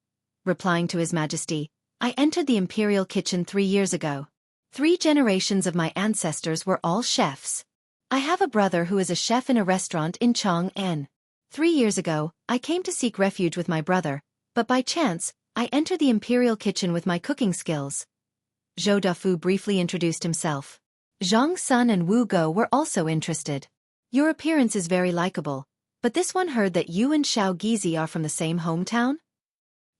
Replying to His Majesty, I entered the imperial kitchen 3 years ago. 3 generations of my ancestors were all chefs. I have a brother who is a chef in a restaurant in Chang'an. 3 years ago, I came to seek refuge with my brother, but by chance, I entered the imperial kitchen with my cooking skills. Zhou Dafu briefly introduced himself. Zhang Sun and Wu Go were also interested. Your appearance is very likable, but this one heard that you and Xiao Gizi are from the same hometown?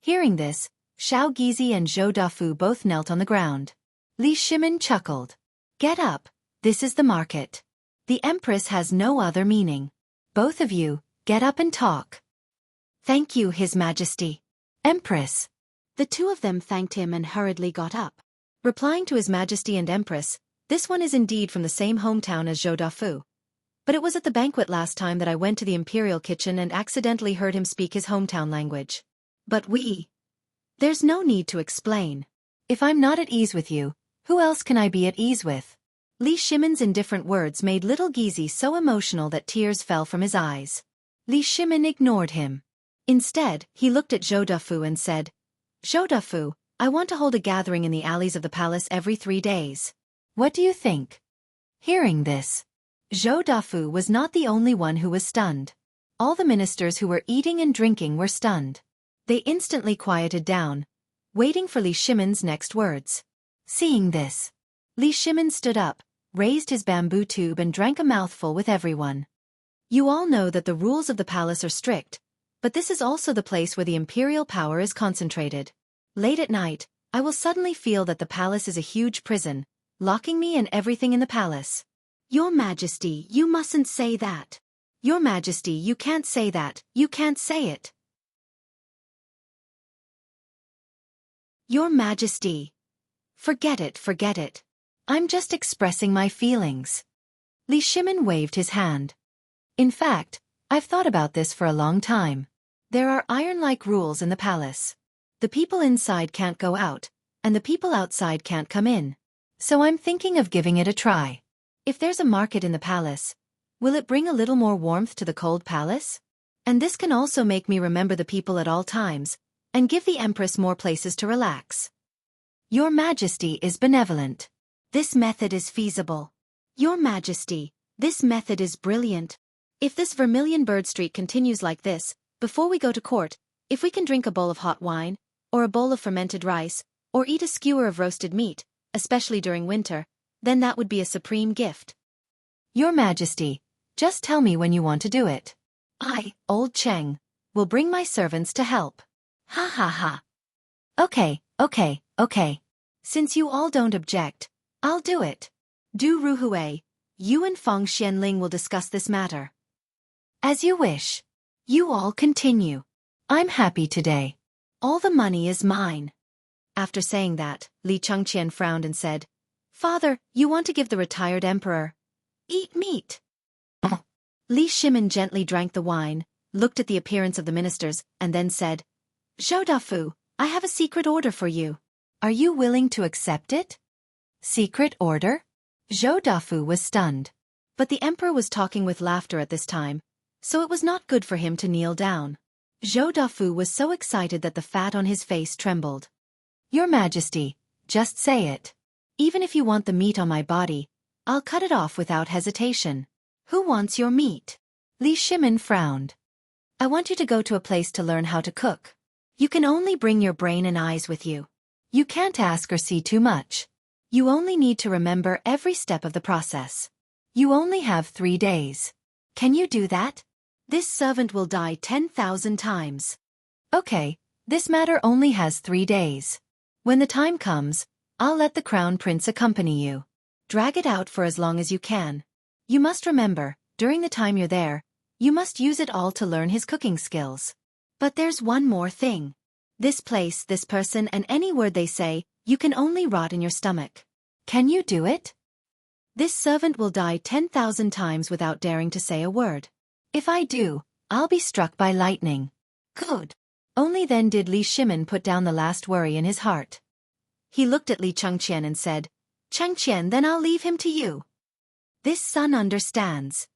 Hearing this, Xiao Gizi and Zhou Dafu both knelt on the ground. Li Shimin chuckled. Get up, this is the market. The Empress has no other meaning. Both of you, get up and talk. Thank you, His Majesty. Empress. The 2 of them thanked him and hurriedly got up. Replying to His Majesty and Empress, this one is indeed from the same hometown as Zhou Dafu. But it was at the banquet last time that I went to the imperial kitchen and accidentally heard him speak his hometown language. But There's no need to explain. If I'm not at ease with you, who else can I be at ease with? Li Shimin's indifferent words made little Gizi so emotional that tears fell from his eyes. Li Shimin ignored him. Instead, he looked at Zhou Dafu and said, Zhou Dafu, I want to hold a gathering in the alleys of the palace every 3 days. What do you think? Hearing this, Zhou Dafu was not the only one who was stunned. All the ministers who were eating and drinking were stunned. They instantly quieted down, waiting for Li Shimin's next words. Seeing this, Li Shimin stood up, raised his bamboo tube and drank a mouthful with everyone. You all know that the rules of the palace are strict, but this is also the place where the imperial power is concentrated. Late at night, I will suddenly feel that the palace is a huge prison, locking me and everything in the palace. Your Majesty, you mustn't say that. Your Majesty, you can't say that, you can't say it. Your Majesty. Forget it, forget it. I'm just expressing my feelings. Li Shimin waved his hand. In fact, I've thought about this for a long time. There are iron-like rules in the palace. The people inside can't go out, and the people outside can't come in. So I'm thinking of giving it a try. If there's a market in the palace, will it bring a little more warmth to the cold palace? And this can also make me remember the people at all times, and give the Empress more places to relax. Your Majesty is benevolent. This method is feasible. Your Majesty, this method is brilliant. If this vermilion bird streak continues like this, before we go to court, if we can drink a bowl of hot wine, or a bowl of fermented rice, or eat a skewer of roasted meat, especially during winter, then that would be a supreme gift. Your Majesty, just tell me when you want to do it. I, old Cheng, will bring my servants to help. Ha ha ha. Okay. Since you all don't object, I'll do it. Du Ruhui, you and Feng Xianling will discuss this matter. As you wish. You all continue. I'm happy today. All the money is mine. After saying that, Li Chengqian frowned and said, Father, you want to give the retired emperor. Eat meat. Li Shimin gently drank the wine, looked at the appearance of the ministers, and then said, Zhou Dafu, I have a secret order for you. Are you willing to accept it? Secret order? Zhou Dafu was stunned. But the emperor was talking with laughter at this time, so it was not good for him to kneel down. Zhou Dafu was so excited that the fat on his face trembled. Your Majesty, just say it. Even if you want the meat on my body, I'll cut it off without hesitation. Who wants your meat? Li Shimin frowned. I want you to go to a place to learn how to cook. You can only bring your brain and eyes with you. You can't ask or see too much. You only need to remember every step of the process. You only have 3 days. Can you do that? This servant will die 10,000 times. Okay, this matter only has 3 days. When the time comes, I'll let the crown prince accompany you. Drag it out for as long as you can. You must remember, during the time you're there, you must use it all to learn his cooking skills. But there's one more thing. This place, this person, and any word they say, you can only rot in your stomach. Can you do it? This servant will die 10,000 times without daring to say a word. If I do, I'll be struck by lightning. Good. Only then did Li Shimin put down the last worry in his heart. He looked at Li Chengqian and said, Chengqian, then I'll leave him to you. This son understands.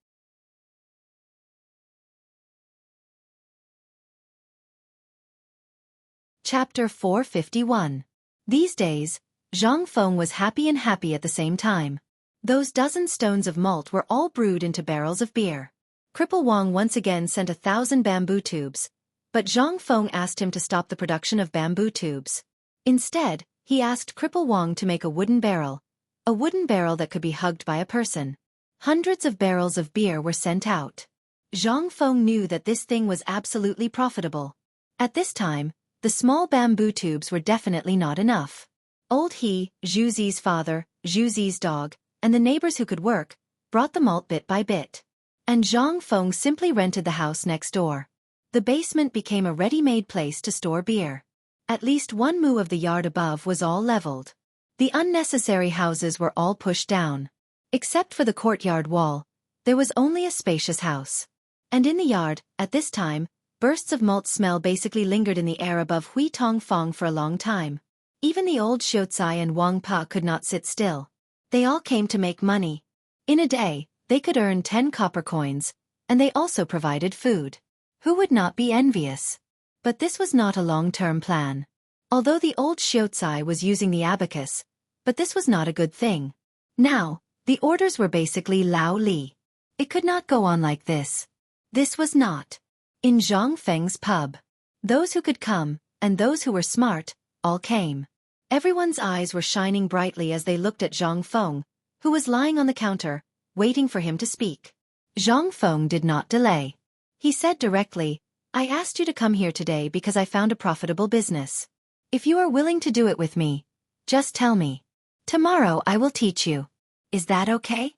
Chapter 451. These days, Zhang Feng was happy and happy at the same time. Those dozen stones of malt were all brewed into barrels of beer. Cripple Wang once again sent 1,000 bamboo tubes, but Zhang Feng asked him to stop the production of bamboo tubes. Instead, he asked Cripple Wang to make a wooden barrel that could be hugged by a person. Hundreds of barrels of beer were sent out. Zhang Feng knew that this thing was absolutely profitable. At this time, the small bamboo tubes were definitely not enough. Old He, Zhu Zi's father, Zhu Zi's dog, and the neighbors who could work, brought the malt bit by bit. And Zhang Feng simply rented the house next door. The basement became a ready-made place to store beer. At least 1 mu of the yard above was all leveled. The unnecessary houses were all pushed down. Except for the courtyard wall, there was only a spacious house. And in the yard, at this time, bursts of malt smell basically lingered in the air above Hui Tong Fong for a long time. Even the old Xiaotsai and Wang Pa could not sit still. They all came to make money. In a day, they could earn 10 copper coins, and they also provided food. Who would not be envious? But this was not a long-term plan. Although the old Xiaotsai was using the abacus, but this was not a good thing. Now, the orders were basically Lao Li. It could not go on like this. This was not. In Zhang Feng's pub. Those who could come, and those who were smart, all came. Everyone's eyes were shining brightly as they looked at Zhang Feng, who was lying on the counter, waiting for him to speak. Zhang Feng did not delay. He said directly, I asked you to come here today because I found a profitable business. If you are willing to do it with me, just tell me. Tomorrow I will teach you. Is that okay?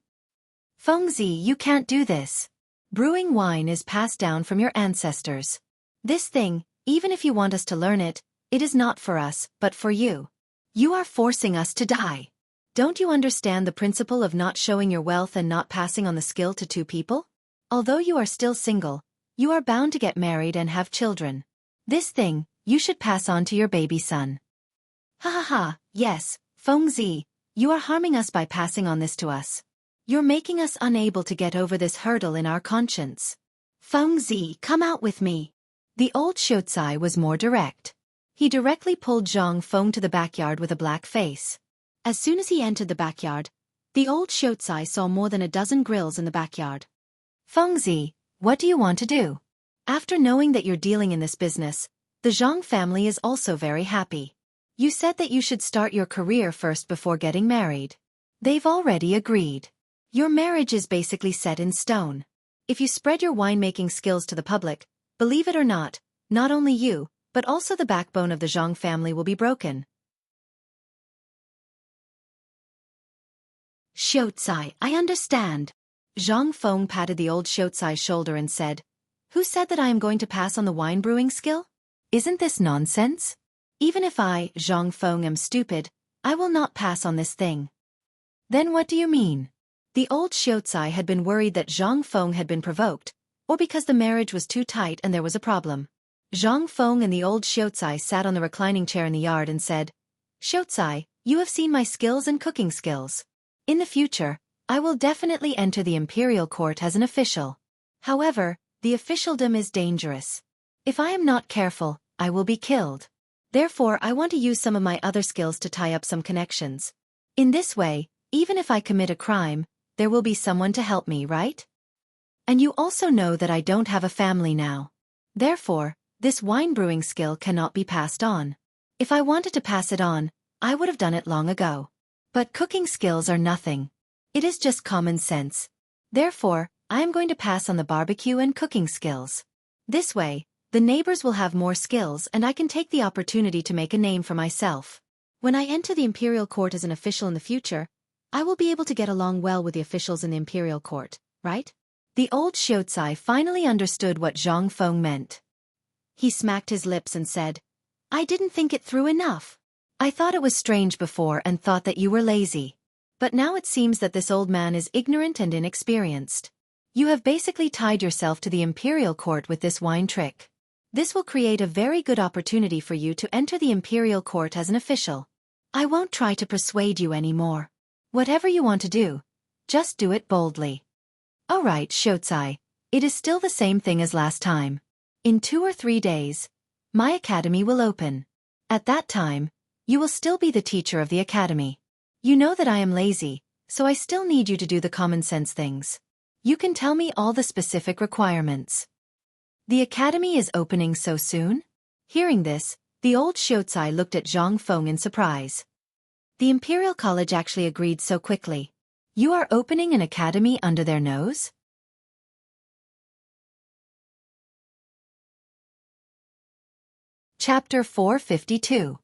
Fengzi, you can't do this. Brewing wine is passed down from your ancestors. This thing, even if you want us to learn it, it is not for us, but for you. You are forcing us to die. Don't you understand the principle of not showing your wealth and not passing on the skill to 2 people? Although you are still single, you are bound to get married and have children. This thing, you should pass on to your baby son. Ha ha ha, yes, Fengzi, you are harming us by passing on this to us. You're making us unable to get over this hurdle in our conscience. Fengzi, come out with me. The old Xiaotsai was more direct. He directly pulled Zhang Feng to the backyard with a black face. As soon as he entered the backyard, the old Xianxia saw more than a dozen grills in the backyard. Fengzi, what do you want to do? After knowing that you're dealing in this business, the Zhang family is also very happy. You said that you should start your career first before getting married. They've already agreed. Your marriage is basically set in stone. If you spread your winemaking skills to the public, believe it or not only you, but also the backbone of the Zhang family will be broken. Xianxia, I understand. Zhang Feng patted the old Xianxia's shoulder and said, Who said that I am going to pass on the wine brewing skill? Isn't this nonsense? Even if I, Zhang Feng, am stupid, I will not pass on this thing. Then what do you mean? The old Xianxia had been worried that Zhang Feng had been provoked, or because the marriage was too tight and there was a problem. Zhang Feng and the old Xianxia sat on the reclining chair in the yard and said, Xianxia, you have seen my skills and cooking skills. In the future, I will definitely enter the imperial court as an official. However, the officialdom is dangerous. If I am not careful, I will be killed. Therefore, I want to use some of my other skills to tie up some connections. In this way, even if I commit a crime, there will be someone to help me, right? And you also know that I don't have a family now. Therefore, this wine brewing skill cannot be passed on. If I wanted to pass it on, I would have done it long ago. But cooking skills are nothing. It is just common sense. Therefore, I am going to pass on the barbecue and cooking skills. This way, the neighbors will have more skills and I can take the opportunity to make a name for myself. When I enter the imperial court as an official in the future, I will be able to get along well with the officials in the imperial court, right? The old Xianxia finally understood what Zhang Feng meant. He smacked his lips and said, I didn't think it through enough. I thought it was strange before and thought that you were lazy. But now it seems that this old man is ignorant and inexperienced. You have basically tied yourself to the imperial court with this wine trick. This will create a very good opportunity for you to enter the imperial court as an official. I won't try to persuade you anymore. Whatever you want to do, just do it boldly. All right, Xianxia, it is still the same thing as last time. In 2 or 3 days, my academy will open. At that time, you will still be the teacher of the academy. You know that I am lazy, so I still need you to do the common sense things. You can tell me all the specific requirements. The academy is opening so soon? Hearing this, the old Xianxia looked at Zhang Feng in surprise. The Imperial College actually agreed so quickly. You are opening an academy under their nose? Chapter 452.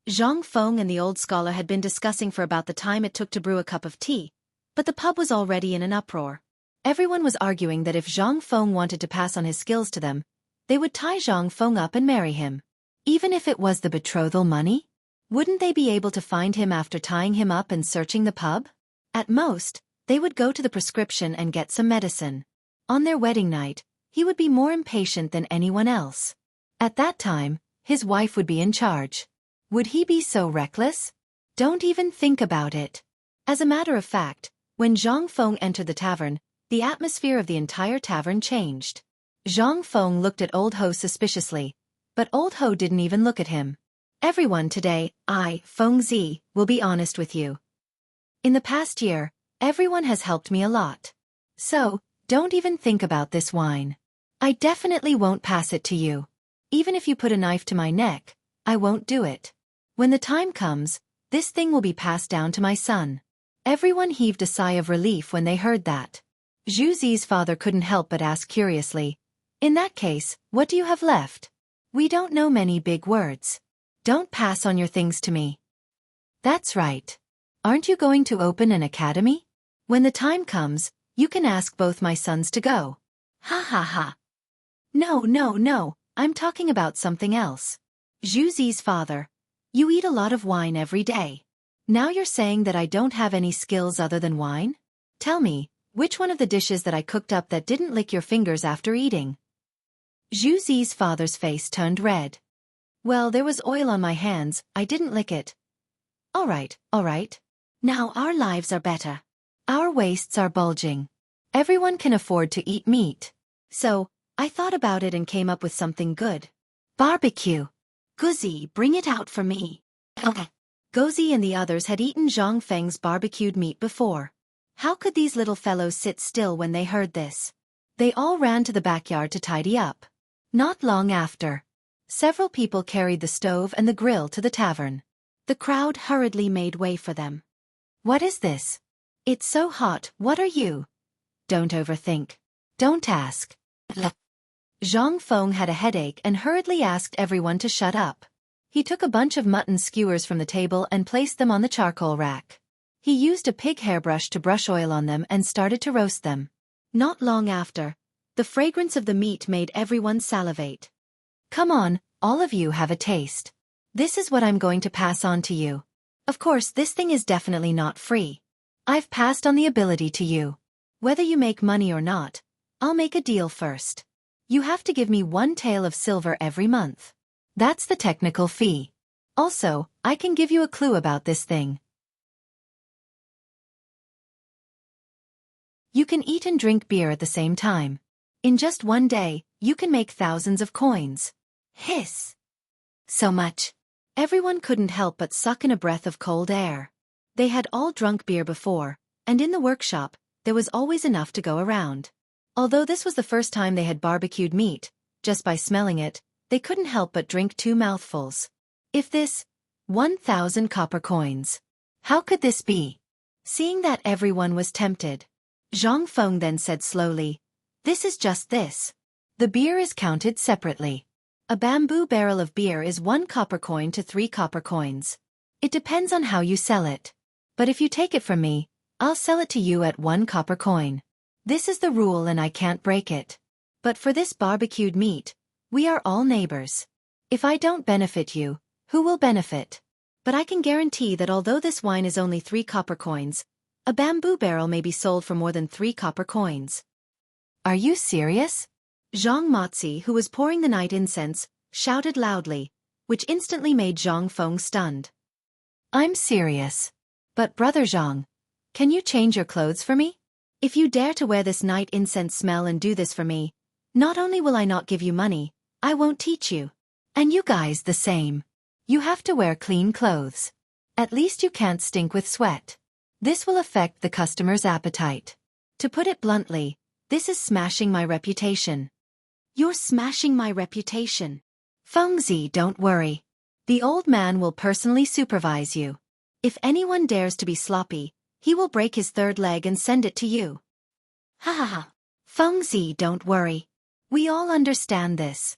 Zhang Feng and the old scholar had been discussing for about the time it took to brew a cup of tea, but the pub was already in an uproar. Everyone was arguing that if Zhang Feng wanted to pass on his skills to them, they would tie Zhang Feng up and marry him. Even if it was the betrothal money? Wouldn't they be able to find him after tying him up and searching the pub? At most, they would go to the prescription and get some medicine. On their wedding night, he would be more impatient than anyone else. At that time, his wife would be in charge. Would he be so reckless? Don't even think about it. As a matter of fact, when Zhang Feng entered the tavern, the atmosphere of the entire tavern changed. Zhang Feng looked at Old Ho suspiciously, but Old Ho didn't even look at him. Everyone today, Fengzi, will be honest with you. In the past year, everyone has helped me a lot. So, don't even think about this wine. I definitely won't pass it to you. Even if you put a knife to my neck, I won't do it. When the time comes, this thing will be passed down to my son. Everyone heaved a sigh of relief when they heard that. Zhu Zi's father couldn't help but ask curiously, In that case, what do you have left? We don't know many big words. Don't pass on your things to me. That's right. Aren't you going to open an academy? When the time comes, you can ask both my sons to go. Ha ha ha. No, I'm talking about something else. Zhu Zi's father, you eat a lot of wine every day. Now you're saying that I don't have any skills other than wine? Tell me, which one of the dishes that I cooked up that didn't lick your fingers after eating? Zhu Zi's father's face turned red. Well, there was oil on my hands, I didn't lick it. All right. Now our lives are better. Our waists are bulging. Everyone can afford to eat meat. So, I thought about it and came up with something good. Barbecue. Guzi, bring it out for me. Gozi and the others had eaten Zhang Feng's barbecued meat before. How could these little fellows sit still when they heard this? They all ran to the backyard to tidy up. Not long after, several people carried the stove and the grill to the tavern. The crowd hurriedly made way for them. What is this? It's so hot, what are you? Don't overthink. Don't ask. Zhang Feng had a headache and hurriedly asked everyone to shut up. He took a bunch of mutton skewers from the table and placed them on the charcoal rack. He used a pig hairbrush to brush oil on them and started to roast them. Not long after, the fragrance of the meat made everyone salivate. Come on, all of you have a taste. This is what I'm going to pass on to you. Of course, this thing is definitely not free. I've passed on the ability to you. Whether you make money or not, I'll make a deal first. You have to give me 1 tael of silver every month. That's the technical fee. Also, I can give you a clue about this thing. You can eat and drink beer at the same time. In just 1 day, you can make thousands of coins. Hiss! So much. Everyone couldn't help but suck in a breath of cold air. They had all drunk beer before, and in the workshop, there was always enough to go around. Although this was the first time they had barbecued meat, just by smelling it, they couldn't help but drink 2 mouthfuls. If this, 1,000 copper coins. How could this be? Seeing that everyone was tempted, Zhang Feng then said slowly, this is just this. The beer is counted separately. A bamboo barrel of beer is 1 copper coin to 3 copper coins. It depends on how you sell it. But if you take it from me, I'll sell it to you at 1 copper coin. This is the rule and I can't break it. But for this barbecued meat, we are all neighbors. If I don't benefit you, who will benefit? But I can guarantee that although this wine is only 3 copper coins, a bamboo barrel may be sold for more than 3 copper coins. Are you serious? Zhang Mozi, who was pouring the night incense, shouted loudly, which instantly made Zhang Feng stunned. I'm serious. But brother Zhang, can you change your clothes for me? If you dare to wear this night incense smell and do this for me, not only will I not give you money, I won't teach you. And you guys the same. You have to wear clean clothes. At least you can't stink with sweat. This will affect the customer's appetite. To put it bluntly, this is smashing my reputation. You're smashing my reputation. Fengzi, don't worry. The old man will personally supervise you. If anyone dares to be sloppy, he will break his 3rd leg and send it to you. Ha ha ha. Fengzi, don't worry. We all understand this.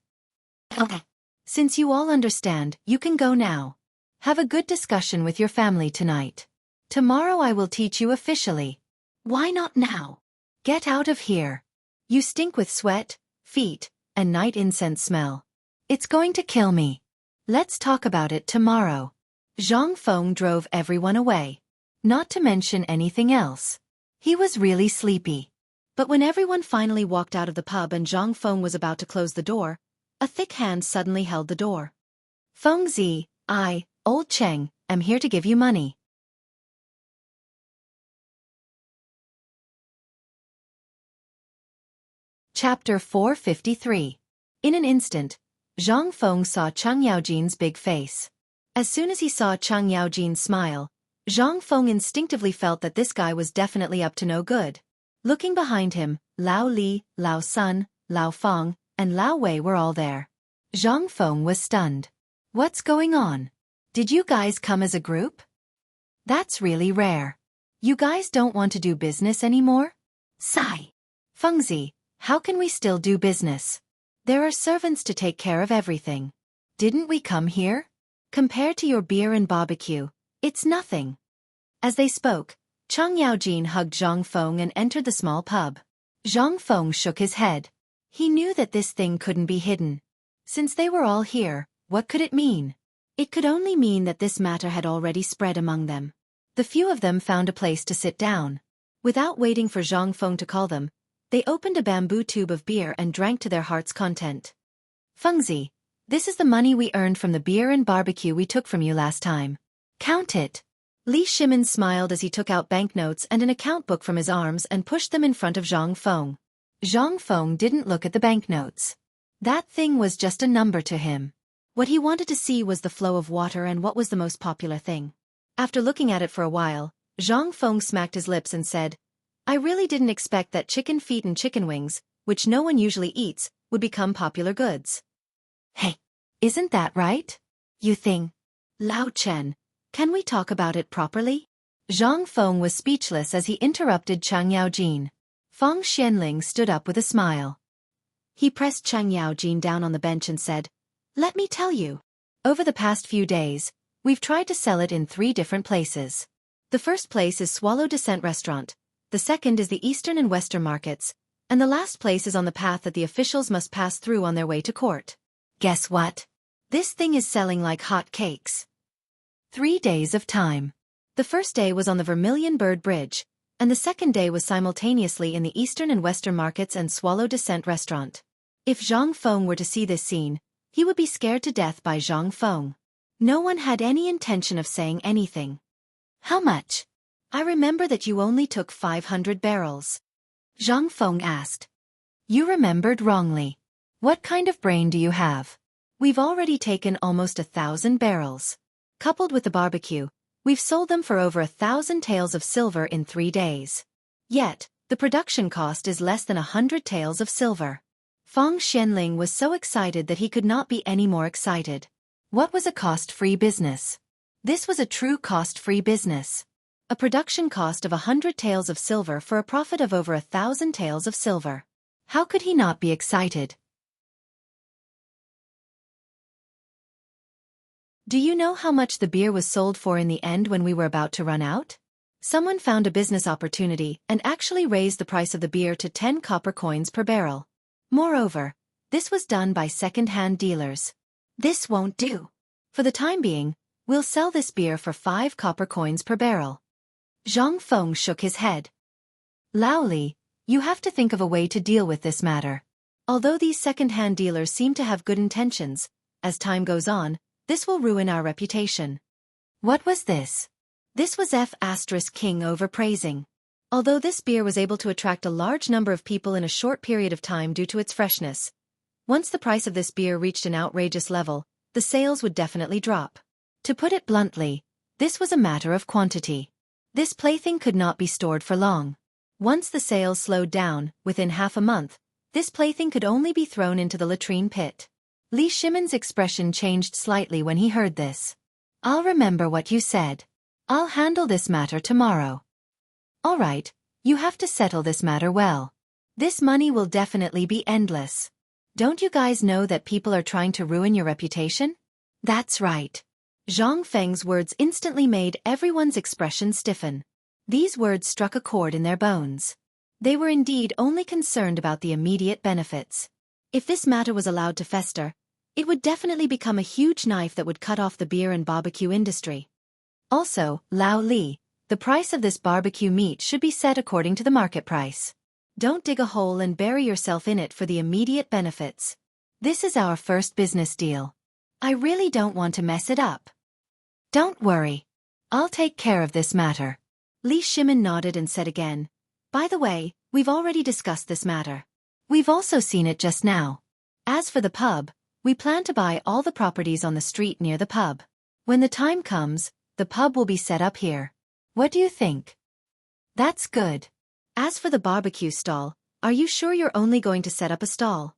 Okay. Since you all understand, you can go now. Have a good discussion with your family tonight. Tomorrow I will teach you officially. Why not now? Get out of here. You stink with sweat, feet, and night incense smell. It's going to kill me. Let's talk about it tomorrow. Zhang Feng drove everyone away. Not to mention anything else. He was really sleepy. But when everyone finally walked out of the pub and Zhang Feng was about to close the door, a thick hand suddenly held the door. Fengzi, I, Old Cheng, am here to give you money. Chapter 453. In an instant, Zhang Feng saw Cheng Yaojin's big face. As soon as he saw Cheng Yaojin's smile, Zhang Feng instinctively felt that this guy was definitely up to no good. Looking behind him, Lao Li, Lao Sun, Lao Feng, and Lao Wei were all there. Zhang Feng was stunned. What's going on? Did you guys come as a group? That's really rare. You guys don't want to do business anymore? Sigh. Fengzi, how can we still do business? There are servants to take care of everything. Didn't we come here? Compared to your beer and barbecue, it's nothing. As they spoke, Cheng Yaojin hugged Zhang Feng and entered the small pub. Zhang Feng shook his head. He knew that this thing couldn't be hidden. Since they were all here, what could it mean? It could only mean that this matter had already spread among them. The few of them found a place to sit down. Without waiting for Zhang Feng to call them, they opened a bamboo tube of beer and drank to their heart's content. Fengzi, this is the money we earned from the beer and barbecue we took from you last time. Count it. Li Shimin smiled as he took out banknotes and an account book from his arms and pushed them in front of Zhang Feng. Zhang Feng didn't look at the banknotes. That thing was just a number to him. What he wanted to see was the flow of water and what was the most popular thing. After looking at it for a while, Zhang Feng smacked his lips and said, I really didn't expect that chicken feet and chicken wings, which no one usually eats, would become popular goods. Hey, isn't that right? You think? Lao Chen, can we talk about it properly? Zhang Feng was speechless as he interrupted Chang Yaojin. Feng Xianling stood up with a smile. He pressed Chang Yaojin down on the bench and said, Let me tell you. Over the past few days, we've tried to sell it in 3 different places. The first place is Swallow-Descent Restaurant, the second is the Eastern and Western markets, and the last place is on the path that the officials must pass through on their way to court. Guess what? This thing is selling like hot cakes. 3 days of time. The first day was on the Vermilion Bird Bridge, and the second day was simultaneously in the Eastern and Western markets and Swallow-Descent Restaurant. If Zhang Feng were to see this scene, he would be scared to death by Zhang Feng. No one had any intention of saying anything. How much? I remember that you only took 500 barrels. Zhang Feng asked. You remembered wrongly. What kind of brain do you have? We've already taken almost 1,000 barrels. Coupled with the barbecue, we've sold them for over 1,000 taels of silver in 3 days. Yet, the production cost is less than 100 taels of silver. Feng Xianling was so excited that he could not be any more excited. What was a cost-free business? This was a true cost-free business. A production cost of 100 taels of silver for a profit of over 1,000 taels of silver. How could he not be excited? Do you know how much the beer was sold for in the end when we were about to run out? Someone found a business opportunity and actually raised the price of the beer to 10 copper coins per barrel. Moreover, this was done by second-hand dealers. This won't do. For the time being, we'll sell this beer for 5 copper coins per barrel. Zhang Feng shook his head. Lao Li, you have to think of a way to deal with this matter. Although these second-hand dealers seem to have good intentions, as time goes on, this will ruin our reputation. What was this? This was King overpraising. Although this beer was able to attract a large number of people in a short period of time due to its freshness, once the price of this beer reached an outrageous level, the sales would definitely drop. To put it bluntly, this was a matter of quantity. This plaything could not be stored for long. Once the sales slowed down, within half a month, this plaything could only be thrown into the latrine pit. Li Shimon's expression changed slightly when he heard this. I'll remember what you said. I'll handle this matter tomorrow. All right, you have to settle this matter well. This money will definitely be endless. Don't you guys know that people are trying to ruin your reputation? That's right. Zhang Feng's words instantly made everyone's expression stiffen. These words struck a chord in their bones. They were indeed only concerned about the immediate benefits. If this matter was allowed to fester, it would definitely become a huge knife that would cut off the beer and barbecue industry. Also, Lao Li, the price of this barbecue meat should be set according to the market price. Don't dig a hole and bury yourself in it for the immediate benefits. This is our first business deal. I really don't want to mess it up. Don't worry. I'll take care of this matter. Li Shimon nodded and said again, by the way, we've already discussed this matter. We've also seen it just now. As for the pub, we plan to buy all the properties on the street near the pub. When the time comes, the pub will be set up here. What do you think? That's good. As for the barbecue stall, are you sure you're only going to set up a stall?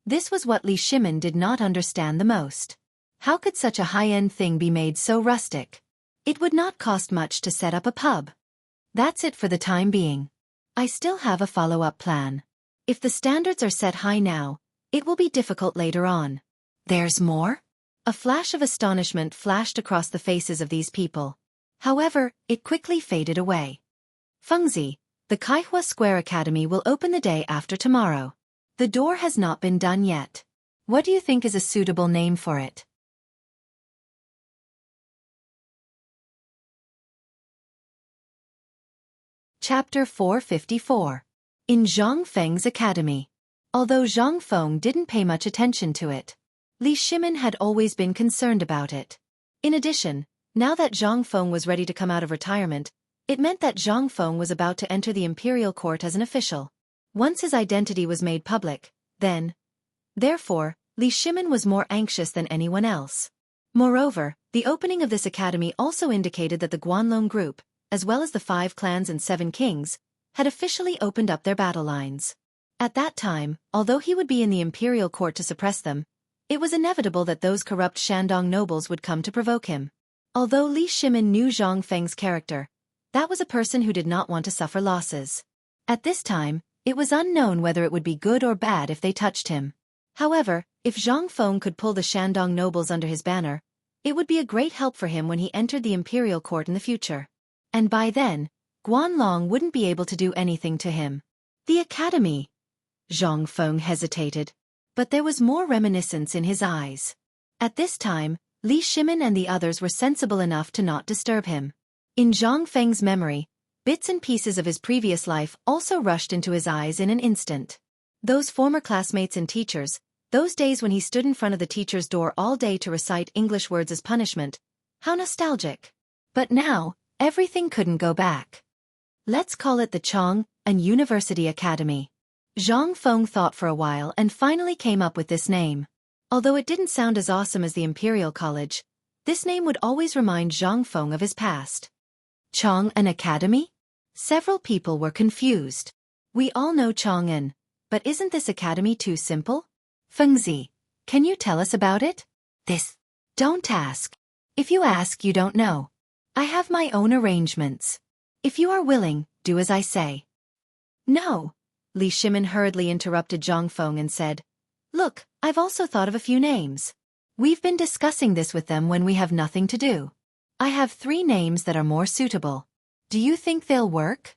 This was what Li Shimon did not understand the most. How could such a high-end thing be made so rustic? It would not cost much to set up a pub. That's it for the time being. I still have a follow-up plan. If the standards are set high now, it will be difficult later on. There's more? A flash of astonishment flashed across the faces of these people. However, it quickly faded away. Fengzi, the Kaihua Square Academy will open the day after tomorrow. The door has not been done yet. What do you think is a suitable name for it? Chapter 454. In Zhang Feng's Academy. Although Zhang Feng didn't pay much attention to it, Li Shimon had always been concerned about it. In addition, now that Zhang Feng was ready to come out of retirement, it meant that Zhang Feng was about to enter the imperial court as an official. Once his identity was made public, then. Therefore, Li Shimin was more anxious than anyone else. Moreover, the opening of this academy also indicated that the Guanlong group, as well as the 5 clans and 7 kings, had officially opened up their battle lines. At that time, although he would be in the imperial court to suppress them, it was inevitable that those corrupt Shandong nobles would come to provoke him. Although Li Shimin knew Zhang Feng's character, that was a person who did not want to suffer losses. At this time, it was unknown whether it would be good or bad if they touched him. However, if Zhang Feng could pull the Shandong nobles under his banner, it would be a great help for him when he entered the imperial court in the future. And by then, Guanlong wouldn't be able to do anything to him. The academy. Zhang Feng hesitated. But there was more reminiscence in his eyes. At this time, Li Shimin and the others were sensible enough to not disturb him. In Zhang Feng's memory, bits and pieces of his previous life also rushed into his eyes in an instant. Those former classmates and teachers, those days when he stood in front of the teacher's door all day to recite English words as punishment. How nostalgic. But now, everything couldn't go back. Let's call it the Chang and University Academy. Zhang Feng thought for a while and finally came up with this name. Although it didn't sound as awesome as the Imperial College, this name would always remind Zhang Feng of his past. Chang an Academy? Several people were confused. We all know Chang'an, but isn't this academy too simple? Fengzi, can you tell us about it? This. Don't ask. If you ask, you don't know. I have my own arrangements. If you are willing, do as I say. No. Li Shimin hurriedly interrupted Zhang Feng and said, Look, I've also thought of a few names. We've been discussing this with them when we have nothing to do. I have 3 names that are more suitable. Do you think they'll work?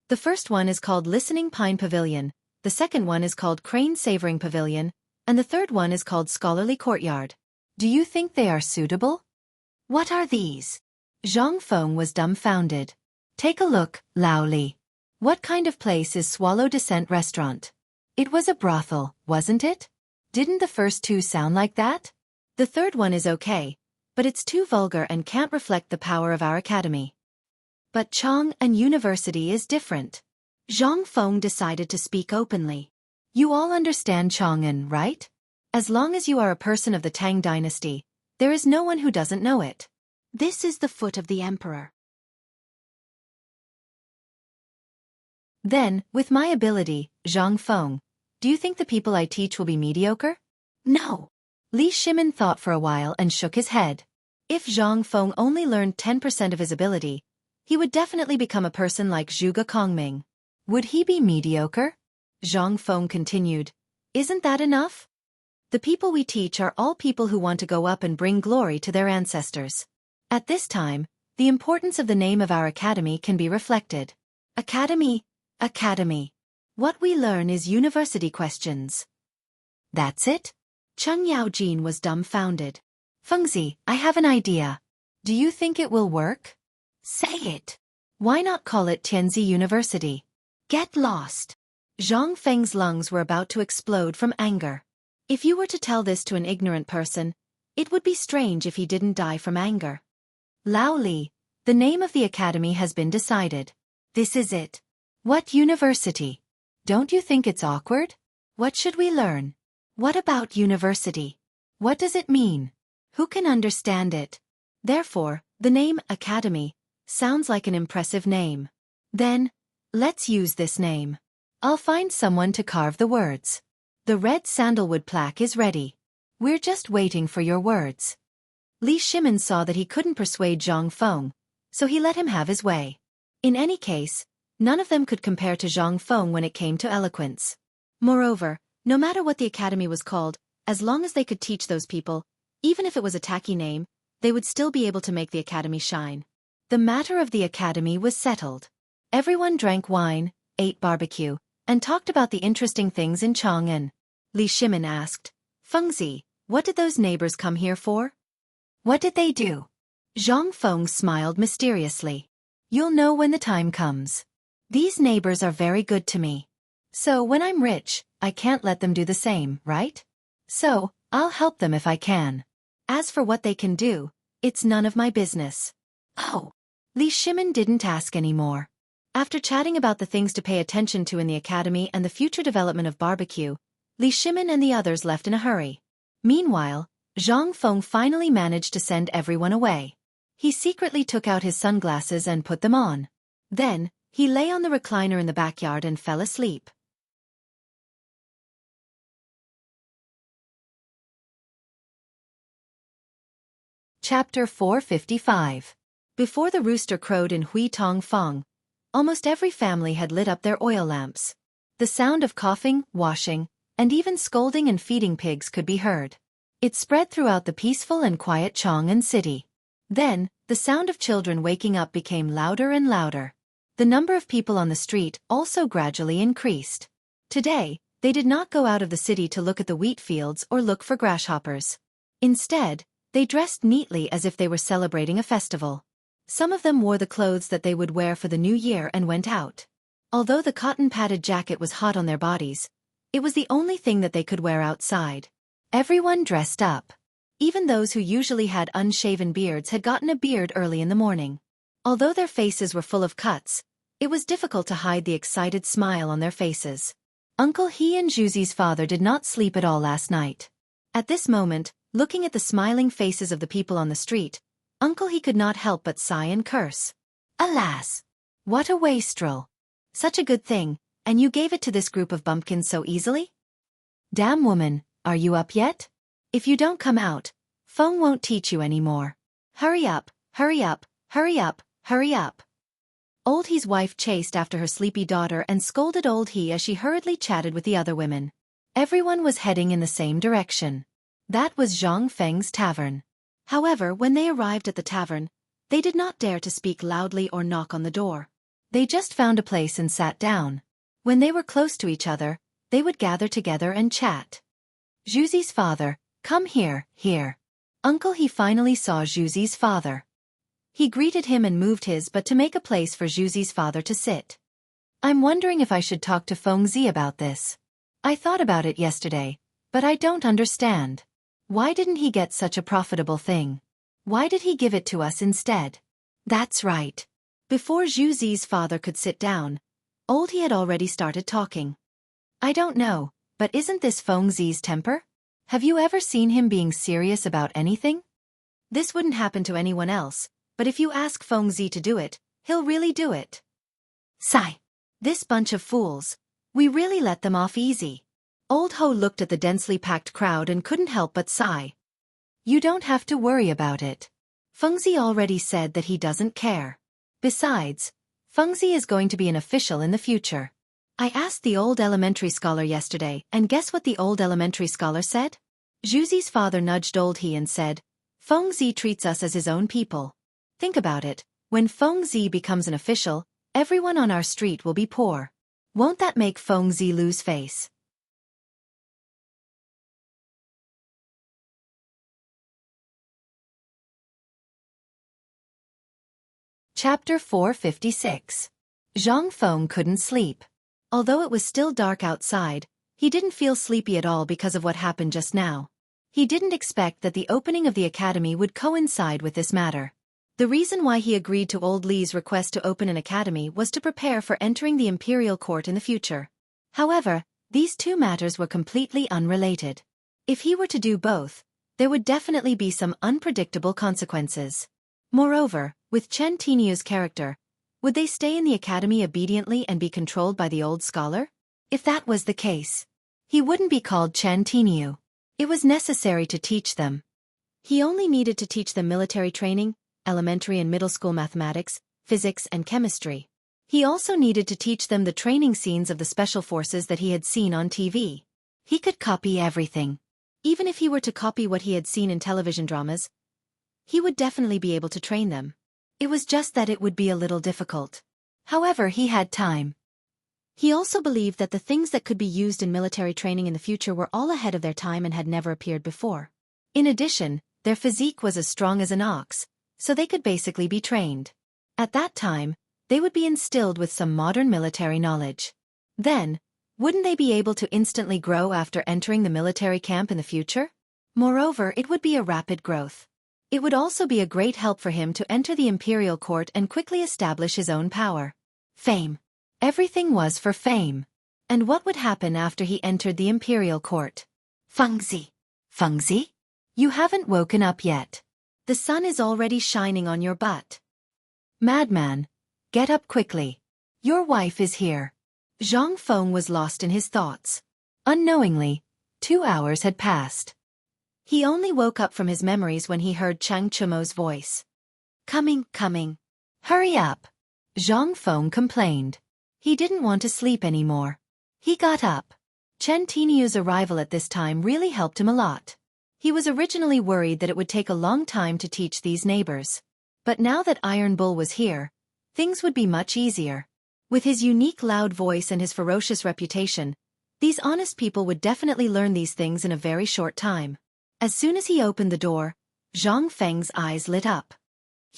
The first one is called Listening Pine Pavilion, the second one is called Crane Savoring Pavilion, and the third one is called Scholarly Courtyard. Do you think they are suitable? What are these? Zhang Feng was dumbfounded. Take a look, Lao Li. What kind of place is Swallow Descent Restaurant? It was a brothel, wasn't it? Didn't the first 2 sound like that? The third one is okay, but it's too vulgar and can't reflect the power of our academy. But Chang and University is different. Zhang Feng decided to speak openly. You all understand Chang'an, right? As long as you are a person of the Tang dynasty, there is no one who doesn't know it. This is the foot of the emperor. Then, with my ability, Zhang Feng, do you think the people I teach will be mediocre? No. Li Shimin thought for a while and shook his head. If Zhang Feng only learned 10% of his ability, he would definitely become a person like Zhuge Kongming. Would he be mediocre? Zhang Feng continued. Isn't that enough? The people we teach are all people who want to go up and bring glory to their ancestors. At this time, the importance of the name of our academy can be reflected. Academy. What we learn is university questions. That's it? Cheng Yaojin was dumbfounded. Fengzi, I have an idea. Do you think it will work? Say it. Why not call it Tianzi University? Get lost. Zhang Feng's lungs were about to explode from anger. If you were to tell this to an ignorant person, it would be strange if he didn't die from anger. Lao Li, the name of the academy has been decided. This is it. What university? Don't you think it's awkward? What should we learn? What about university? What does it mean? Who can understand it? Therefore, the name Academy sounds like an impressive name. Then, let's use this name. I'll find someone to carve the words. The red sandalwood plaque is ready. We're just waiting for your words. Li Shimin saw that he couldn't persuade Zhang Feng, so he let him have his way. In any case, none of them could compare to Zhang Feng when it came to eloquence. Moreover, no matter what the academy was called, as long as they could teach those people, even if it was a tacky name, they would still be able to make the academy shine. The matter of the academy was settled. Everyone drank wine, ate barbecue, and talked about the interesting things in Chang'an. Li Shimin asked, Fengzi, what did those neighbors come here for? What did they do? Zhang Feng smiled mysteriously. You'll know when the time comes. These neighbors are very good to me. So when I'm rich, I can't let them do the same, right? So, I'll help them if I can. As for what they can do, it's none of my business. Oh. Li Shimin didn't ask any more. After chatting about the things to pay attention to in the academy and the future development of barbecue, Li Shimin and the others left in a hurry. Meanwhile, Zhang Feng finally managed to send everyone away. He secretly took out his sunglasses and put them on. Then, he lay on the recliner in the backyard and fell asleep. Chapter 455. Before the rooster crowed in Hui Tong Fong, almost every family had lit up their oil lamps. The sound of coughing, washing, and even scolding and feeding pigs could be heard. It spread throughout the peaceful and quiet Chang'an city. Then, the sound of children waking up became louder and louder. The number of people on the street also gradually increased. Today, they did not go out of the city to look at the wheat fields or look for grasshoppers. Instead, they dressed neatly as if they were celebrating a festival. Some of them wore the clothes that they would wear for the new year and went out. Although the cotton-padded jacket was hot on their bodies, it was the only thing that they could wear outside. Everyone dressed up. Even those who usually had unshaven beards had gotten a beard early in the morning. Although their faces were full of cuts, it was difficult to hide the excited smile on their faces. Uncle He and Juzi's father did not sleep at all last night. At this moment, looking at the smiling faces of the people on the street, Uncle He could not help but sigh and curse. Alas! What a wastrel! Such a good thing, and you gave it to this group of bumpkins so easily? Damn woman, are you up yet? If you don't come out, Feng won't teach you anymore. Hurry up, hurry up, hurry up, hurry up. Old He's wife chased after her sleepy daughter and scolded Old He as she hurriedly chatted with the other women. Everyone was heading in the same direction. That was Zhang Feng's tavern. However, when they arrived at the tavern, they did not dare to speak loudly or knock on the door. They just found a place and sat down. When they were close to each other, they would gather together and chat. Juzi's father, come here, here. Uncle He finally saw Juzi's father. He greeted him and moved his butt to make a place for Juzi's father to sit. I'm wondering if I should talk to Feng Zi about this. I thought about it yesterday, but I don't understand. Why didn't he get such a profitable thing? Why did he give it to us instead? That's right. Before Zhu Zi's father could sit down, Old He had already started talking. I don't know, but isn't this Feng Zi's temper? Have you ever seen him being serious about anything? This wouldn't happen to anyone else, but if you ask Feng Zi to do it, he'll really do it. Sigh. This bunch of fools. We really let them off easy. Old Ho looked at the densely packed crowd and couldn't help but sigh. You don't have to worry about it. Feng Zi already said that he doesn't care. Besides, Feng Zi is going to be an official in the future. I asked the old elementary scholar yesterday, and guess what the old elementary scholar said? Juzi's father nudged Old He and said, Feng Zi treats us as his own people. Think about it, when Feng Zi becomes an official, everyone on our street will be poor. Won't that make Feng Zi lose face? Chapter 456. Zhang Feng couldn't sleep. Although it was still dark outside, he didn't feel sleepy at all because of what happened just now. He didn't expect that the opening of the academy would coincide with this matter. The reason why he agreed to Old Li's request to open an academy was to prepare for entering the imperial court in the future. However, these two matters were completely unrelated. If he were to do both, there would definitely be some unpredictable consequences. Moreover, with Chen Tiniu's character, would they stay in the academy obediently and be controlled by the old scholar? If that was the case, he wouldn't be called Chen Tiniu. It was necessary to teach them. He only needed to teach them military training, elementary and middle school mathematics, physics and chemistry. He also needed to teach them the training scenes of the special forces that he had seen on TV. He could copy everything. Even if he were to copy what he had seen in television dramas, he would definitely be able to train them. It was just that it would be a little difficult. However, he had time. He also believed that the things that could be used in military training in the future were all ahead of their time and had never appeared before. In addition, their physique was as strong as an ox, so they could basically be trained. At that time, they would be instilled with some modern military knowledge. Then, wouldn't they be able to instantly grow after entering the military camp in the future? Moreover, it would be a rapid growth. It would also be a great help for him to enter the imperial court and quickly establish his own power. Fame. Everything was for fame. And what would happen after he entered the imperial court? Fengzi. Fengzi? You haven't woken up yet. The sun is already shining on your butt. Madman, get up quickly. Your wife is here. Zhang Feng was lost in his thoughts. Unknowingly, 2 hours had passed. He only woke up from his memories when he heard Chang Chumo's voice. Coming. Hurry up. Zhang Feng complained. He didn't want to sleep anymore. He got up. Chen Tiniu's arrival at this time really helped him a lot. He was originally worried that it would take a long time to teach these neighbors. But now that Iron Bull was here, things would be much easier. With his unique loud voice and his ferocious reputation, these honest people would definitely learn these things in a very short time. As soon as he opened the door, Zhang Feng's eyes lit up.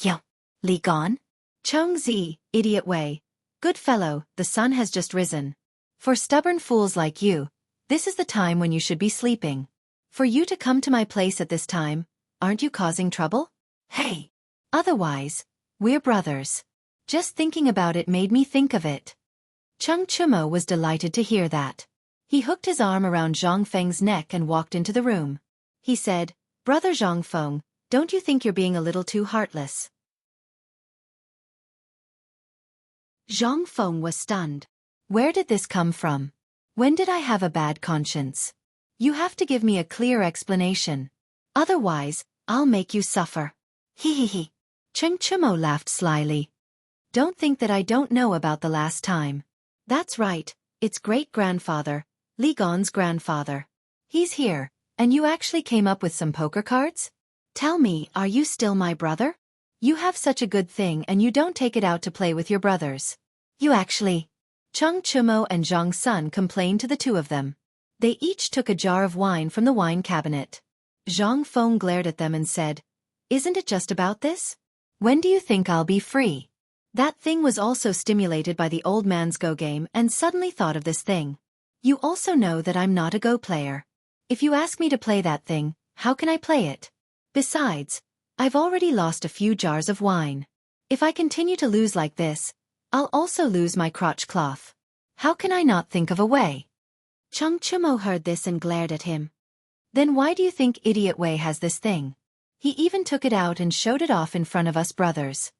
Yo, Li gone? Chongzi, idiot Wei. Good fellow, the sun has just risen. For stubborn fools like you, this is the time when you should be sleeping. For you to come to my place at this time, aren't you causing trouble? Hey! Otherwise, we're brothers. Just thinking about it made me think of it. Cheng Chumo was delighted to hear that. He hooked his arm around Zhang Feng's neck and walked into the room. He said, Brother Zhang Feng, don't you think you're being a little too heartless? Zhang Feng was stunned. Where did this come from? When did I have a bad conscience? You have to give me a clear explanation. Otherwise, I'll make you suffer. He. Cheng Chumo laughed slyly. Don't think that I don't know about the last time. That's right, it's great-grandfather, Li Gon's grandfather. He's here, and you actually came up with some poker cards? Tell me, are you still my brother? You have such a good thing and you don't take it out to play with your brothers. You actually... Cheng Chumo and Zhang Sun complained to the two of them. They each took a jar of wine from the wine cabinet. Zhang Feng glared at them and said, Isn't it just about this? When do you think I'll be free? That thing was also stimulated by the old man's Go game and suddenly thought of this thing. You also know that I'm not a Go player. If you ask me to play that thing, how can I play it? Besides, I've already lost a few jars of wine. If I continue to lose like this, I'll also lose my crotch cloth. How can I not think of a way? Cheng Chumo heard this and glared at him. Then why do you think Idiot Wei has this thing? He even took it out and showed it off in front of us brothers.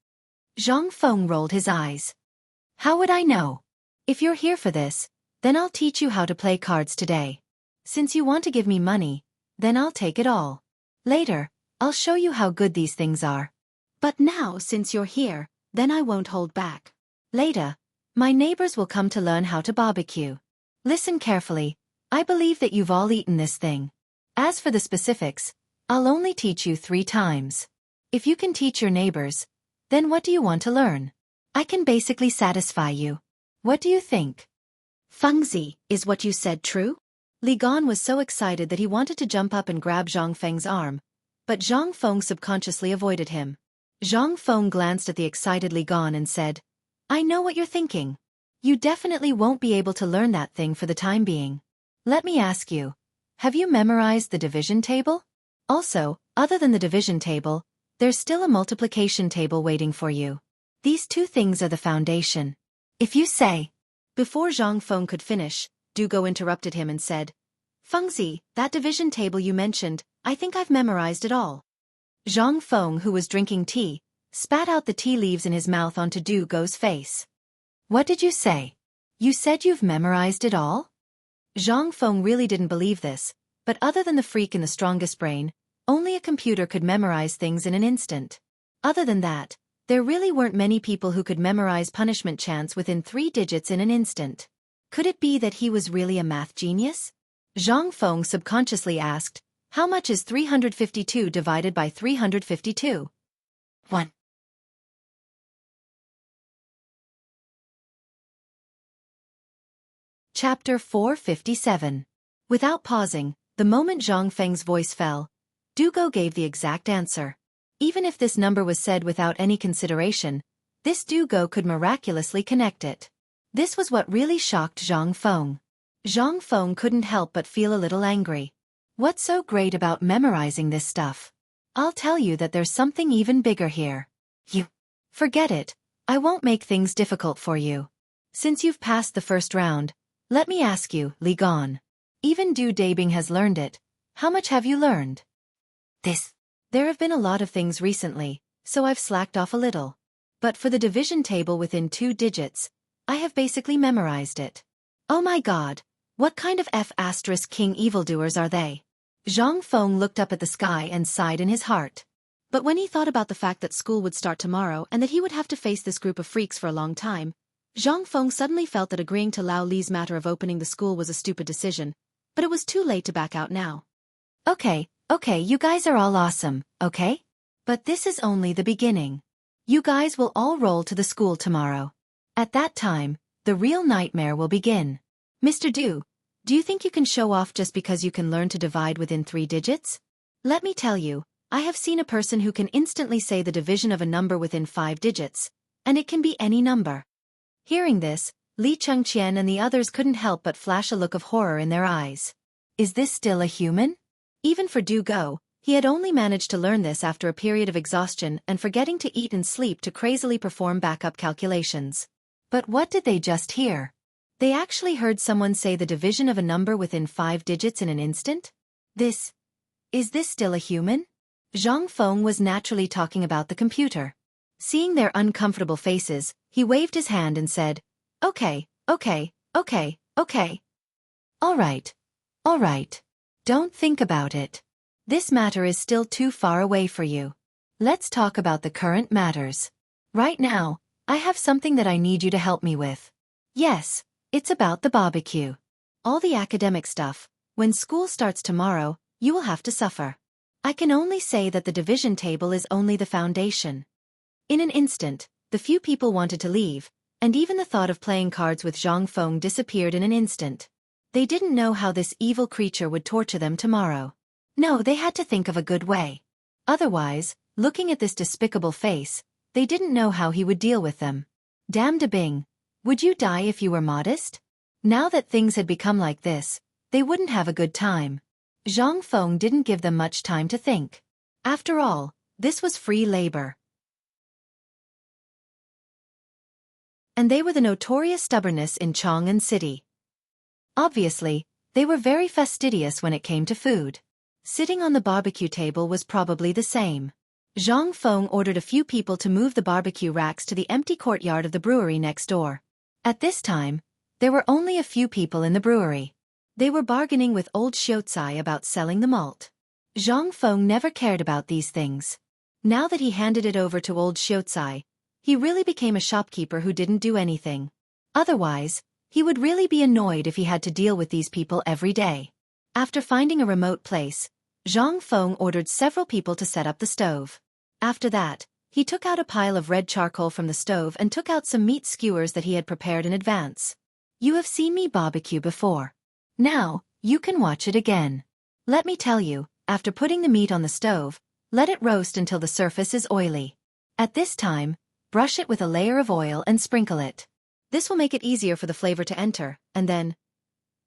Zhang Feng rolled his eyes. How would I know? If you're here for this, then I'll teach you how to play cards today. Since you want to give me money, then I'll take it all. Later, I'll show you how good these things are. But now, since you're here, then I won't hold back. Later, my neighbors will come to learn how to barbecue. Listen carefully, I believe that you've all eaten this thing. As for the specifics, I'll only teach you 3 times. If you can teach your neighbors, then what do you want to learn? I can basically satisfy you. What do you think? Fengzi, is what you said true? Li Gan was so excited that he wanted to jump up and grab Zhang Feng's arm, but Zhang Feng subconsciously avoided him. Zhang Feng glanced at the excited Li Gan and said, I know what you're thinking. You definitely won't be able to learn that thing for the time being. Let me ask you, have you memorized the division table? Also, other than the division table, there's still a multiplication table waiting for you. These 2 things are the foundation. If you say... Before Zhang Feng could finish, Dugo interrupted him and said, Fengzi, that division table you mentioned, I think I've memorized it all. Zhang Feng, who was drinking tea, spat out the tea leaves in his mouth onto Dugo's face. What did you say? You said you've memorized it all? Zhang Feng really didn't believe this, but other than the freak in the strongest brain, only a computer could memorize things in an instant. Other than that, there really weren't many people who could memorize punishment chants within 3 digits in an instant. Could it be that he was really a math genius? Zhang Feng subconsciously asked, how much is 352 divided by 352? 1. Chapter 457. Without pausing, the moment Zhang Feng's voice fell, Dugo gave the exact answer. Even if this number was said without any consideration, this Dugo could miraculously connect it. This was what really shocked Zhang Feng. Zhang Feng couldn't help but feel a little angry. What's so great about memorizing this stuff? I'll tell you that there's something even bigger here. You. Forget it, I won't make things difficult for you. Since you've passed the first round, Let me ask you, Li Gone. Even Du Dabing has learned it. How much have you learned? This. There have been a lot of things recently, so I've slacked off a little. But for the division table within 2 digits, I have basically memorized it. Oh my god, what kind of F***king evildoers are they? Zhang Feng looked up at the sky and sighed in his heart. But when he thought about the fact that school would start tomorrow and that he would have to face this group of freaks for a long time, Zhang Feng suddenly felt that agreeing to Lao Li's matter of opening the school was a stupid decision, but it was too late to back out now. Okay, you guys are all awesome, okay? But this is only the beginning. You guys will all roll to the school tomorrow. At that time, the real nightmare will begin. Mr. Du, do you think you can show off just because you can learn to divide within 3 digits? Let me tell you, I have seen a person who can instantly say the division of a number within 5 digits, and it can be any number. Hearing this, Li Chengqian and the others couldn't help but flash a look of horror in their eyes. Is this still a human? Even for Du Go, he had only managed to learn this after a period of exhaustion and forgetting to eat and sleep to crazily perform backup calculations. But what did they just hear? They actually heard someone say the division of a number within 5 digits in an instant? Is this still a human? Zhang Feng was naturally talking about the computer. Seeing their uncomfortable faces, he waved his hand and said, Okay. All right. Don't think about it. This matter is still too far away for you. Let's talk about the current matters. Right now, I have something that I need you to help me with. Yes, it's about the barbecue. All the academic stuff, when school starts tomorrow, you will have to suffer. I can only say that the division table is only the foundation. In an instant, the few people wanted to leave, and even the thought of playing cards with Zhang Feng disappeared in an instant. They didn't know how this evil creature would torture them tomorrow. No, they had to think of a good way. Otherwise, looking at this despicable face, they didn't know how he would deal with them. Damn Dabing, would you die if you were modest? Now that things had become like this, they wouldn't have a good time. Zhang Feng didn't give them much time to think. After all, this was free labor. And they were the notorious stubbornness in Chang'an City. Obviously, they were very fastidious when it came to food. Sitting on the barbecue table was probably the same. Zhang Feng ordered a few people to move the barbecue racks to the empty courtyard of the brewery next door. At this time, there were only a few people in the brewery. They were bargaining with old Xianxia about selling the malt. Zhang Feng never cared about these things. Now that he handed it over to old Xianxia, he really became a shopkeeper who didn't do anything. Otherwise, he would really be annoyed if he had to deal with these people every day. After finding a remote place, Zhang Feng ordered several people to set up the stove. After that, he took out a pile of red charcoal from the stove and took out some meat skewers that he had prepared in advance. You have seen me barbecue before. Now, you can watch it again. Let me tell you, after putting the meat on the stove, let it roast until the surface is oily. At this time, brush it with a layer of oil and sprinkle it. This will make it easier for the flavor to enter, and then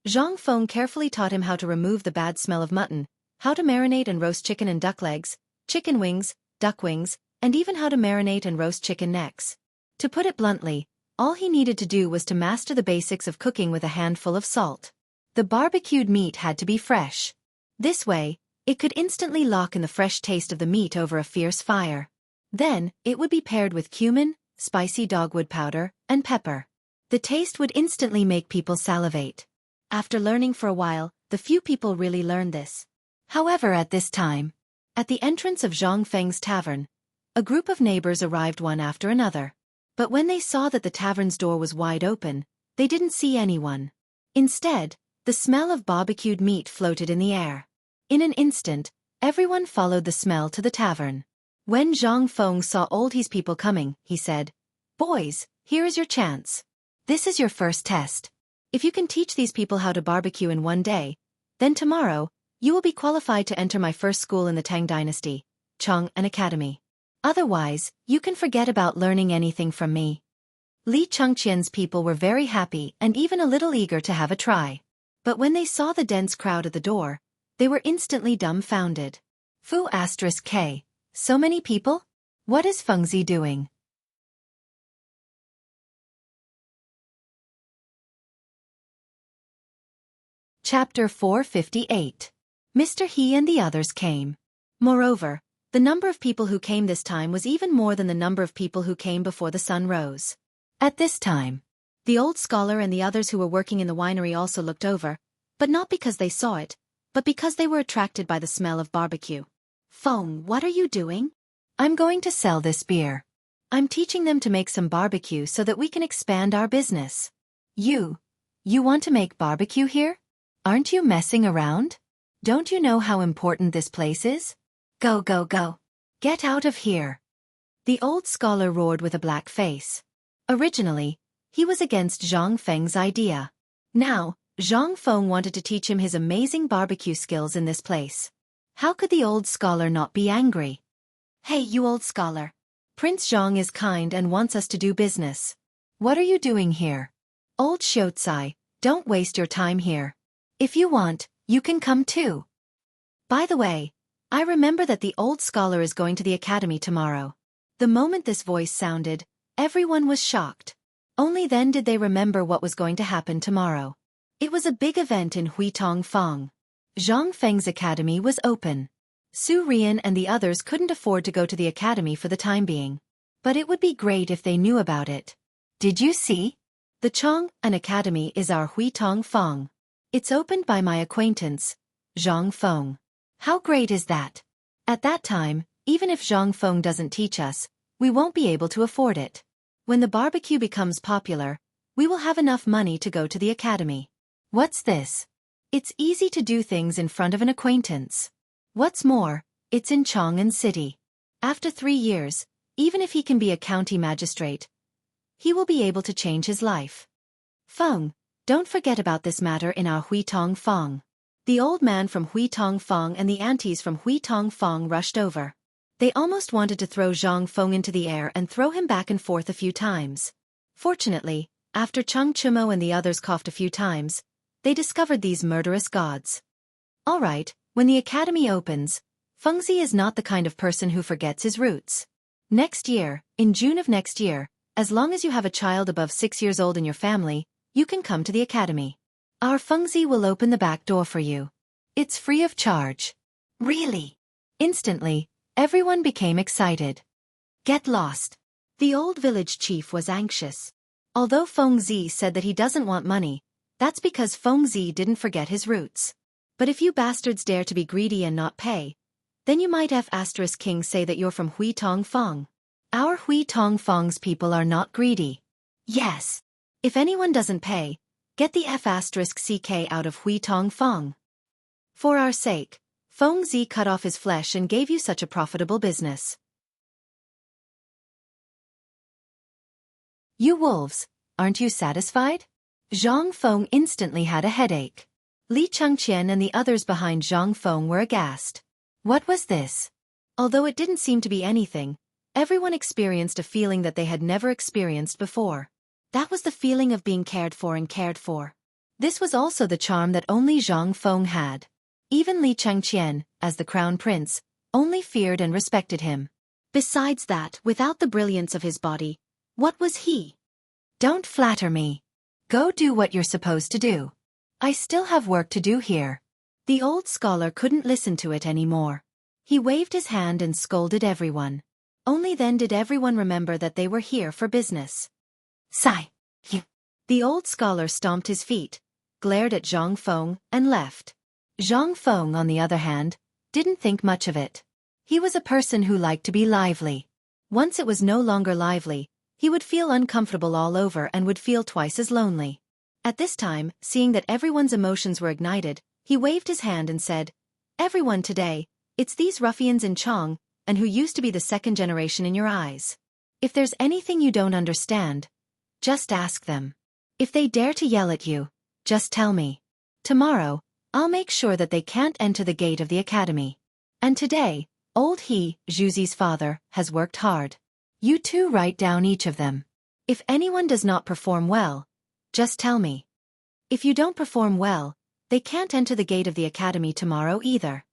Zhang Feng carefully taught him how to remove the bad smell of mutton, how to marinate and roast chicken and duck legs, chicken wings, duck wings, and even how to marinate and roast chicken necks. To put it bluntly, all he needed to do was to master the basics of cooking with a handful of salt. The barbecued meat had to be fresh. This way, it could instantly lock in the fresh taste of the meat over a fierce fire. Then, it would be paired with cumin, spicy dogwood powder, and pepper. The taste would instantly make people salivate. After learning for a while, the few people really learned this. However, at this time, at the entrance of Zhang Feng's tavern, a group of neighbors arrived one after another. But when they saw that the tavern's door was wide open, they didn't see anyone. Instead, the smell of barbecued meat floated in the air. In an instant, everyone followed the smell to the tavern. When Zhang Feng saw all his people coming, he said, "Boys, here is your chance. This is your first test. If you can teach these people how to barbecue in one day, then tomorrow, you will be qualified to enter my first school in the Tang dynasty, Chang'an Academy. Otherwise, you can forget about learning anything from me." Li Chengqian's people were very happy and even a little eager to have a try. But when they saw the dense crowd at the door, they were instantly dumbfounded. Fu**K. So many people? What is Fengzi doing? Chapter 458. Mr. He and the others came. Moreover, the number of people who came this time was even more than the number of people who came before the sun rose. At this time, the old scholar and the others who were working in the winery also looked over, but not because they saw it, but because they were attracted by the smell of barbecue. Feng, what are you doing? I'm going to sell this beer. I'm teaching them to make some barbecue so that we can expand our business. You want to make barbecue here? Aren't you messing around? Don't you know how important this place is? Go, go, go. Get out of here. The old scholar roared with a black face. Originally, he was against Zhang Feng's idea. Now, Zhang Feng wanted to teach him his amazing barbecue skills in this place. How could the old scholar not be angry? Hey, you old scholar. Prince Zhang is kind and wants us to do business. What are you doing here? Old Xiaotsai, don't waste your time here. If you want, you can come too. By the way, I remember that the old scholar is going to the academy tomorrow. The moment this voice sounded, everyone was shocked. Only then did they remember what was going to happen tomorrow. It was a big event in Huitongfang. Zhang Feng's academy was open. Su Rian and the others couldn't afford to go to the academy for the time being. But it would be great if they knew about it. Did you see? The Chong, an academy, is our Huitongfang. It's opened by my acquaintance, Zhang Feng. How great is that? At that time, even if Zhang Feng doesn't teach us, we won't be able to afford it. When the barbecue becomes popular, we will have enough money to go to the academy. What's this? It's easy to do things in front of an acquaintance. What's more, it's in Chang'an City. After 3 years, even if he can be a county magistrate, he will be able to change his life. Feng, don't forget about this matter in our Huitongfang. The old man from Huitongfang and the aunties from Huitongfang rushed over. They almost wanted to throw Zhang Feng into the air and throw him back and forth a few times. Fortunately, after Cheng Chimo and the others coughed a few times, they discovered these murderous gods. All right, when the academy opens, Fengzi is not the kind of person who forgets his roots. Next year, in June of next year, as long as you have a child above 6 years old in your family, you can come to the academy. Our Fengzi will open the back door for you. It's free of charge. Really? Instantly, everyone became excited. Get lost. The old village chief was anxious. Although Fengzi said that he doesn't want money, that's because Fengzi didn't forget his roots. But if you bastards dare to be greedy and not pay, then you might have * king say that you're from Huitongfang. Our Huitongfang's people are not greedy. Yes. If anyone doesn't pay, get the *ck out of Huitongfang. For our sake, Fengzi cut off his flesh and gave you such a profitable business. You wolves, aren't you satisfied? Zhang Feng instantly had a headache. Li Chengqian and the others behind Zhang Feng were aghast. What was this? Although it didn't seem to be anything, everyone experienced a feeling that they had never experienced before. That was the feeling of being cared for and cared for. This was also the charm that only Zhang Feng had. Even Li Chengqian, as the crown prince, only feared and respected him. Besides that, without the brilliance of his body, what was he? Don't flatter me. Go do what you're supposed to do. I still have work to do here. The old scholar couldn't listen to it anymore. He waved his hand and scolded everyone. Only then did everyone remember that they were here for business. Sigh. The old scholar stomped his feet, glared at Zhang Feng, and left. Zhang Feng, on the other hand, didn't think much of it. He was a person who liked to be lively. Once it was no longer lively, he would feel uncomfortable all over and would feel twice as lonely. At this time, seeing that everyone's emotions were ignited, he waved his hand and said, "Everyone today, it's these ruffians in Chang, and who used to be the second generation in your eyes. If there's anything you don't understand, just ask them. If they dare to yell at you, just tell me. Tomorrow, I'll make sure that they can't enter the gate of the academy. And today, old He, Zhuzi's father, has worked hard. You two write down each of them. If anyone does not perform well, just tell me. If you don't perform well, they can't enter the gate of the academy tomorrow either."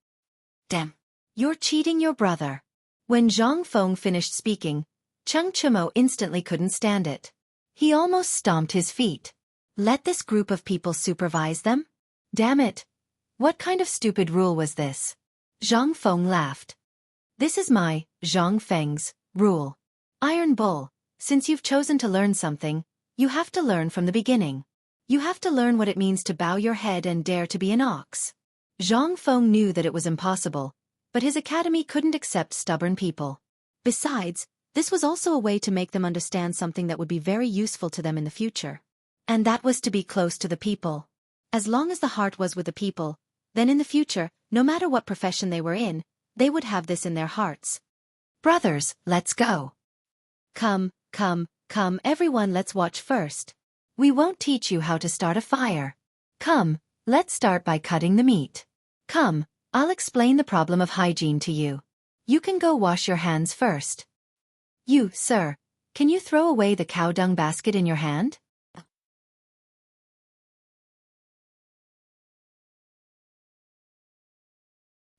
Damn. You're cheating your brother. When Zhang Feng finished speaking, Cheng Chimo instantly couldn't stand it. He almost stomped his feet. Let this group of people supervise them? Damn it! What kind of stupid rule was this? Zhang Feng laughed. This is my, Zhang Feng's, rule. Iron Bull, since you've chosen to learn something, you have to learn from the beginning. You have to learn what it means to bow your head and dare to be an ox. Zhang Feng knew that it was impossible, but his academy couldn't accept stubborn people. Besides, this was also a way to make them understand something that would be very useful to them in the future. And that was to be close to the people. As long as the heart was with the people, then in the future, no matter what profession they were in, they would have this in their hearts. Brothers, let's go. Come, everyone, let's watch first. We won't teach you how to start a fire. Come, let's start by cutting the meat. Come, I'll explain the problem of hygiene to you. You can go wash your hands first. You, sir, can you throw away the cow dung basket in your hand?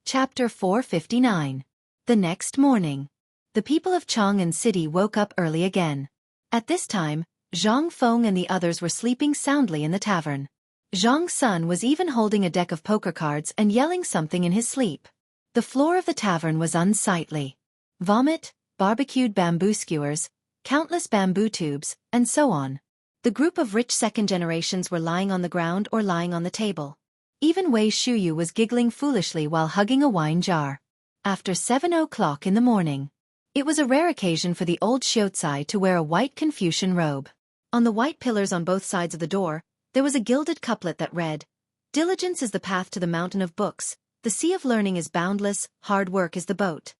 Chapter 459. The next morning. The people of Chang'an City woke up early again. At this time, Zhang Feng and the others were sleeping soundly in the tavern. Zhang Sun was even holding a deck of poker cards and yelling something in his sleep. The floor of the tavern was unsightly. Vomit, barbecued bamboo skewers, countless bamboo tubes, and so on. The group of rich second generations were lying on the ground or lying on the table. Even Wei Shuyu was giggling foolishly while hugging a wine jar. After 7 o'clock in the morning. It was a rare occasion for the old Xianxia to wear a white Confucian robe. On the white pillars on both sides of the door, there was a gilded couplet that read, "Diligence is the path to the mountain of books, the sea of learning is boundless, hard work is the boat."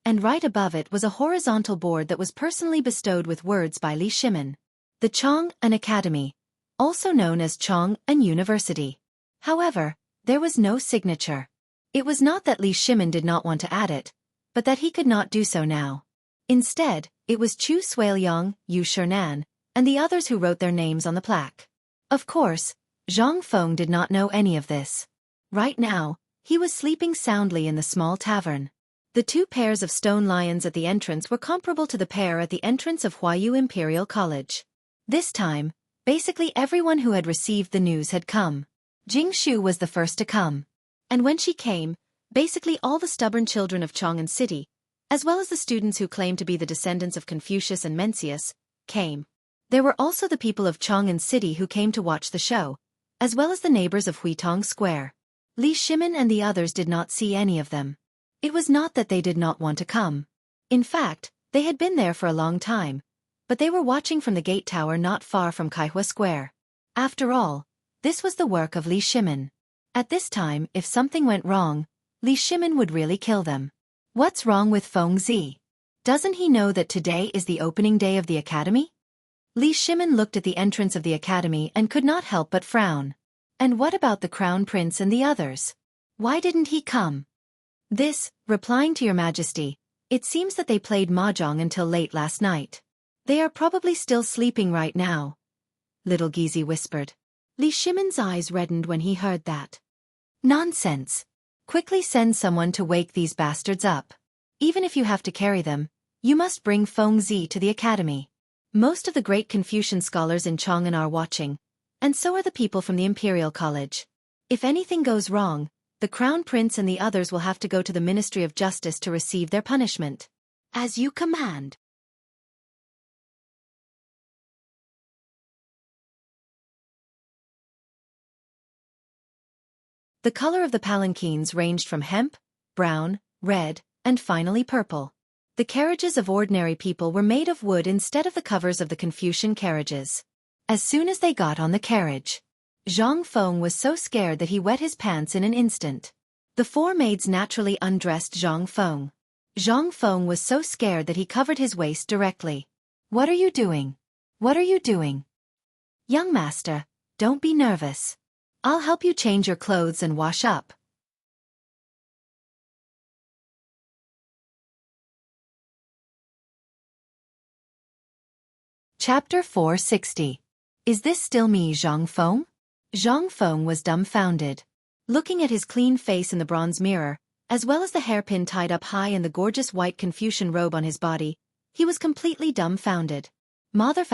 And right above it was a horizontal board that was personally bestowed with words by Li Shimin. The Chang'an Academy, also known as Chang'an University. However, there was no signature. It was not that Li Shimin did not want to add it, but that he could not do so now. Instead, it was Chu Suiliang, Yu Shernan, and the others who wrote their names on the plaque. Of course, Zhang Feng did not know any of this. Right now, he was sleeping soundly in the small tavern. The two pairs of stone lions at the entrance were comparable to the pair at the entrance of Huayu Imperial College. This time, basically everyone who had received the news had come. Jianghu was the first to come. And when she came, basically all the stubborn children of Chang'an City, as well as the students who claimed to be the descendants of Confucius and Mencius, came. There were also the people of Chang'an City who came to watch the show, as well as the neighbors of Huitong Square. Li Shimin and the others did not see any of them. It was not that they did not want to come. In fact, they had been there for a long time, but they were watching from the gate tower not far from Kaihua Square. After all, this was the work of Li Shimin. At this time, if something went wrong, Li Shimin would really kill them. What's wrong with Feng Zi? Doesn't he know that today is the opening day of the academy? Li Shimin looked at the entrance of the academy and could not help but frown. And what about the crown prince and the others? Why didn't he come? This, replying to your majesty, it seems that they played mahjong until late last night. They are probably still sleeping right now. Little Gizi whispered. Li Shimin's eyes reddened when he heard that. Nonsense. Quickly send someone to wake these bastards up. Even if you have to carry them, you must bring Feng Zi to the academy. Most of the great Confucian scholars in Chang'an are watching, and so are the people from the Imperial College. If anything goes wrong, the Crown Prince and the others will have to go to the Ministry of Justice to receive their punishment. As you command. The color of the palanquins ranged from hemp, brown, red, and finally purple. The carriages of ordinary people were made of wood instead of the covers of the Confucian carriages. As soon as they got on the carriage, Zhang Feng was so scared that he wet his pants in an instant. The four maids naturally undressed Zhang Feng. Zhang Feng was so scared that he covered his waist directly. What are you doing? What are you doing? Young master, don't be nervous. I'll help you change your clothes and wash up. Chapter 460. Is this still me, Zhang Feng? Zhang Feng was dumbfounded. Looking at his clean face in the bronze mirror, as well as the hairpin tied up high and the gorgeous white Confucian robe on his body, he was completely dumbfounded. Mother***,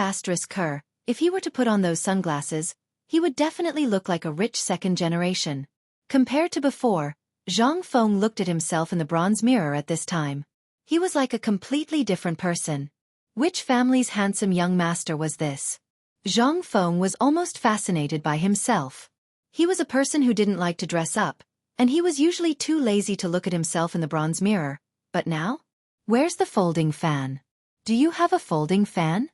if he were to put on those sunglasses, he would definitely look like a rich second generation. Compared to before, Zhang Feng looked at himself in the bronze mirror at this time. He was like a completely different person. Which family's handsome young master was this? Zhang Feng was almost fascinated by himself. He was a person who didn't like to dress up, and he was usually too lazy to look at himself in the bronze mirror. But now? Where's the folding fan? Do you have a folding fan?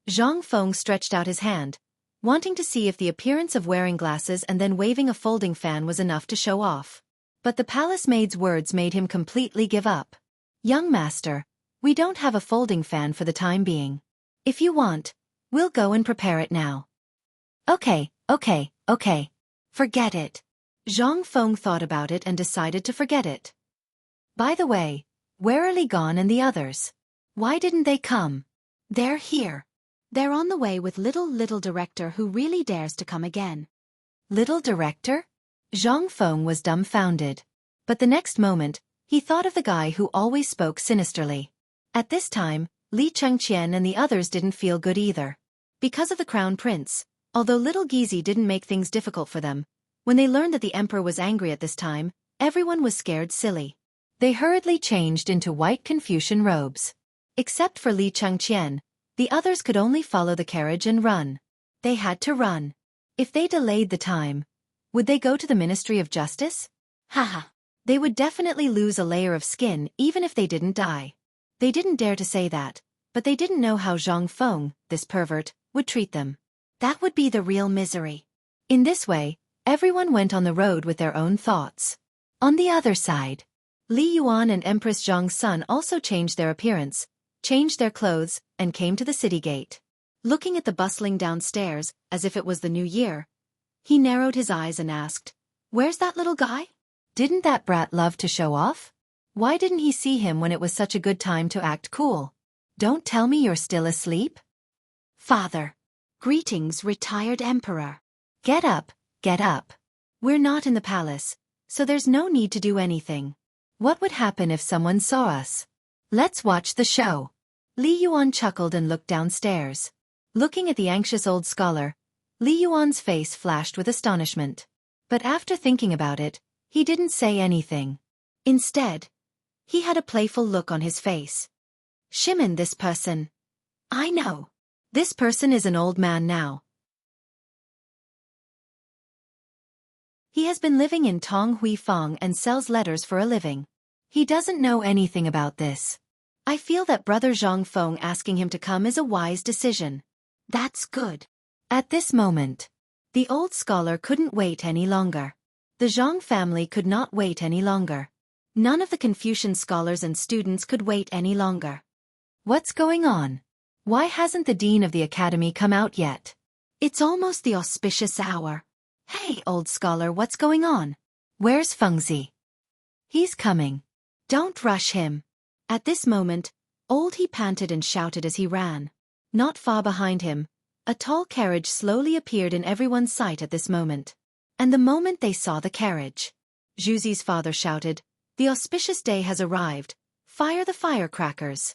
Zhang Feng stretched out his hand, wanting to see if the appearance of wearing glasses and then waving a folding fan was enough to show off. But the palace maid's words made him completely give up. Young master, we don't have a folding fan for the time being. If you want, we'll go and prepare it now. Okay. Forget it. Zhang Feng thought about it and decided to forget it. By the way, where are Li Gan and the others? Why didn't they come? They're here. They're on the way with little director who really dares to come again. Little director? Zhang Feng was dumbfounded. But the next moment, he thought of the guy who always spoke sinisterly. At this time, Li Chengqian and the others didn't feel good either. Because of the crown prince, although little Gizi didn't make things difficult for them, when they learned that the emperor was angry at this time, everyone was scared silly. They hurriedly changed into white Confucian robes. Except for Li Chengqian, the others could only follow the carriage and run. They had to run. If they delayed the time, would they go to the Ministry of Justice? Haha. They would definitely lose a layer of skin even if they didn't die. They didn't dare to say that, but they didn't know how Zhang Feng, this pervert, would treat them. That would be the real misery. In this way, everyone went on the road with their own thoughts. On the other side, Li Yuan and Empress Zhang's son also changed their appearance, changed their clothes, and came to the city gate. Looking at the bustling downstairs, as if it was the new year, he narrowed his eyes and asked, "Where's that little guy? Didn't that brat love to show off? Why didn't he see him when it was such a good time to act cool? Don't tell me you're still asleep?" "Father. Greetings, retired emperor. Get up. We're not in the palace, so there's no need to do anything. What would happen if someone saw us? Let's watch the show." Li Yuan chuckled and looked downstairs. Looking at the anxious old scholar, Li Yuan's face flashed with astonishment. But after thinking about it, he didn't say anything. Instead, he had a playful look on his face. "Shimon, this person. I know. This person is an old man now. He has been living in Tong Hui Fang and sells letters for a living. He doesn't know anything about this. I feel that Brother Zhang Feng asking him to come is a wise decision. That's good." At this moment, the old scholar couldn't wait any longer. The Zhang family could not wait any longer. None of the Confucian scholars and students could wait any longer. What's going on? Why hasn't the dean of the academy come out yet? It's almost the auspicious hour. Hey, old scholar, what's going on? Where's Fengzi? He's coming. Don't rush him. At this moment, old he panted and shouted as he ran. Not far behind him, a tall carriage slowly appeared in everyone's sight at this moment. And the moment they saw the carriage, Zhuzi's father shouted, "The auspicious day has arrived. Fire the firecrackers."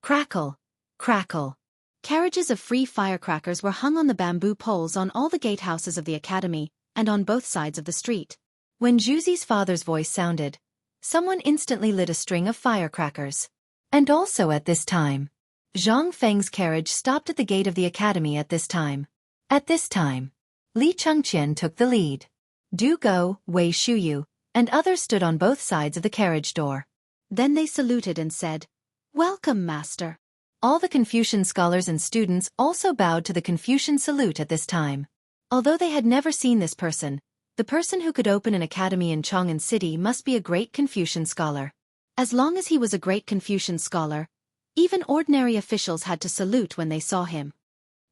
Crackle, crackle. Carriages of free firecrackers were hung on the bamboo poles on all the gatehouses of the academy and on both sides of the street. When Zhuzi's father's voice sounded, someone instantly lit a string of firecrackers. And also at this time, Zhang Feng's carriage stopped at the gate of the academy at this time. At this time, Li Chengqian took the lead. Du Go, Wei Shuyu, and others stood on both sides of the carriage door. Then they saluted and said, "Welcome, master." All the Confucian scholars and students also bowed to the Confucian salute at this time. Although they had never seen this person, the person who could open an academy in Chang'an City must be a great Confucian scholar. As long as he was a great Confucian scholar, even ordinary officials had to salute when they saw him.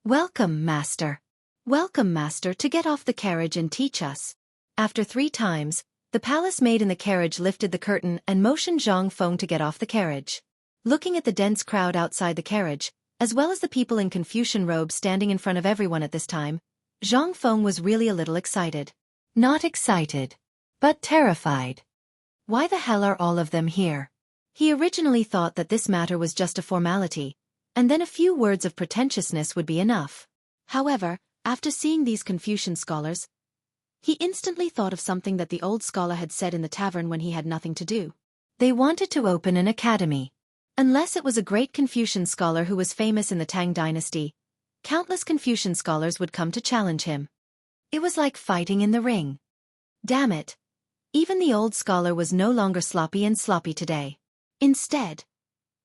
"Welcome, master. Welcome, master, to get off the carriage and teach us." After 3 times, the palace maid in the carriage lifted the curtain and motioned Zhang Feng to get off the carriage. Looking at the dense crowd outside the carriage, as well as the people in Confucian robes standing in front of everyone at this time, Zhang Feng was really a little excited. Not excited, but terrified. Why the hell are all of them here? He originally thought that this matter was just a formality, and then a few words of pretentiousness would be enough. However, After seeing these Confucian scholars, he instantly thought of something that the old scholar had said in the tavern when he had nothing to do. They wanted to open an academy. Unless it was a great Confucian scholar who was famous in the Tang dynasty, countless Confucian scholars would come to challenge him. It was like fighting in the ring. Damn it. Even the old scholar was no longer sloppy and sloppy today. Instead,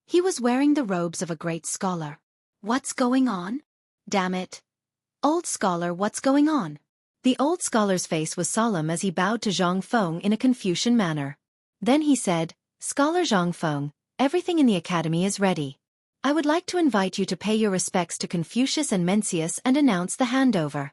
he was wearing the robes of a great scholar. What's going on? Damn it. Old scholar, what's going on? The old scholar's face was solemn as he bowed to Zhang Feng in a Confucian manner. Then he said, Scholar Zhang Feng, everything in the academy is ready. I would like to invite you to pay your respects to Confucius and Mencius and announce the handover.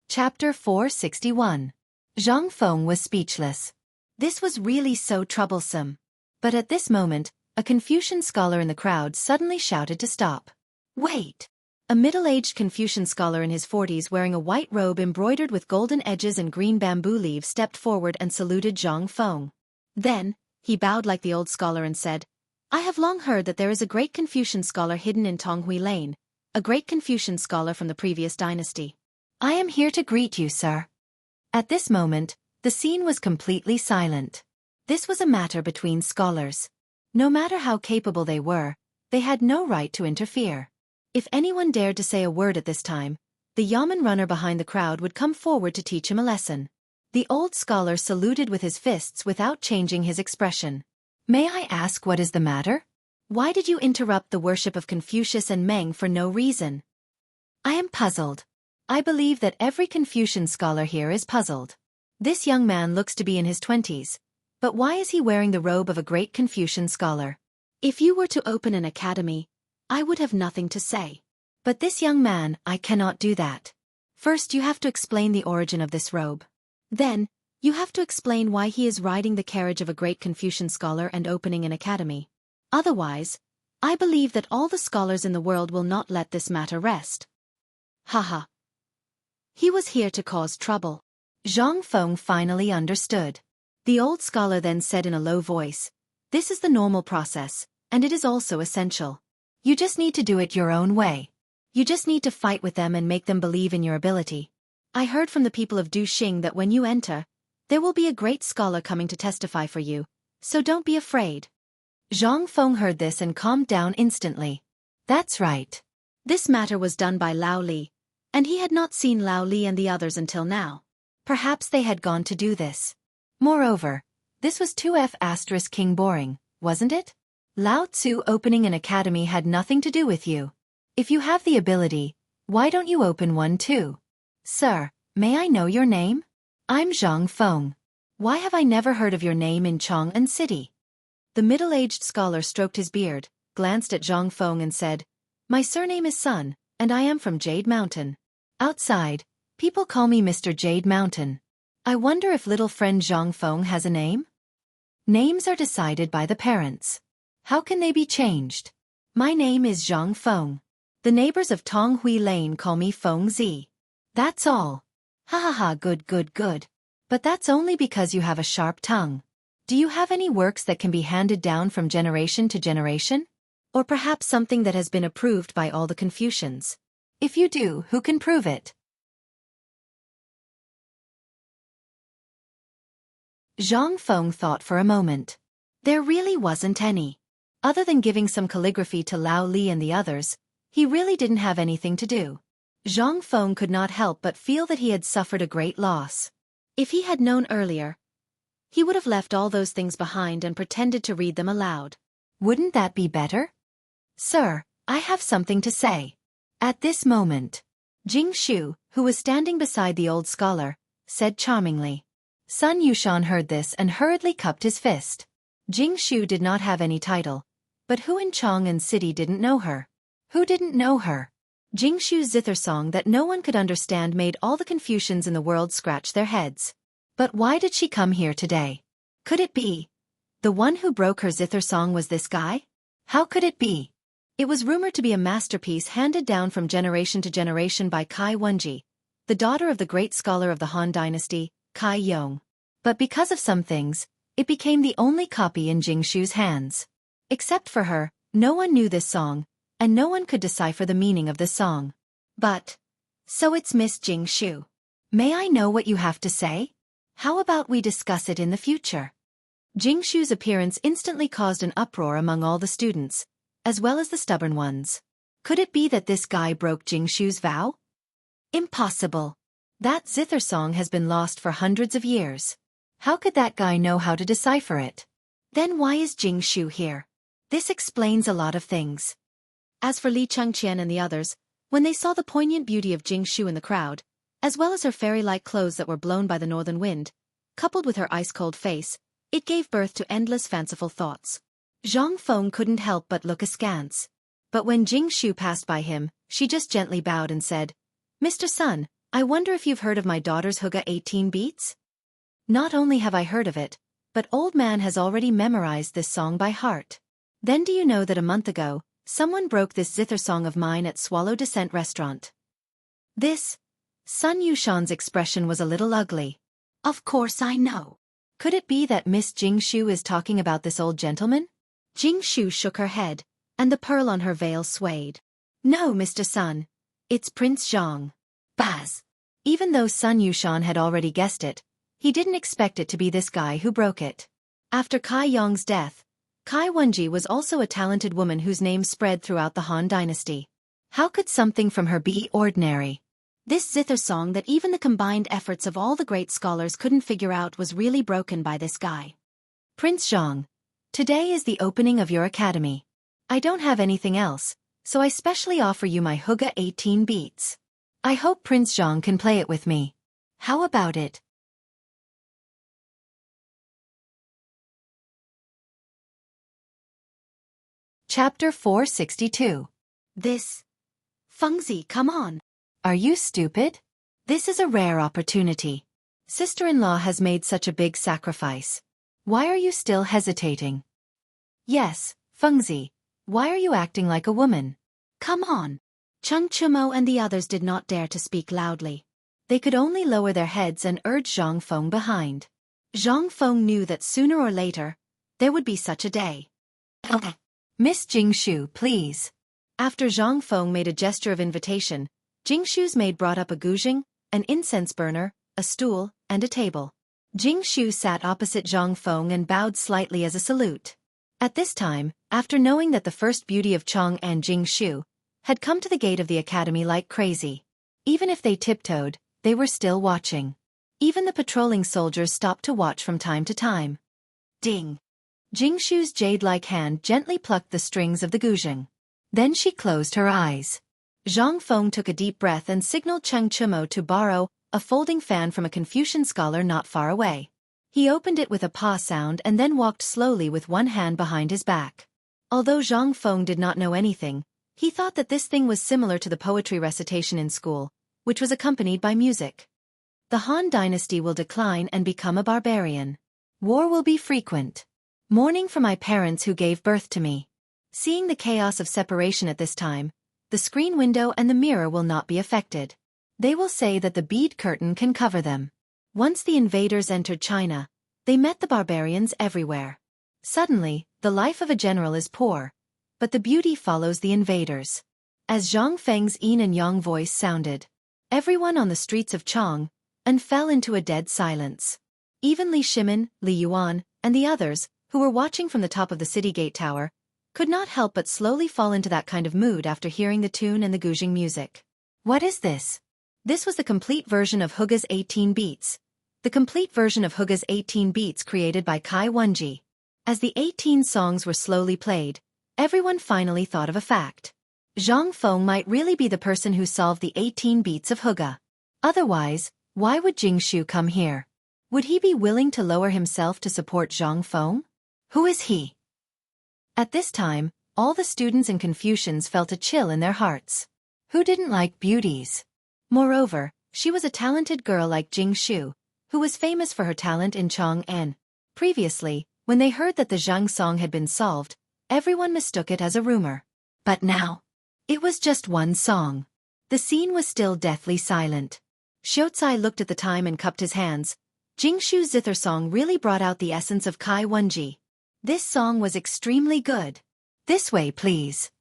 Chapter 461. Zhang Feng was speechless. This was really so troublesome. But at this moment, a Confucian scholar in the crowd suddenly shouted to stop. Wait! A middle-aged Confucian scholar in his 40s wearing a white robe embroidered with golden edges and green bamboo leaves stepped forward and saluted Zhang Feng. Then, he bowed like the old scholar and said, I have long heard that there is a great Confucian scholar hidden in Tonghui Lane, a great Confucian scholar from the previous dynasty. I am here to greet you, sir. At this moment, the scene was completely silent. This was a matter between scholars. No matter how capable they were, they had no right to interfere. If anyone dared to say a word at this time, the yamen runner behind the crowd would come forward to teach him a lesson. The old scholar saluted with his fists without changing his expression. May I ask what is the matter? Why did you interrupt the worship of Confucius and Meng for no reason? I am puzzled. I believe that every Confucian scholar here is puzzled. This young man looks to be in his 20s, but why is he wearing the robe of a great Confucian scholar? If you were to open an academy, I would have nothing to say. But this young man, I cannot do that. First you have to explain the origin of this robe. Then, you have to explain why he is riding the carriage of a great Confucian scholar and opening an academy. Otherwise, I believe that all the scholars in the world will not let this matter rest. Haha. He was here to cause trouble. Zhang Feng finally understood. The old scholar then said in a low voice, This is the normal process, and it is also essential. You just need to do it your own way. You just need to fight with them and make them believe in your ability. I heard from the people of Duxing that when you enter, there will be a great scholar coming to testify for you, so don't be afraid. Zhang Feng heard this and calmed down instantly. That's right. This matter was done by Lao Li, and he had not seen Lao Li and the others until now. Perhaps they had gone to do this. Moreover, this was 2F** King boring, wasn't it? Lao Tzu opening an academy had nothing to do with you. If you have the ability, why don't you open one too? Sir, may I know your name? I'm Zhang Feng. Why have I never heard of your name in Chang'an City? The middle-aged scholar stroked his beard, glanced at Zhang Feng and said, My surname is Sun, and I am from Jade Mountain. Outside, people call me Mr. Jade Mountain. I wonder if little friend Zhang Feng has a name? Names are decided by the parents. How can they be changed? My name is Zhang Feng. The neighbors of Tonghui Lane call me Feng Zi. That's all. Ha ha ha, good. But that's only because you have a sharp tongue. Do you have any works that can be handed down from generation to generation? Or perhaps something that has been approved by all the Confucians? If you do, who can prove it? Zhang Feng thought for a moment. There really wasn't any. Other than giving some calligraphy to Lao Li and the others, he really didn't have anything to do. Zhang Feng could not help but feel that he had suffered a great loss. If he had known earlier, he would have left all those things behind and pretended to read them aloud. Wouldn't that be better? Sir, I have something to say. At this moment, Jianghu, who was standing beside the old scholar, said charmingly. Sun Yushan heard this and hurriedly cupped his fist. Jianghu did not have any title, but who in Chang'an City didn't know her? Who didn't know her? Jingshu's zither song that no one could understand made all the Confucians in the world scratch their heads. But why did she come here today? Could it be? The one who broke her zither song was this guy? How could it be? It was rumored to be a masterpiece handed down from generation to generation by Kai Wenji, the daughter of the great scholar of the Han dynasty, Kai Yong. But because of some things, It became the only copy in Jingshu's hands. Except for her, no one knew this song, and no one could decipher the meaning of this song. But, so it's Miss Jingshu. May I know what you have to say? How about we discuss it in the future? Jingshu's appearance instantly caused an uproar among all the students, as well as the stubborn ones. Could it be that this guy broke Jingshu's vow? Impossible. That zither song has been lost for hundreds of years. How could that guy know how to decipher it? Then why is Jingshu here? This explains a lot of things. As for Li Chengqian and the others, when they saw the poignant beauty of Jingshu in the crowd, as well as her fairy-like clothes that were blown by the northern wind, coupled with her ice-cold face, it gave birth to endless fanciful thoughts. Zhang Feng couldn't help but look askance. But when Jingshu passed by him, she just gently bowed and said, "Mr. Sun, I wonder if you've heard of my daughter's Hygge 18 beats? Not only have I heard of it, but old man has already memorized this song by heart. Then do you know that a month ago, someone broke this zither song of mine at Swallow Descent restaurant?" This, Sun Yushan's expression was a little ugly. Of course I know. Could it be that Miss Jingshu is talking about this old gentleman? Jingshu shook her head, and the pearl on her veil swayed. No, Mr. Sun. It's Prince Zhang. Baz. Even though Sun Yushan had already guessed it, he didn't expect it to be this guy who broke it. After Kai Yong's death, Kai Wenji was also a talented woman whose name spread throughout the Han dynasty. How could something from her be ordinary? This zither song that even the combined efforts of all the great scholars couldn't figure out was really broken by this guy. Prince Zhang, today is the opening of your academy. I don't have anything else, so I specially offer you my Hygge 18 beats. I hope Prince Zhang can play it with me. How about it? Chapter 462. This. Fengzi, come on. Are you stupid? This is a rare opportunity. Sister-in-law has made such a big sacrifice. Why are you still hesitating? Yes, Fengzi. Why are you acting like a woman? Come on. Cheng Chumo and the others did not dare to speak loudly. They could only lower their heads and urge Zhang Feng behind. Zhang Feng knew that sooner or later, there would be such a day. Miss Jingshu, please. After Zhang Feng made a gesture of invitation, Jingshu's maid brought up a guzheng, an incense burner, a stool, and a table. Jingshu sat opposite Zhang Feng and bowed slightly as a salute. At this time, after knowing that the first beauty of Chang and Jingshu had come to the gate of the academy like crazy, even if they tiptoed, they were still watching. Even the patrolling soldiers stopped to watch from time to time. Ding! Jingshu's jade-like hand gently plucked the strings of the guzheng. Then she closed her eyes. Zhang Feng took a deep breath and signaled Cheng Chumo to borrow a folding fan from a Confucian scholar not far away. He opened it with a paw sound and then walked slowly with one hand behind his back. Although Zhang Feng did not know anything, he thought that this thing was similar to the poetry recitation in school, which was accompanied by music. The Han dynasty will decline and become a barbarian. War will be frequent. Mourning for my parents who gave birth to me. Seeing the chaos of separation at this time, the screen window and the mirror will not be affected. They will say that the bead curtain can cover them. Once the invaders entered China, they met the barbarians everywhere. Suddenly, the life of a general is poor, but the beauty follows the invaders. As Zhang Feng's yin and yang voice sounded, everyone on the streets of Chang fell into a dead silence. Even Li Shimin, Li Yuan, and the others, who were watching from the top of the city gate tower, could not help but slowly fall into that kind of mood after hearing the tune and the guzheng music. What is this? This was the complete version of Hygge's 18 beats. The complete version of Hygge's 18 beats created by Kai Wenji. As the 18 songs were slowly played, everyone finally thought of a fact. Zhang Feng might really be the person who solved the 18 beats of Hygge. Otherwise, why would Jingshu come here? Would he be willing to lower himself to support Zhang Feng? Who is he? At this time, all the students and Confucians felt a chill in their hearts. Who didn't like beauties? Moreover, she was a talented girl like Jingshu, who was famous for her talent in Chang'an. Previously, when they heard that the Zhang song had been solved, everyone mistook it as a rumor. But now, it was just one song. The scene was still deathly silent. Xiaotsai looked at the time and cupped his hands, Jingshu Zither song really brought out the essence of Kai Wenji. This song was extremely good. This way, please.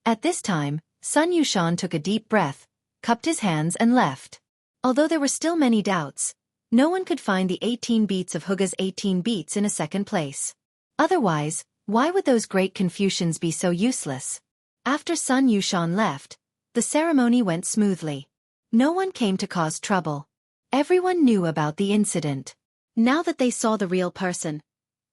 At this time, Sun Yushan took a deep breath, cupped his hands and left. Although there were still many doubts, no one could find the 18 beats of Huga's 18 beats in a second place. Otherwise, why would those great Confucians be so useless? After Sun Yushan left, the ceremony went smoothly. No one came to cause trouble. Everyone knew about the incident. Now that they saw the real person,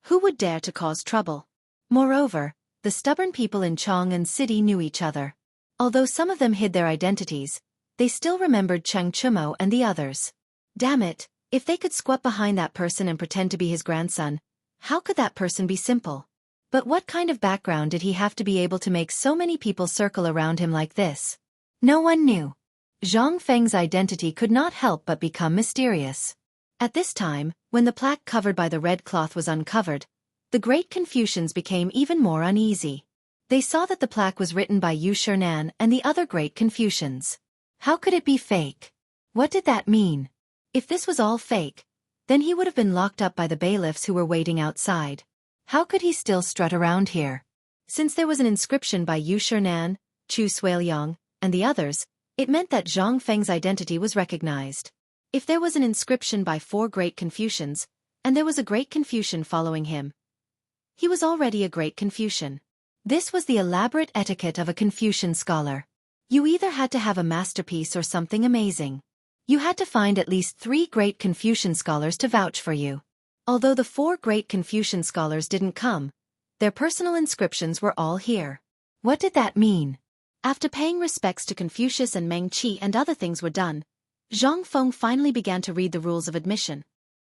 who would dare to cause trouble? Moreover, the stubborn people in Chang'an City knew each other. Although some of them hid their identities, they still remembered Cheng Chumo and the others. Damn it, if they could squat behind that person and pretend to be his grandson, how could that person be simple? But what kind of background did he have to be able to make so many people circle around him like this? No one knew. Zhang Feng's identity could not help but become mysterious. At this time, when the plaque covered by the red cloth was uncovered, the great Confucians became even more uneasy. They saw that the plaque was written by Yu Shernan and the other great Confucians. How could it be fake? What did that mean? If this was all fake, then he would have been locked up by the bailiffs who were waiting outside. How could he still strut around here? Since there was an inscription by Yu Shernan, Chu Suiliang, and the others, it meant that Zhang Feng's identity was recognized. If there was an inscription by 4 great Confucians, and there was a great Confucian following him, he was already a great Confucian. This was the elaborate etiquette of a Confucian scholar. You either had to have a masterpiece or something amazing. You had to find at least 3 great Confucian scholars to vouch for you. Although the 4 great Confucian scholars didn't come, their personal inscriptions were all here. What did that mean? After paying respects to Confucius and Meng Qi and other things were done, Zhang Feng finally began to read the rules of admission.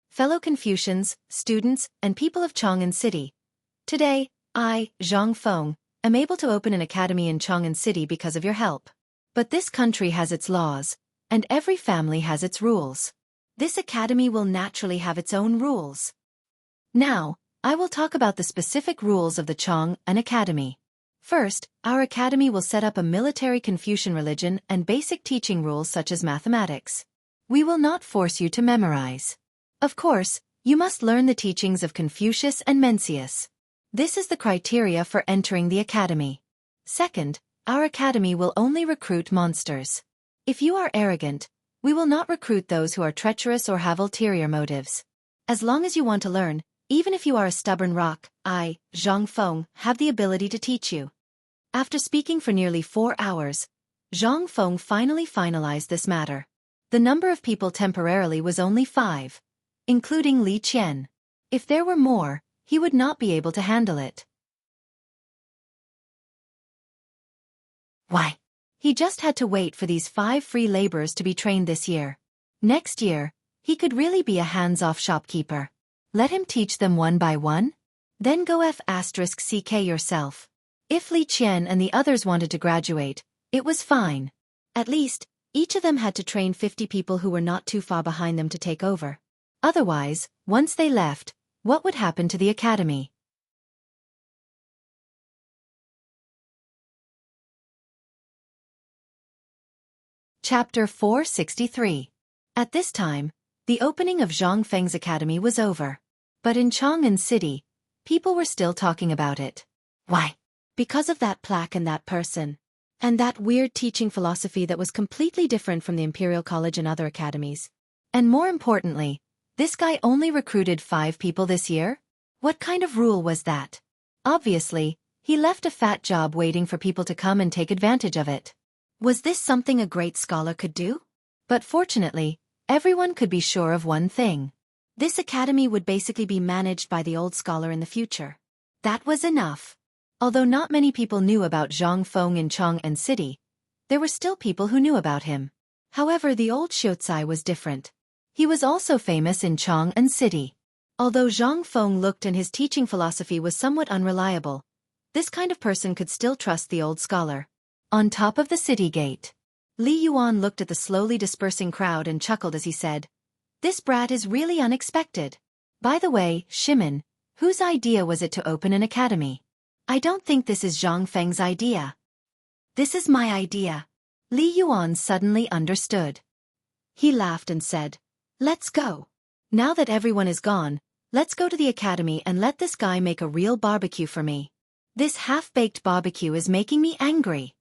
Fellow Confucians, students, and people of Chang'an City. Today, I, Zhang Feng, am able to open an academy in Chang'an City because of your help. But this country has its laws, and every family has its rules. This academy will naturally have its own rules. Now, I will talk about the specific rules of the Chang'an Academy. First, our academy will set up a military Confucian religion and basic teaching rules such as mathematics. We will not force you to memorize. Of course, you must learn the teachings of Confucius and Mencius. This is the criteria for entering the academy. Second, our academy will only recruit monsters. If you are arrogant, we will not recruit those who are treacherous or have ulterior motives. As long as you want to learn, even if you are a stubborn rock, I, Zhang Feng, have the ability to teach you. After speaking for nearly 4 hours, Zhang Feng finally finalized this matter. The number of people temporarily was only 5, including Li Qian. If there were more, he would not be able to handle it. Why? He just had to wait for these 5 free laborers to be trained this year. Next year, he could really be a hands-off shopkeeper. Let him teach them one by one? Then go F***ck yourself. If Li Qian and the others wanted to graduate, it was fine. At least, each of them had to train 50 people who were not too far behind them to take over. Otherwise, once they left, what would happen to the academy? Chapter 463. At this time, the opening of Zhang Feng's academy was over. But in Chang'an City, people were still talking about it. Why? Because of that plaque and that person. And that weird teaching philosophy that was completely different from the Imperial College and other academies. And more importantly, this guy only recruited 5 people this year? What kind of rule was that? Obviously, he left a fat job waiting for people to come and take advantage of it. Was this something a great scholar could do? But fortunately, everyone could be sure of one thing. This academy would basically be managed by the old scholar in the future. That was enough. Although not many people knew about Zhang Feng in Chang'an City, there were still people who knew about him. However, the old Xianxia was different. He was also famous in Chang'an City. Although Zhang Feng looked and his teaching philosophy was somewhat unreliable, this kind of person could still trust the old scholar. On top of the city gate, Li Yuan looked at the slowly dispersing crowd and chuckled as he said, "This brat is really unexpected. By the way, Shimon, whose idea was it to open an academy? I don't think this is Zhang Feng's idea." "This is my idea." Li Yuan suddenly understood. He laughed and said, "Let's go. Now that everyone is gone, let's go to the academy and let this guy make a real barbecue for me. This half-baked barbecue is making me angry."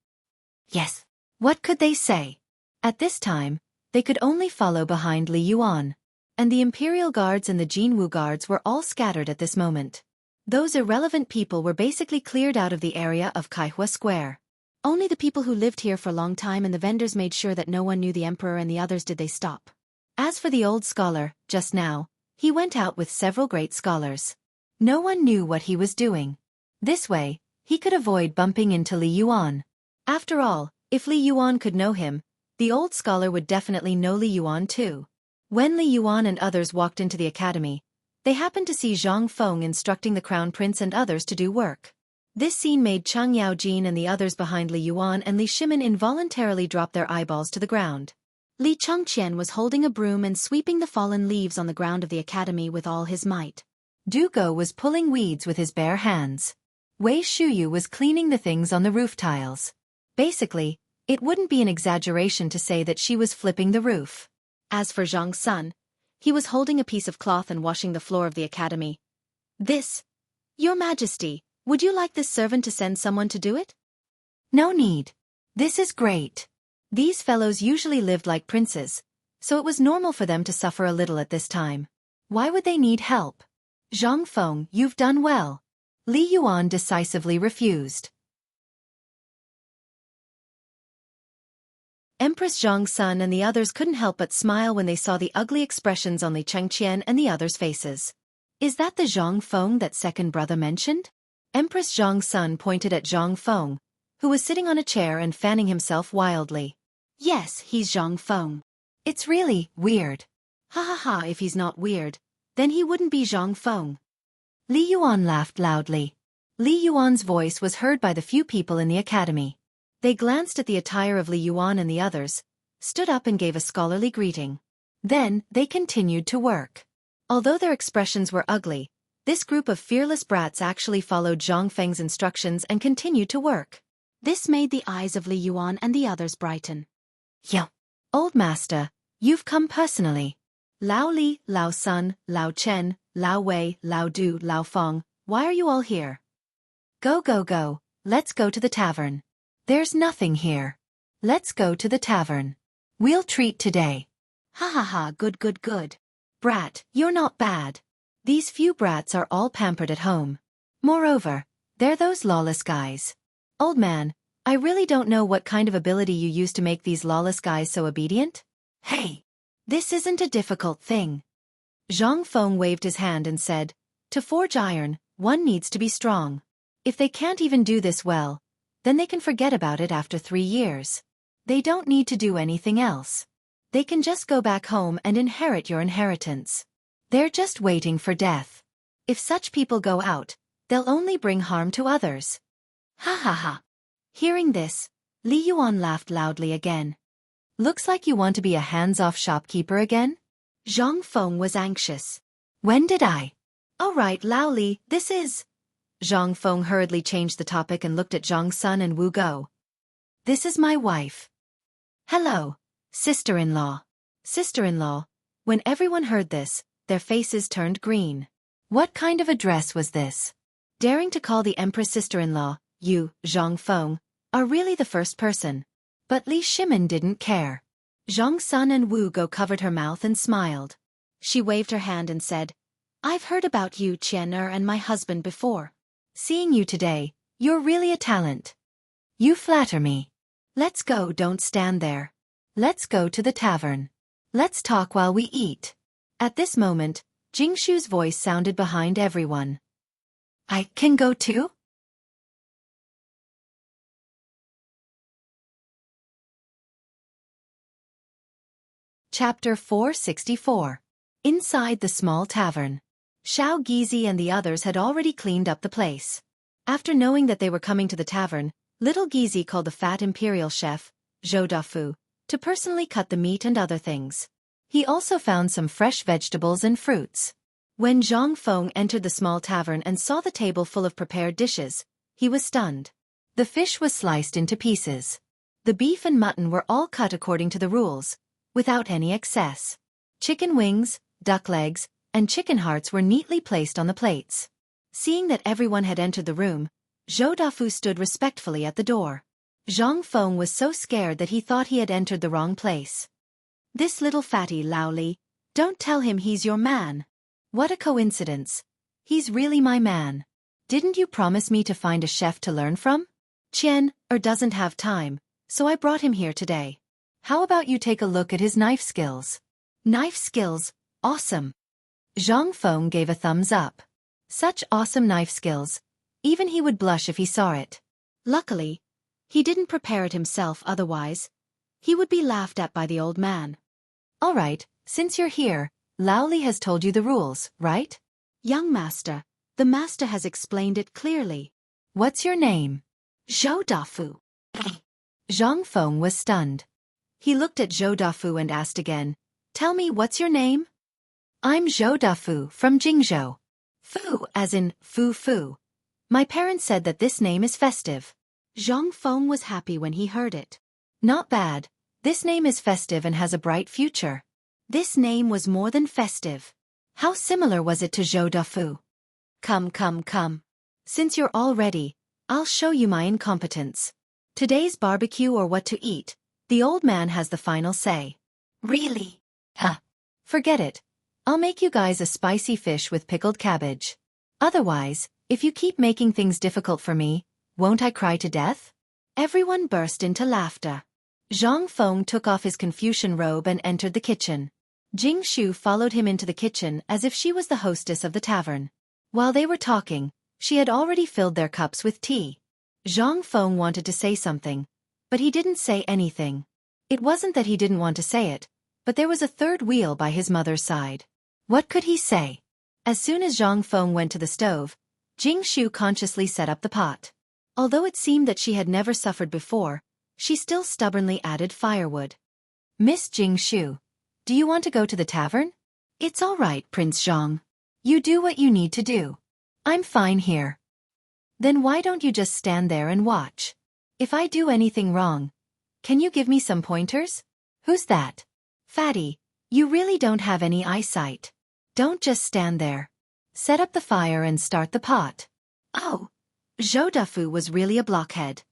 Yes. What could they say? At this time, they could only follow behind Li Yuan. And the Imperial Guards and the Jianghu Guards were all scattered at this moment. Those irrelevant people were basically cleared out of the area of Kaihua Square. Only the people who lived here for a long time and the vendors made sure that no one knew the emperor and the others did they stop. As for the old scholar, just now, he went out with several great scholars. No one knew what he was doing. This way, he could avoid bumping into Li Yuan. After all, if Li Yuan could know him, the old scholar would definitely know Li Yuan too. When Li Yuan and others walked into the academy, they happened to see Zhang Feng instructing the crown prince and others to do work. This scene made Chang Yaojin and the others behind Li Yuan and Li Shimin involuntarily drop their eyeballs to the ground. Li Chengqian was holding a broom and sweeping the fallen leaves on the ground of the academy with all his might. Du Go was pulling weeds with his bare hands. Wei Shuyu was cleaning the things on the roof tiles. Basically, it wouldn't be an exaggeration to say that she was flipping the roof. As for Zhang Sun, he was holding a piece of cloth and washing the floor of the academy. "This, Your Majesty, would you like this servant to send someone to do it?" "No need. This is great." These fellows usually lived like princes, so it was normal for them to suffer a little at this time. Why would they need help? "Zhang Feng, you've done well." Li Yuan decisively refused. Empress Zhang Sun and the others couldn't help but smile when they saw the ugly expressions on Li Chengqian and the others' faces. "Is that the Zhang Feng that second brother mentioned?" Empress Zhang Sun pointed at Zhang Feng, who was sitting on a chair and fanning himself wildly. "Yes, he's Zhang Feng. It's really weird." "Ha ha ha, if he's not weird, then he wouldn't be Zhang Feng." Li Yuan laughed loudly. Li Yuan's voice was heard by the few people in the academy. They glanced at the attire of Li Yuan and the others, stood up and gave a scholarly greeting. Then, they continued to work. Although their expressions were ugly, this group of fearless brats actually followed Zhang Feng's instructions and continued to work. This made the eyes of Li Yuan and the others brighten. "Yo, old master, you've come personally. Lao Li, Lao Sun, Lao Chen, Lao Wei, Lao Du, Lao Feng, why are you all here? Go go go, let's go to the tavern. There's nothing here. Let's go to the tavern. We'll treat today." "Ha ha ha, good good good. Brat, you're not bad. These few brats are all pampered at home. Moreover, they're those lawless guys. Old man, I really don't know what kind of ability you use to make these lawless guys so obedient. Hey, this isn't a difficult thing." Zhang Feng waved his hand and said, "To forge iron, one needs to be strong. If they can't even do this well, then they can forget about it after 3 years. They don't need to do anything else. They can just go back home and inherit your inheritance. They're just waiting for death. If such people go out, they'll only bring harm to others." Ha ha ha. Hearing this, Li Yuan laughed loudly again. "Looks like you want to be a hands-off shopkeeper again?" Zhang Feng was anxious. "When did I?" "All right, Lao Li, this is..." Zhang Feng hurriedly changed the topic and looked at Zhang Sun and Wu Go. "This is my wife." "Hello, sister-in-law." Sister-in-law. When everyone heard this, their faces turned green. What kind of a dress was this? Daring to call the empress sister-in-law, you, Zhang Feng, are really the first person. But Li Shimin didn't care. Zhang Sun and Wu Go covered her mouth and smiled. She waved her hand and said, "I've heard about you, Qian and my husband before. Seeing you today, you're really a talent. You flatter me. Let's go, don't stand there. Let's go to the tavern. Let's talk while we eat." At this moment, Jingshu's voice sounded behind everyone. "I can go too?" Chapter 464. Inside the small tavern. Xiao Gizi and the others had already cleaned up the place. After knowing that they were coming to the tavern, little Gizi called the fat imperial chef, Zhou Dafu, to personally cut the meat and other things. He also found some fresh vegetables and fruits. When Zhang Feng entered the small tavern and saw the table full of prepared dishes, he was stunned. The fish was sliced into pieces. The beef and mutton were all cut according to the rules, without any excess. Chicken wings, duck legs, and chicken hearts were neatly placed on the plates. Seeing that everyone had entered the room, Zhou Dafu stood respectfully at the door. Zhang Feng was so scared that he thought he had entered the wrong place. This little fatty Lao Li, don't tell him he's your man. What a coincidence. He's really my man. Didn't you promise me to find a chef to learn from? Doesn't have time, so I brought him here today. How about you take a look at his knife skills? Knife skills, awesome. Zhang Feng gave a thumbs up. Such awesome knife skills. Even he would blush if he saw it. Luckily, he didn't prepare it himself, otherwise he would be laughed at by the old man. All right, since you're here, Lao Li has told you the rules, right? Young master, the master has explained it clearly. What's your name? Zhou Dafu. Zhang Feng was stunned. He looked at Zhou Dafu and asked again, tell me, what's your name? I'm Zhou Dafu from Jianghu. Fu as in Fu. My parents said that this name is festive. Zhang Feng was happy when he heard it. Not bad. This name is festive and has a bright future. This name was more than festive. How similar was it to Zhou Dafu? Come. Since you're all ready, I'll show you my incompetence. Today's barbecue or what to eat, the old man has the final say. Really? Forget it. I'll make you guys a spicy fish with pickled cabbage. Otherwise, if you keep making things difficult for me, won't I cry to death? Everyone burst into laughter. Zhang Feng took off his Confucian robe and entered the kitchen. Jianghu followed him into the kitchen as if she was the hostess of the tavern. While they were talking, she had already filled their cups with tea. Zhang Feng wanted to say something, but he didn't say anything. It wasn't that he didn't want to say it, but there was a third wheel by his mother's side. What could he say? As soon as Zhang Feng went to the stove, Jianghu consciously set up the pot. Although it seemed that she had never suffered before, she still stubbornly added firewood. Miss Jianghu, do you want to go to the tavern? It's all right, Prince Zhang. You do what you need to do. I'm fine here. Then why don't you just stand there and watch? If I do anything wrong, can you give me some pointers? Who's that? Fatty, you really don't have any eyesight. Don't just stand there. Set up the fire and start the pot. Oh, Zhou Dafu was really a blockhead.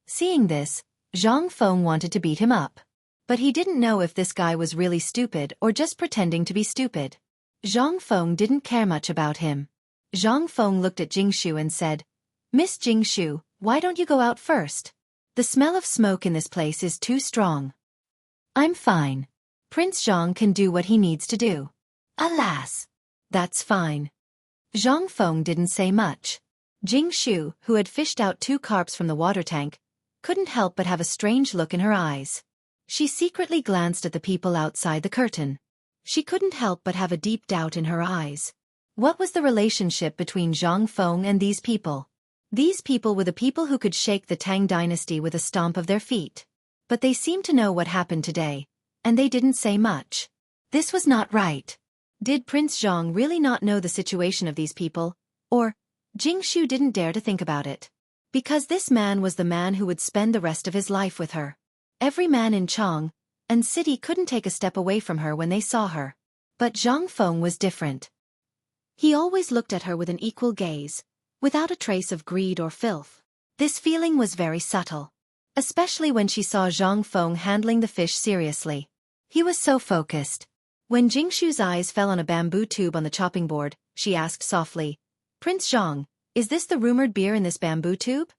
Seeing this, Zhang Feng wanted to beat him up. But he didn't know if this guy was really stupid or just pretending to be stupid. Zhang Feng didn't care much about him. Zhang Feng looked at Jianghu and said, Miss Jianghu, why don't you go out first? The smell of smoke in this place is too strong. I'm fine. Prince Zhang can do what he needs to do. Alas. That's fine. Zhang Feng didn't say much. Jianghu, who had fished out 2 carps from the water tank, couldn't help but have a strange look in her eyes. She secretly glanced at the people outside the curtain. She couldn't help but have a deep doubt in her eyes. What was the relationship between Zhang Feng and these people? These people were the people who could shake the Tang dynasty with a stomp of their feet. But they seemed to know what happened today, and they didn't say much. This was not right. Did Prince Zhang really not know the situation of these people? Or, Jianghu didn't dare to think about it. Because this man was the man who would spend the rest of his life with her. Every man in Chang and city couldn't take a step away from her when they saw her. But Zhang Feng was different. He always looked at her with an equal gaze, without a trace of greed or filth. This feeling was very subtle. Especially when she saw Zhang Feng handling the fish seriously. He was so focused. When Jingshu's eyes fell on a bamboo tube on the chopping board, she asked softly, Prince Zhang, is this the rumored beer in this bamboo tube?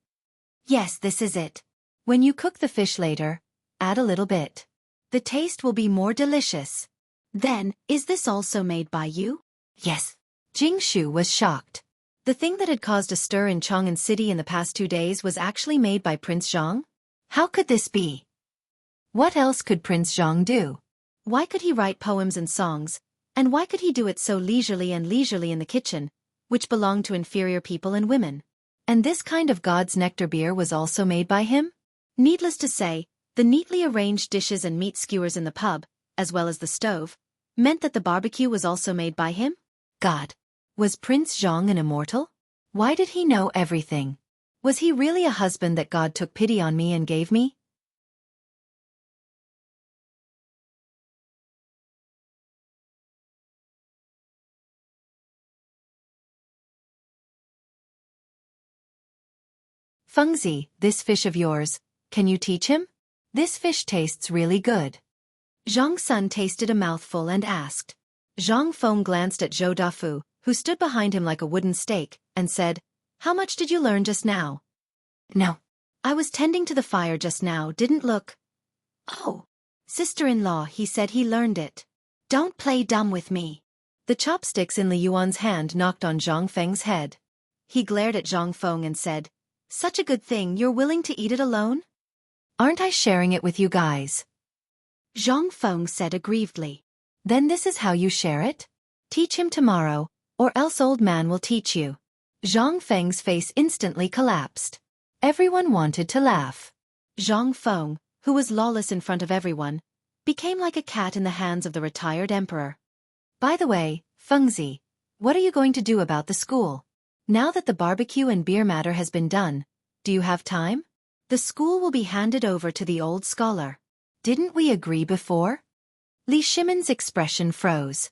Yes, this is it. When you cook the fish later, add a little bit. The taste will be more delicious. Then, is this also made by you? Yes. Jingshu was shocked. The thing that had caused a stir in Chang'an City in the past 2 days was actually made by Prince Zhang? How could this be? What else could Prince Zhang do? Why could he write poems and songs, and why could he do it so leisurely in the kitchen, which belonged to inferior people and women? And this kind of God's nectar beer was also made by him? Needless to say, the neatly arranged dishes and meat skewers in the pub, as well as the stove, meant that the barbecue was also made by him? God. Was Prince Zhang an immortal? Why did he know everything? Was he really a husband that God took pity on me and gave me? Fengzi, this fish of yours, can you teach him? This fish tastes really good. Zhang Sun tasted a mouthful and asked. Zhang Feng glanced at Zhou Dafu, who stood behind him like a wooden stake, and said, "How much did you learn just now?" "No. I was tending to the fire just now, didn't look." "Oh. Sister-in-law, he said he learned it. Don't play dumb with me." The chopsticks in Li Yuan's hand knocked on Zhang Feng's head. He glared at Zhang Feng and said, "Such a good thing you're willing to eat it alone? Aren't I sharing it with you guys?" Zhang Feng said aggrievedly. "Then this is how you share it? Teach him tomorrow, or else old man will teach you." Zhang Feng's face instantly collapsed. Everyone wanted to laugh. Zhang Feng, who was lawless in front of everyone, became like a cat in the hands of the retired emperor. "By the way, Fengzi, what are you going to do about the school? Now that the barbecue and beer matter has been done, do you have time? The school will be handed over to the old scholar. Didn't we agree before?" Li Shimon's expression froze.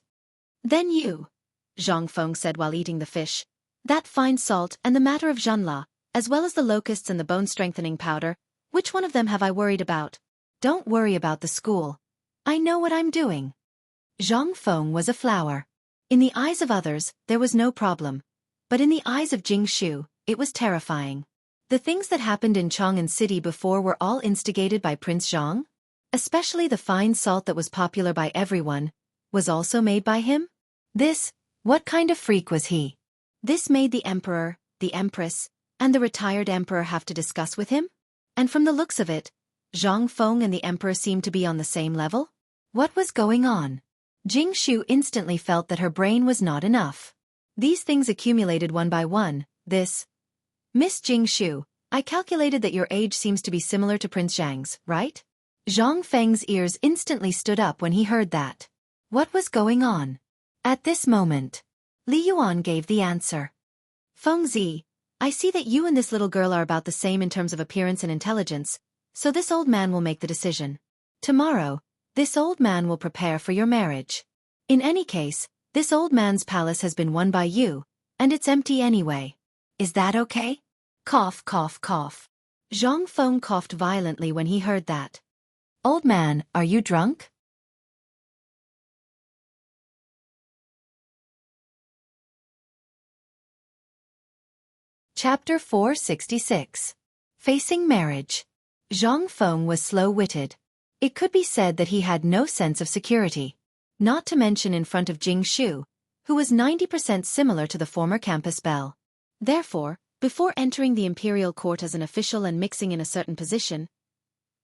"Then you," Zhang Feng said while eating the fish, "that fine salt and the matter of Zhanla, as well as the locusts and the bone-strengthening powder, which one of them have I worried about? Don't worry about the school. I know what I'm doing." Zhang Feng was a flower. In the eyes of others, there was no problem. But in the eyes of Jianghu, it was terrifying. The things that happened in Chang'an City before were all instigated by Prince Zhang? Especially the fine salt that was popular by everyone, was also made by him? What kind of freak was he? This made the emperor, the empress, and the retired emperor have to discuss with him? And from the looks of it, Zhang Feng and the emperor seemed to be on the same level? What was going on? Jianghu instantly felt that her brain was not enough. These things accumulated one by one. Miss Jianghu, I calculated that your age seems to be similar to Prince Zhang's, right? Zhang Feng's ears instantly stood up when he heard that. What was going on? At this moment, Li Yuan gave the answer. "Fengzi, I see that you and this little girl are about the same in terms of appearance and intelligence, so this old man will make the decision. Tomorrow, this old man will prepare for your marriage. In any case, this old man's palace has been won by you, and it's empty anyway. Is that okay?" Cough, cough, cough. Zhang Feng coughed violently when he heard that. "Old man, are you drunk?" Chapter 466. Facing Marriage. Zhang Feng was slow-witted. It could be said that he had no sense of security. Not to mention in front of Jianghu, who was 90% similar to the former campus belle. Therefore, before entering the imperial court as an official and mixing in a certain position,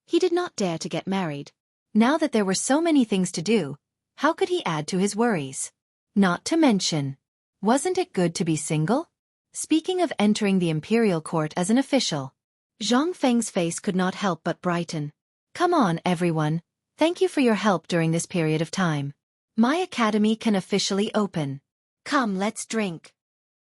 he did not dare to get married. Now that there were so many things to do, how could he add to his worries? Not to mention, wasn't it good to be single? Speaking of entering the imperial court as an official, Zhang Feng's face could not help but brighten. "Come on, everyone. Thank you for your help during this period of time. My academy can officially open. Come, let's drink."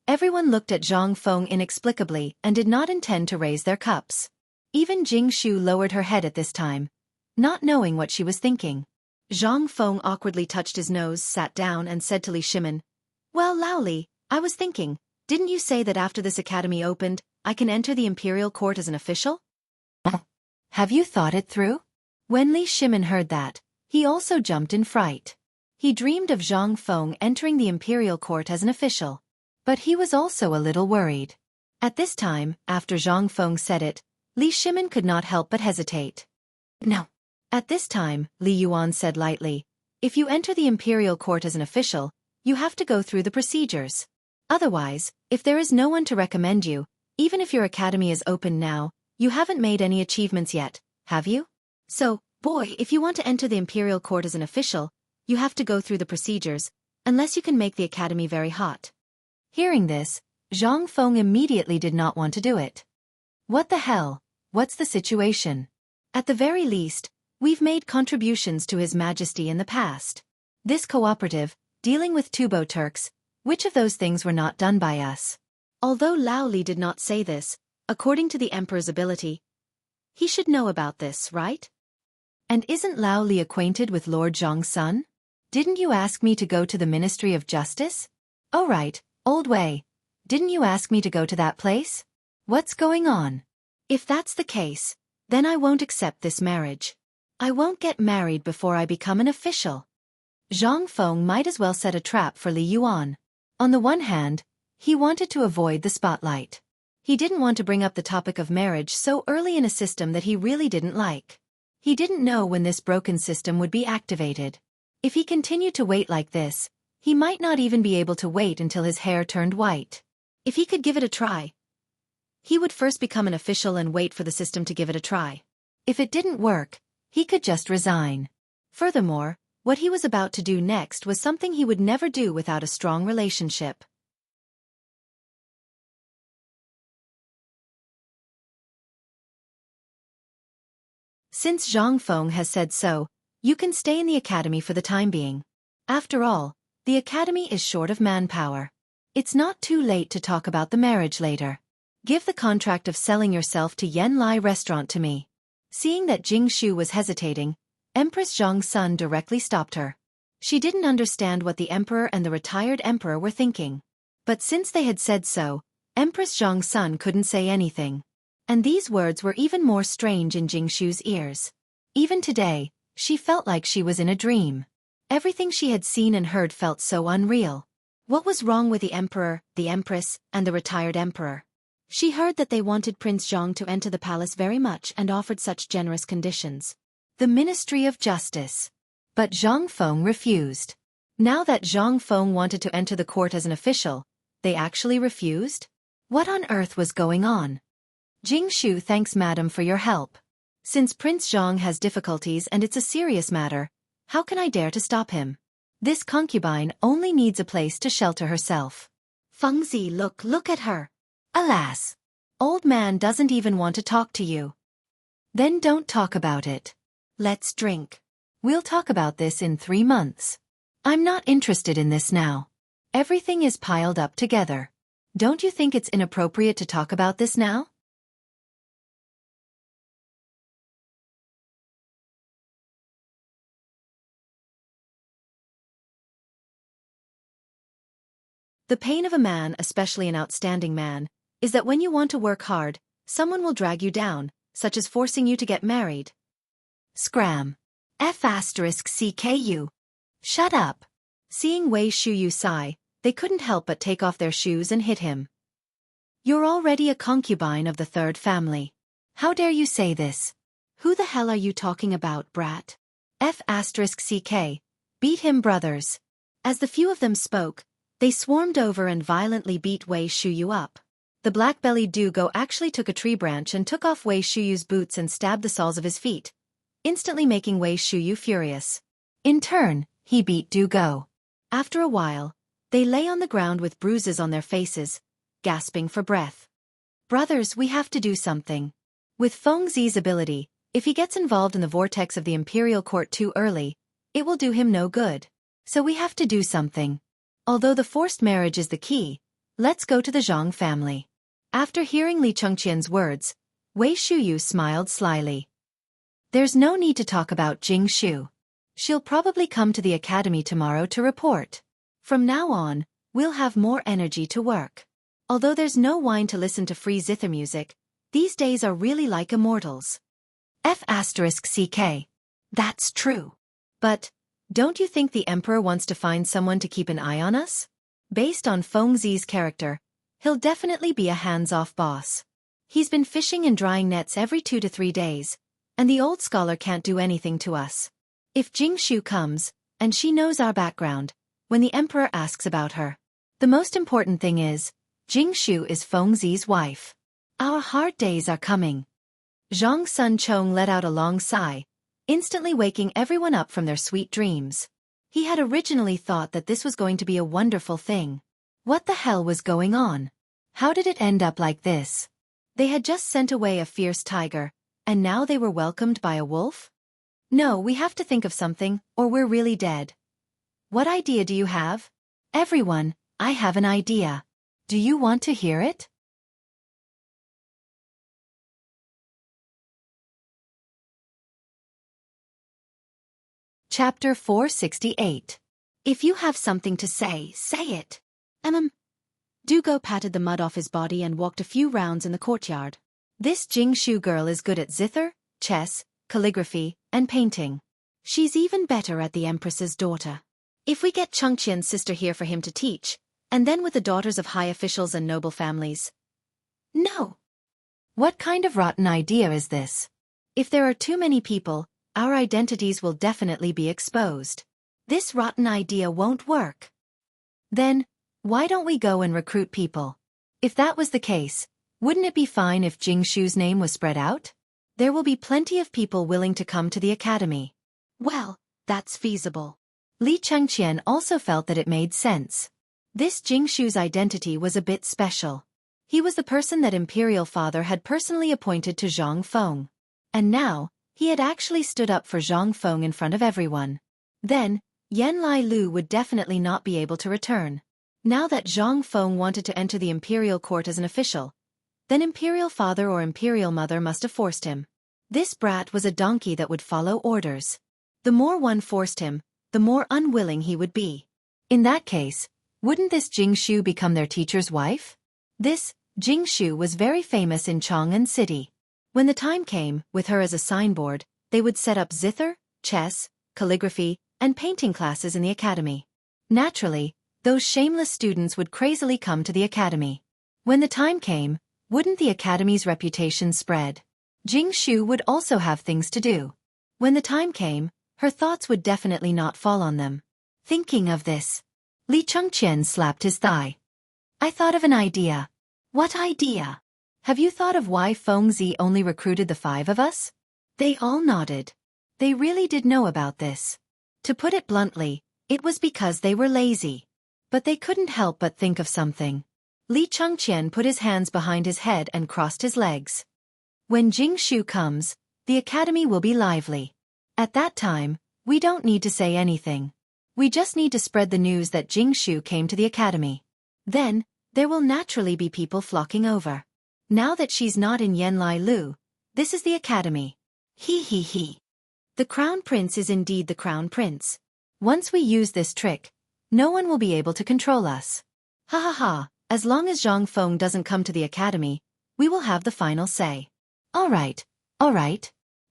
Everyone looked at Zhang Feng inexplicably and did not intend to raise their cups. Even Jianghu lowered her head at this time, not knowing what she was thinking. Zhang Feng awkwardly touched his nose, sat down, and said to Li Shimon, "Well, Laoli, I was thinking, didn't you say that after this academy opened, I can enter the imperial court as an official?" Have you thought it through? When Li Shimon heard that, he also jumped in fright. He dreamed of Zhang Feng entering the imperial court as an official. But he was also a little worried. At this time, after Zhang Feng said it, Li Shimon could not help but hesitate. "No." At this time, Li Yuan said lightly, "If you enter the imperial court as an official, you have to go through the procedures. Otherwise, if there is no one to recommend you, even if your academy is open now, you haven't made any achievements yet, have you? So, boy, if you want to enter the imperial court as an official, you have to go through the procedures, unless you can make the academy very hot." Hearing this, Zhang Feng immediately did not want to do it. "What the hell? What's the situation? At the very least, we've made contributions to His Majesty in the past. This cooperative, dealing with Tubo Turks, which of those things were not done by us?" Although Laoli did not say this, According to the emperor's ability, he should know about this, right? And isn't Lao Li acquainted with Lord Zhong's son? Didn't you ask me to go to the Ministry of Justice? Oh right, old Wei. Didn't you ask me to go to that place? What's going on? If that's the case, then I won't accept this marriage. I won't get married before I become an official. Zhang Feng might as well set a trap for Li Yuan. On the one hand, he wanted to avoid the spotlight. He didn't want to bring up the topic of marriage so early in a system that he really didn't like. He didn't know when this broken system would be activated. If he continued to wait like this, he might not even be able to wait until his hair turned white. If he could give it a try, he would first become an official and wait for the system to give it a try. If it didn't work, he could just resign. Furthermore, what he was about to do next was something he would never do without a strong relationship. Since Zhang Feng has said so, you can stay in the academy for the time being. After all, the academy is short of manpower. It's not too late to talk about the marriage later. Give the contract of selling yourself to Yan Lai restaurant to me. Seeing that Jingshu was hesitating, Empress Zhang's son directly stopped her. She didn't understand what the emperor and the retired emperor were thinking. But since they had said so, Empress Zhang's son couldn't say anything. And these words were even more strange in Jingshu's ears. Even today, she felt like she was in a dream. Everything she had seen and heard felt so unreal. What was wrong with the emperor, the empress, and the retired emperor? She heard that they wanted Prince Zhang to enter the palace very much and offered such generous conditions. The Ministry of Justice. But Zhang Feng refused. Now that Zhang Feng wanted to enter the court as an official, they actually refused? What on earth was going on? Jingshu thanks madam for your help. Since Prince Zhang has difficulties and it's a serious matter, how can I dare to stop him? This concubine only needs a place to shelter herself. Fengzi, look at her. Alas! Old man doesn't even want to talk to you. Then don't talk about it. Let's drink. We'll talk about this in 3 months. I'm not interested in this now. Everything is piled up together. Don't you think it's inappropriate to talk about this now? The pain of a man, especially an outstanding man, is that when you want to work hard, someone will drag you down, such as forcing you to get married. Scram. F***CKU. Shut up. Seeing Wei Shuyu sigh, they couldn't help but take off their shoes and hit him. You're already a concubine of the third family. How dare you say this? Who the hell are you talking about, brat? F***CK. Beat him, brothers. As the few of them spoke, they swarmed over and violently beat Wei Shuyu up. The black-bellied Dugo actually took a tree branch and took off Wei Shuyu's boots and stabbed the soles of his feet, instantly making Wei Shuyu furious. In turn, he beat Dugo. After a while, they lay on the ground with bruises on their faces, gasping for breath. Brothers, we have to do something. With Fengzi's ability, if he gets involved in the vortex of the imperial court too early, it will do him no good. So we have to do something. Although the forced marriage is the key, let's go to the Zhang family. After hearing Li Chengqian's words, Wei Shuyu smiled slyly. There's no need to talk about Jingshu. She'll probably come to the academy tomorrow to report. From now on, we'll have more energy to work. Although there's no wine to listen to free zither music, these days are really like immortals. F***CK. That's true. But, don't you think the emperor wants to find someone to keep an eye on us? Based on Fengzi's character, he'll definitely be a hands-off boss. He's been fishing and drying nets every 2 to 3 days, and the old scholar can't do anything to us. If Jingshu comes, and she knows our background, when the emperor asks about her, the most important thing is, Jingshu is Fengzi's wife. Our hard days are coming. Zhang Sun Chong let out a long sigh, instantly waking everyone up from their sweet dreams. He had originally thought that this was going to be a wonderful thing. What the hell was going on? How did it end up like this? They had just sent away a fierce tiger, and now they were welcomed by a wolf? No, we have to think of something, or we're really dead. What idea do you have? Everyone, I have an idea. Do you want to hear it? Chapter 468. If you have something to say, say it. Dugo patted the mud off his body and walked a few rounds in the courtyard. This Jianghu girl is good at zither, chess, calligraphy, and painting. She's even better at the Empress's daughter. If we get Xianxia's sister here for him to teach, and then with the daughters of high officials and noble families. No. What kind of rotten idea is this? If there are too many people, our identities will definitely be exposed. This rotten idea won't work. Then, why don't we go and recruit people? If that was the case, wouldn't it be fine if Jingshu's name was spread out? There will be plenty of people willing to come to the academy. Well, that's feasible. Li Chengqian also felt that it made sense. This Jingshu's identity was a bit special. He was the person that Imperial Father had personally appointed to Zhang Feng. And now, he had actually stood up for Zhang Feng in front of everyone. Then, Yanlai Lu would definitely not be able to return. Now that Zhang Feng wanted to enter the imperial court as an official, then Imperial Father or Imperial Mother must have forced him. This brat was a donkey that would follow orders. The more one forced him, the more unwilling he would be. In that case, wouldn't this Jingshu become their teacher's wife? This Jingshu was very famous in Chang'an City. When the time came, with her as a signboard, they would set up zither, chess, calligraphy, and painting classes in the academy. Naturally, those shameless students would crazily come to the academy. When the time came, wouldn't the academy's reputation spread? Jingshu would also have things to do. When the time came, her thoughts would definitely not fall on them. Thinking of this, Li Chengqian slapped his thigh. I thought of an idea. What idea? Have you thought of why Fengzi only recruited the 5 of us? They all nodded. They really did know about this. To put it bluntly, it was because they were lazy. But they couldn't help but think of something. Li Chengqian put his hands behind his head and crossed his legs. When Jingshu comes, the academy will be lively. At that time, we don't need to say anything. We just need to spread the news that Jingshu came to the academy. Then, there will naturally be people flocking over. Now that she's not in Yanlai Lu, this is the academy. He. The crown prince is indeed the crown prince. Once we use this trick, no one will be able to control us. Ha. As long as Zhang Feng doesn't come to the academy, we will have the final say. All right.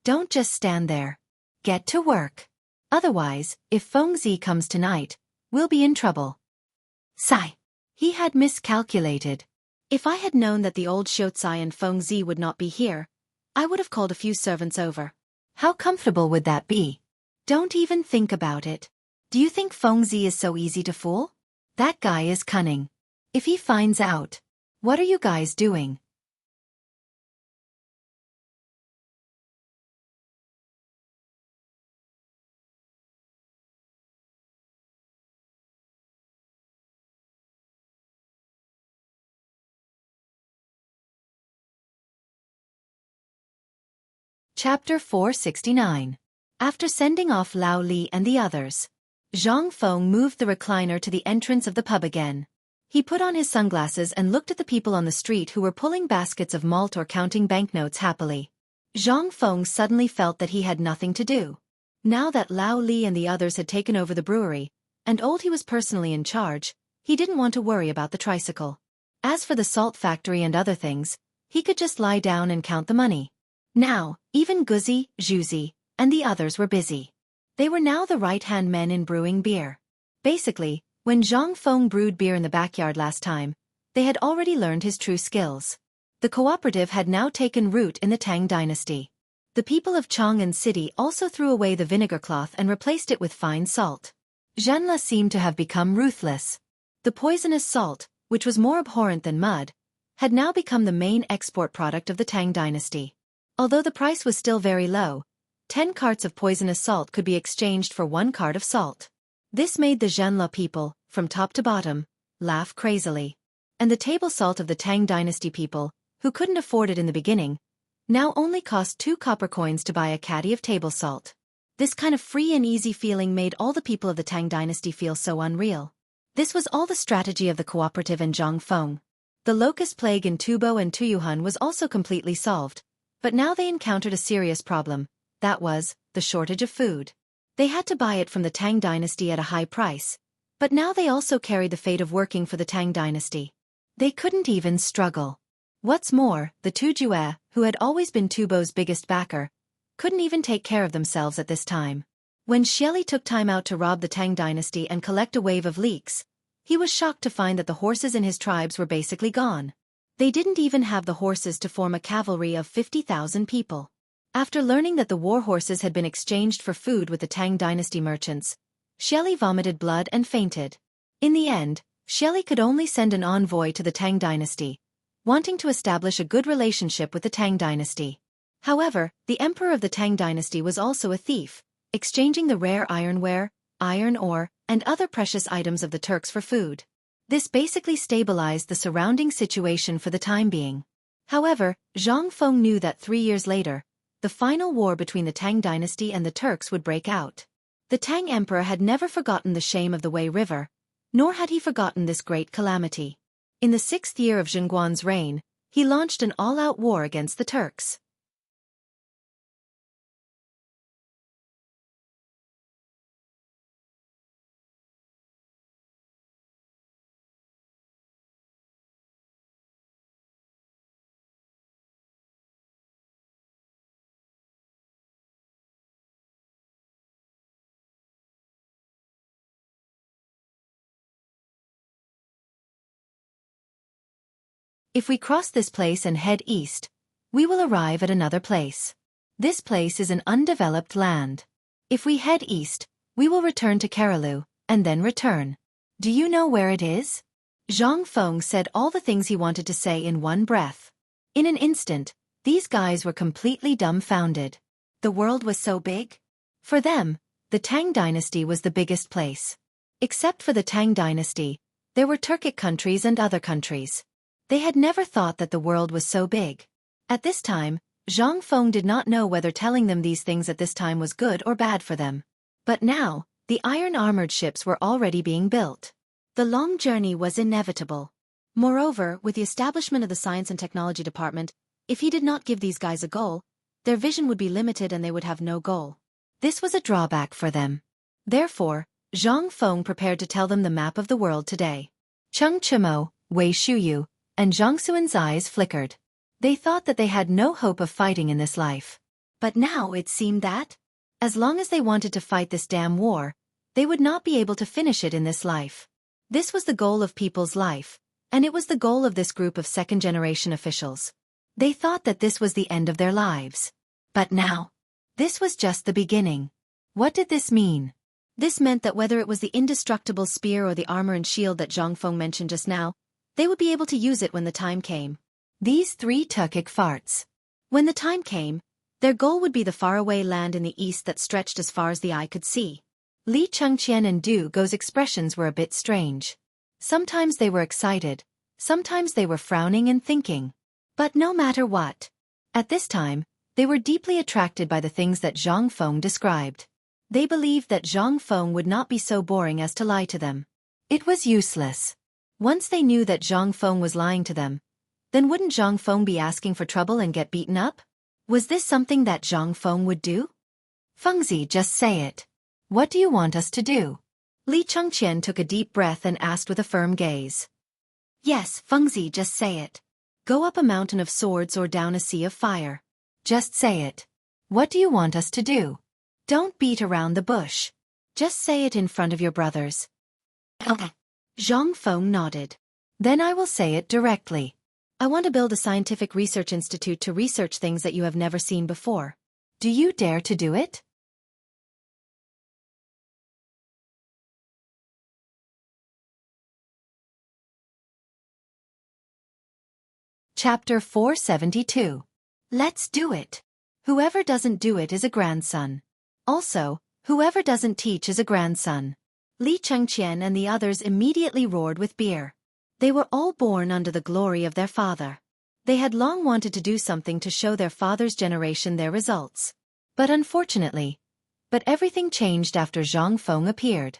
Don't just stand there. Get to work. Otherwise, if Fengzi comes tonight, we'll be in trouble. Sigh. He had miscalculated. If I had known that the old Xiaotsai and Fengzi would not be here, I would have called a few servants over. How comfortable would that be? Don't even think about it. Do you think Fengzi is so easy to fool? That guy is cunning. If he finds out, what are you guys doing? Chapter 469. After sending off Lao Li and the others, Zhang Feng moved the recliner to the entrance of the pub again. He put on his sunglasses and looked at the people on the street who were pulling baskets of malt or counting banknotes happily. Zhang Feng suddenly felt that he had nothing to do. Now that Lao Li and the others had taken over the brewery, and he was personally in charge, he didn't want to worry about the tricycle. As for the salt factory and other things, he could just lie down and count the money. Now, even Guzi, Zhuzi, and the others were busy. They were now the right-hand men in brewing beer. Basically, when Zhang Feng brewed beer in the backyard last time, they had already learned his true skills. The cooperative had now taken root in the Tang dynasty. The people of Chang'an City also threw away the vinegar cloth and replaced it with fine salt. Zhanla seemed to have become ruthless. The poisonous salt, which was more abhorrent than mud, had now become the main export product of the Tang dynasty. Although the price was still very low, 10 carts of poisonous salt could be exchanged for 1 cart of salt. This made the Zhanla people, from top to bottom, laugh crazily. And the table salt of the Tang dynasty people, who couldn't afford it in the beginning, now only cost 2 copper coins to buy a caddy of table salt. This kind of free and easy feeling made all the people of the Tang dynasty feel so unreal. This was all the strategy of the cooperative and Zhang Feng. The locust plague in Tubo and Tuyuhun was also completely solved. But now they encountered a serious problem, that was, the shortage of food. They had to buy it from the Tang dynasty at a high price, but now they also carried the fate of working for the Tang dynasty. They couldn't even struggle. What's more, the Tu Jue, who had always been Tubo's biggest backer, couldn't even take care of themselves at this time. When Xieli took time out to rob the Tang dynasty and collect a wave of leaks, he was shocked to find that the horses in his tribes were basically gone. They didn't even have the horses to form a cavalry of 50,000 people. After learning that the war horses had been exchanged for food with the Tang dynasty merchants, Xieli vomited blood and fainted. In the end, Xieli could only send an envoy to the Tang dynasty, wanting to establish a good relationship with the Tang dynasty. However, the emperor of the Tang dynasty was also a thief, exchanging the rare ironware, iron ore, and other precious items of the Turks for food. This basically stabilized the surrounding situation for the time being. However, Zhang Feng knew that 3 years later, the final war between the Tang dynasty and the Turks would break out. The Tang emperor had never forgotten the shame of the Wei River, nor had he forgotten this great calamity. In the 6th year of Zhengguan's reign, he launched an all-out war against the Turks. If we cross this place and head east, we will arrive at another place. This place is an undeveloped land. If we head east, we will return to Karalu, and then return. Do you know where it is? Zhang Feng said all the things he wanted to say in one breath. In an instant, these guys were completely dumbfounded. The world was so big? For them, the Tang dynasty was the biggest place. Except for the Tang dynasty, there were Turkic countries and other countries. They had never thought that the world was so big. At this time, Zhang Feng did not know whether telling them these things at this time was good or bad for them. But now, the iron-armored ships were already being built. The long journey was inevitable. Moreover, with the establishment of the Science and Technology Department, if he did not give these guys a goal, their vision would be limited and they would have no goal. This was a drawback for them. Therefore, Zhang Feng prepared to tell them the map of the world today. Cheng Chimo, Wei Shuyu, and Zhang Xuan's eyes flickered. They thought that they had no hope of fighting in this life. But now it seemed that, as long as they wanted to fight this damn war, they would not be able to finish it in this life. This was the goal of people's life, and it was the goal of this group of second-generation officials. They thought that this was the end of their lives. But now, this was just the beginning. What did this mean? This meant that whether it was the indestructible spear or the armor and shield that Zhang Feng mentioned just now, they would be able to use it when the time came. These 3 Turkic farts. When the time came, their goal would be the faraway land in the east that stretched as far as the eye could see. Li Chengqian and Du Go's expressions were a bit strange. Sometimes they were excited, sometimes they were frowning and thinking. But no matter what, at this time, they were deeply attracted by the things that Zhang Feng described. They believed that Zhang Feng would not be so boring as to lie to them. It was useless. Once they knew that Zhang Feng was lying to them, then wouldn't Zhang Feng be asking for trouble and get beaten up? Was this something that Zhang Feng would do? Fengzi, just say it. What do you want us to do? Li Chengqian took a deep breath and asked with a firm gaze. Yes, Fengzi, just say it. Go up a mountain of swords or down a sea of fire. Just say it. What do you want us to do? Don't beat around the bush. Just say it in front of your brothers. Okay. Zhang Feng nodded. Then I will say it directly. I want to build a scientific research institute to research things that you have never seen before. Do you dare to do it? Chapter 472. Let's do it. Whoever doesn't do it is a grandson. Also, whoever doesn't teach is a grandson. Li Chengqian and the others immediately roared with beer. They were all born under the glory of their father. They had long wanted to do something to show their father's generation their results. But everything changed after Zhang Feng appeared.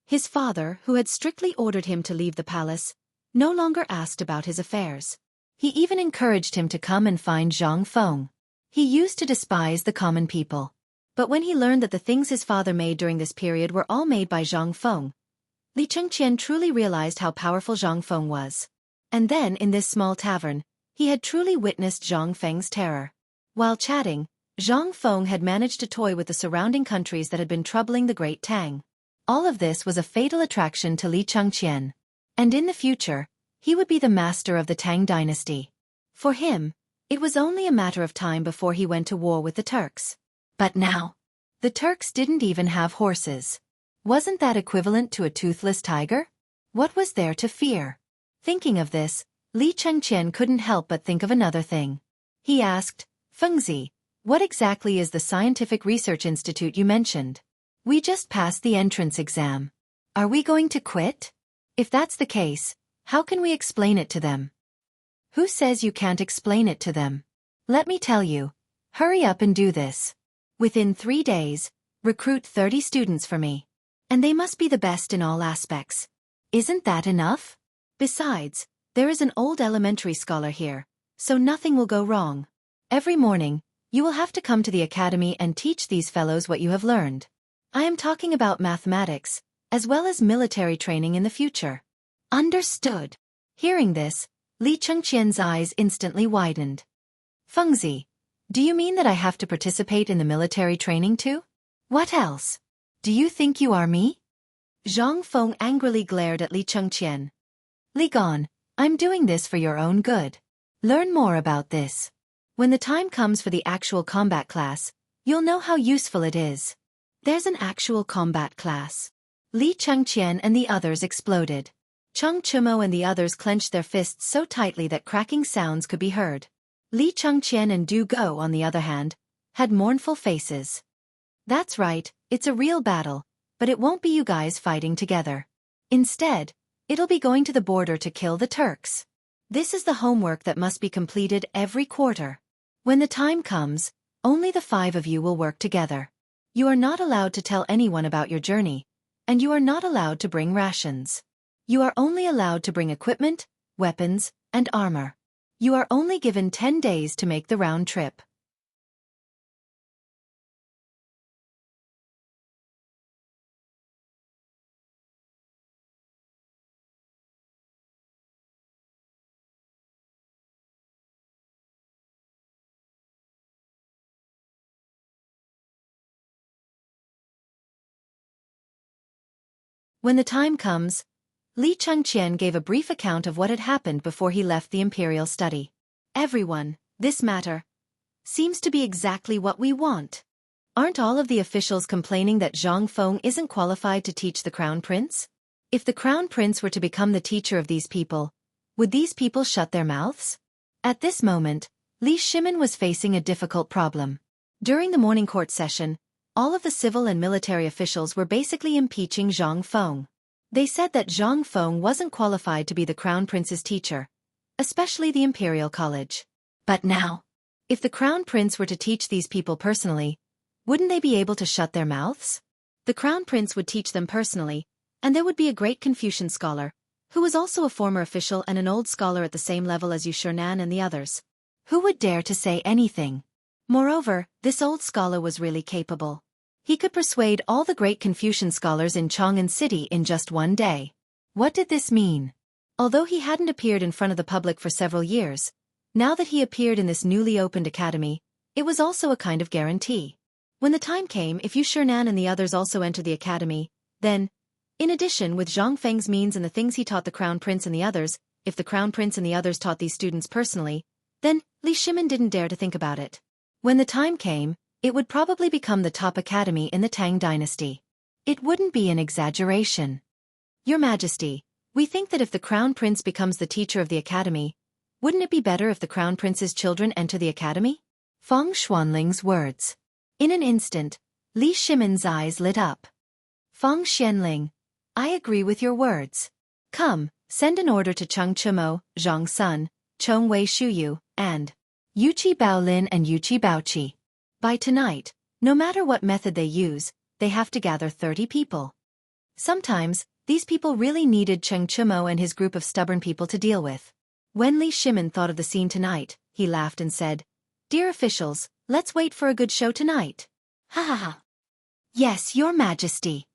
His father, who had strictly ordered him to leave the palace, no longer asked about his affairs. He even encouraged him to come and find Zhang Feng. He used to despise the common people. But when he learned that the things his father made during this period were all made by Zhang Feng, Li Chengqian truly realized how powerful Zhang Feng was. And then, in this small tavern, he had truly witnessed Zhang Feng's terror. While chatting, Zhang Feng had managed to toy with the surrounding countries that had been troubling the great Tang. All of this was a fatal attraction to Li Chengqian. And in the future, he would be the master of the Tang dynasty. For him, it was only a matter of time before he went to war with the Turks. But now, the Turks didn't even have horses. Wasn't that equivalent to a toothless tiger? What was there to fear? Thinking of this, Li Chengqian couldn't help but think of another thing. He asked, Fengzi, what exactly is the scientific research institute you mentioned? We just passed the entrance exam. Are we going to quit? If that's the case, how can we explain it to them? Who says you can't explain it to them? Let me tell you. Hurry up and do this. Within 3 days, recruit 30 students for me. And they must be the best in all aspects. Isn't that enough? Besides, there is an old elementary scholar here, so nothing will go wrong. Every morning, you will have to come to the academy and teach these fellows what you have learned. I am talking about mathematics, as well as military training in the future. Understood. Hearing this, Li Chengqian's eyes instantly widened. Fengzi, do you mean that I have to participate in the military training too? What else? Do you think you are me? Zhang Feng angrily glared at Li Chengqian. Li Gong, I'm doing this for your own good. Learn more about this. When the time comes for the actual combat class, you'll know how useful it is. There's an actual combat class. Li Chengqian and the others exploded. Cheng Chumo and the others clenched their fists so tightly that cracking sounds could be heard. Li Chengqian and Du Go, on the other hand, had mournful faces. That's right, it's a real battle, but it won't be you guys fighting together. Instead, it'll be going to the border to kill the Turks. This is the homework that must be completed every quarter. When the time comes, only the 5 of you will work together. You are not allowed to tell anyone about your journey, and you are not allowed to bring rations. You are only allowed to bring equipment, weapons, and armor. You are only given 10 days to make the round trip. When the time comes, Li Chengqian gave a brief account of what had happened before he left the imperial study. Everyone, this matter seems to be exactly what we want. Aren't all of the officials complaining that Zhang Feng isn't qualified to teach the crown prince? If the crown prince were to become the teacher of these people, would these people shut their mouths? At this moment, Li Shimin was facing a difficult problem. During the morning court session, all of the civil and military officials were basically impeaching Zhang Feng. They said that Zhang Feng wasn't qualified to be the crown prince's teacher, especially the imperial college. But now, if the crown prince were to teach these people personally, wouldn't they be able to shut their mouths? The crown prince would teach them personally, and there would be a great Confucian scholar, who was also a former official and an old scholar at the same level as Yu Shernan and the others. Who would dare to say anything? Moreover, this old scholar was really capable. He could persuade all the great Confucian scholars in Chang'an City in just one day. What did this mean? Although he hadn't appeared in front of the public for several years, now that he appeared in this newly opened academy, it was also a kind of guarantee. When the time came, if Yu Shernan and the others also entered the academy, then, in addition with Zhang Feng's means and the things he taught the crown prince and the others, if the crown prince and the others taught these students personally, then Li Shimin didn't dare to think about it. When the time came, it would probably become the top academy in the Tang dynasty. It wouldn't be an exaggeration. Your Majesty, we think that if the crown prince becomes the teacher of the academy, wouldn't it be better if the crown prince's children enter the academy? Feng Xuanling's words. In an instant, Li Shimin's eyes lit up. Feng Xianling, I agree with your words. Come, send an order to Cheng Chumo, Zhang Sun, Chong Wei Shuyu, and Yuqi Baolin and Yuqi Baoqi. By tonight, no matter what method they use, they have to gather 30 people. Sometimes, these people really needed Cheng Chumo and his group of stubborn people to deal with. When Li Shimin thought of the scene tonight, he laughed and said, Dear officials, let's wait for a good show tonight. Ha ha ha. Yes, your majesty.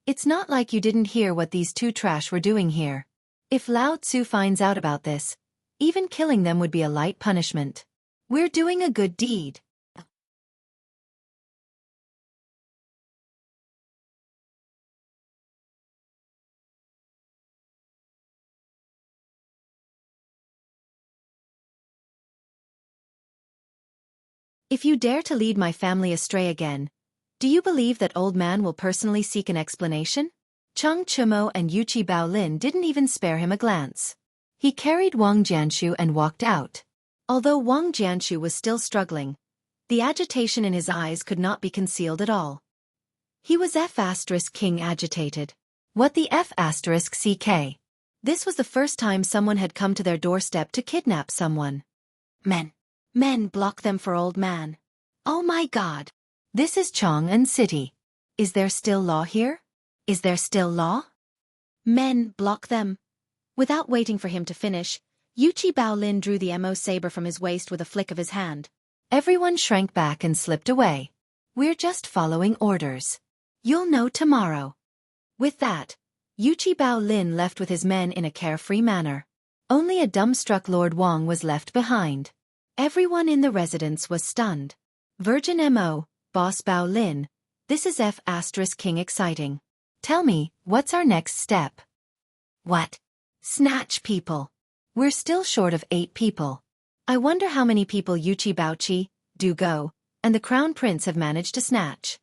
It's not like you didn't hear what these two trash were doing here. If Lao Tzu finds out about this, even killing them would be a light punishment. We're doing a good deed. If you dare to lead my family astray again, do you believe that old man will personally seek an explanation? Cheng Chumo and Yuchi Baolin didn't even spare him a glance. He carried Wang Jianshu and walked out. Although Wang Jianshu was still struggling, the agitation in his eyes could not be concealed at all. He was F*King agitated. What the F*CK? This was the first time someone had come to their doorstep to kidnap someone. Men, block them for old man. Oh my god. This is Chang'an City. Is there still law here? Is there still law? Men, block them. Without waiting for him to finish, Yuchi Baolin drew the Mo saber from his waist with a flick of his hand. Everyone shrank back and slipped away. We're just following orders. You'll know tomorrow. With that, Yuchi Baolin left with his men in a carefree manner. Only a dumbstruck Lord Wang was left behind. Everyone in the residence was stunned. Virgin Mo, Boss Baolin, this is F*King exciting. Tell me, what's our next step? What? Snatch people. We're still short of 8 people. I wonder how many people Yuchi Baochi, Du Go, and the Crown Prince have managed to snatch.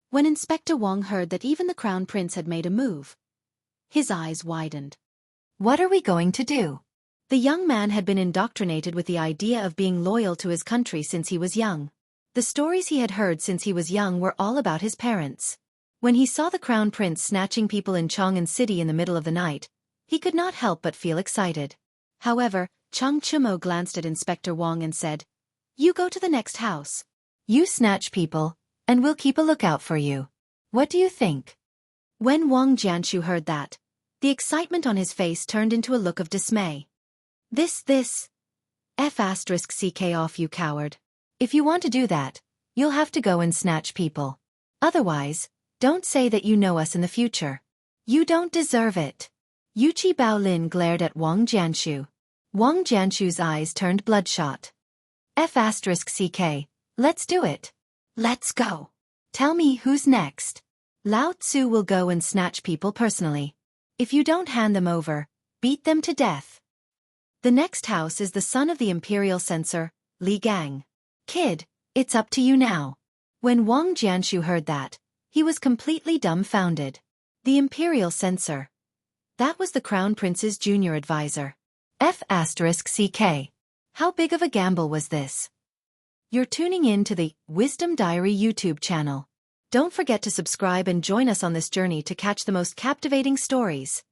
When Inspector Wang heard that even the Crown Prince had made a move, his eyes widened. What are we going to do? The young man had been indoctrinated with the idea of being loyal to his country since he was young. The stories he had heard since he was young were all about his parents. When he saw the Crown Prince snatching people in Chang'an City in the middle of the night, he could not help but feel excited. However, Cheng Chumo glanced at Inspector Wang and said, "You go to the next house. You snatch people, and we'll keep a lookout for you. What do you think?" When Wang Jianshu heard that, the excitement on his face turned into a look of dismay. This F*CK off, you coward. If you want to do that, you'll have to go and snatch people. Otherwise, don't say that you know us in the future. You don't deserve it. Yuchi Baolin glared at Wang Jianshu. Wang Jianshu's eyes turned bloodshot. F*CK, let's do it. Let's go. Tell me who's next. Lao Tzu will go and snatch people personally. If you don't hand them over, beat them to death. The next house is the son of the imperial censor, Li Gang. Kid, it's up to you now. When Wang Jianshu heard that, he was completely dumbfounded. The imperial censor. That was the Crown Prince's junior advisor. F*CK. How big of a gamble was this? You're tuning in to the Wisdom Diary YouTube channel. Don't forget to subscribe and join us on this journey to catch the most captivating stories.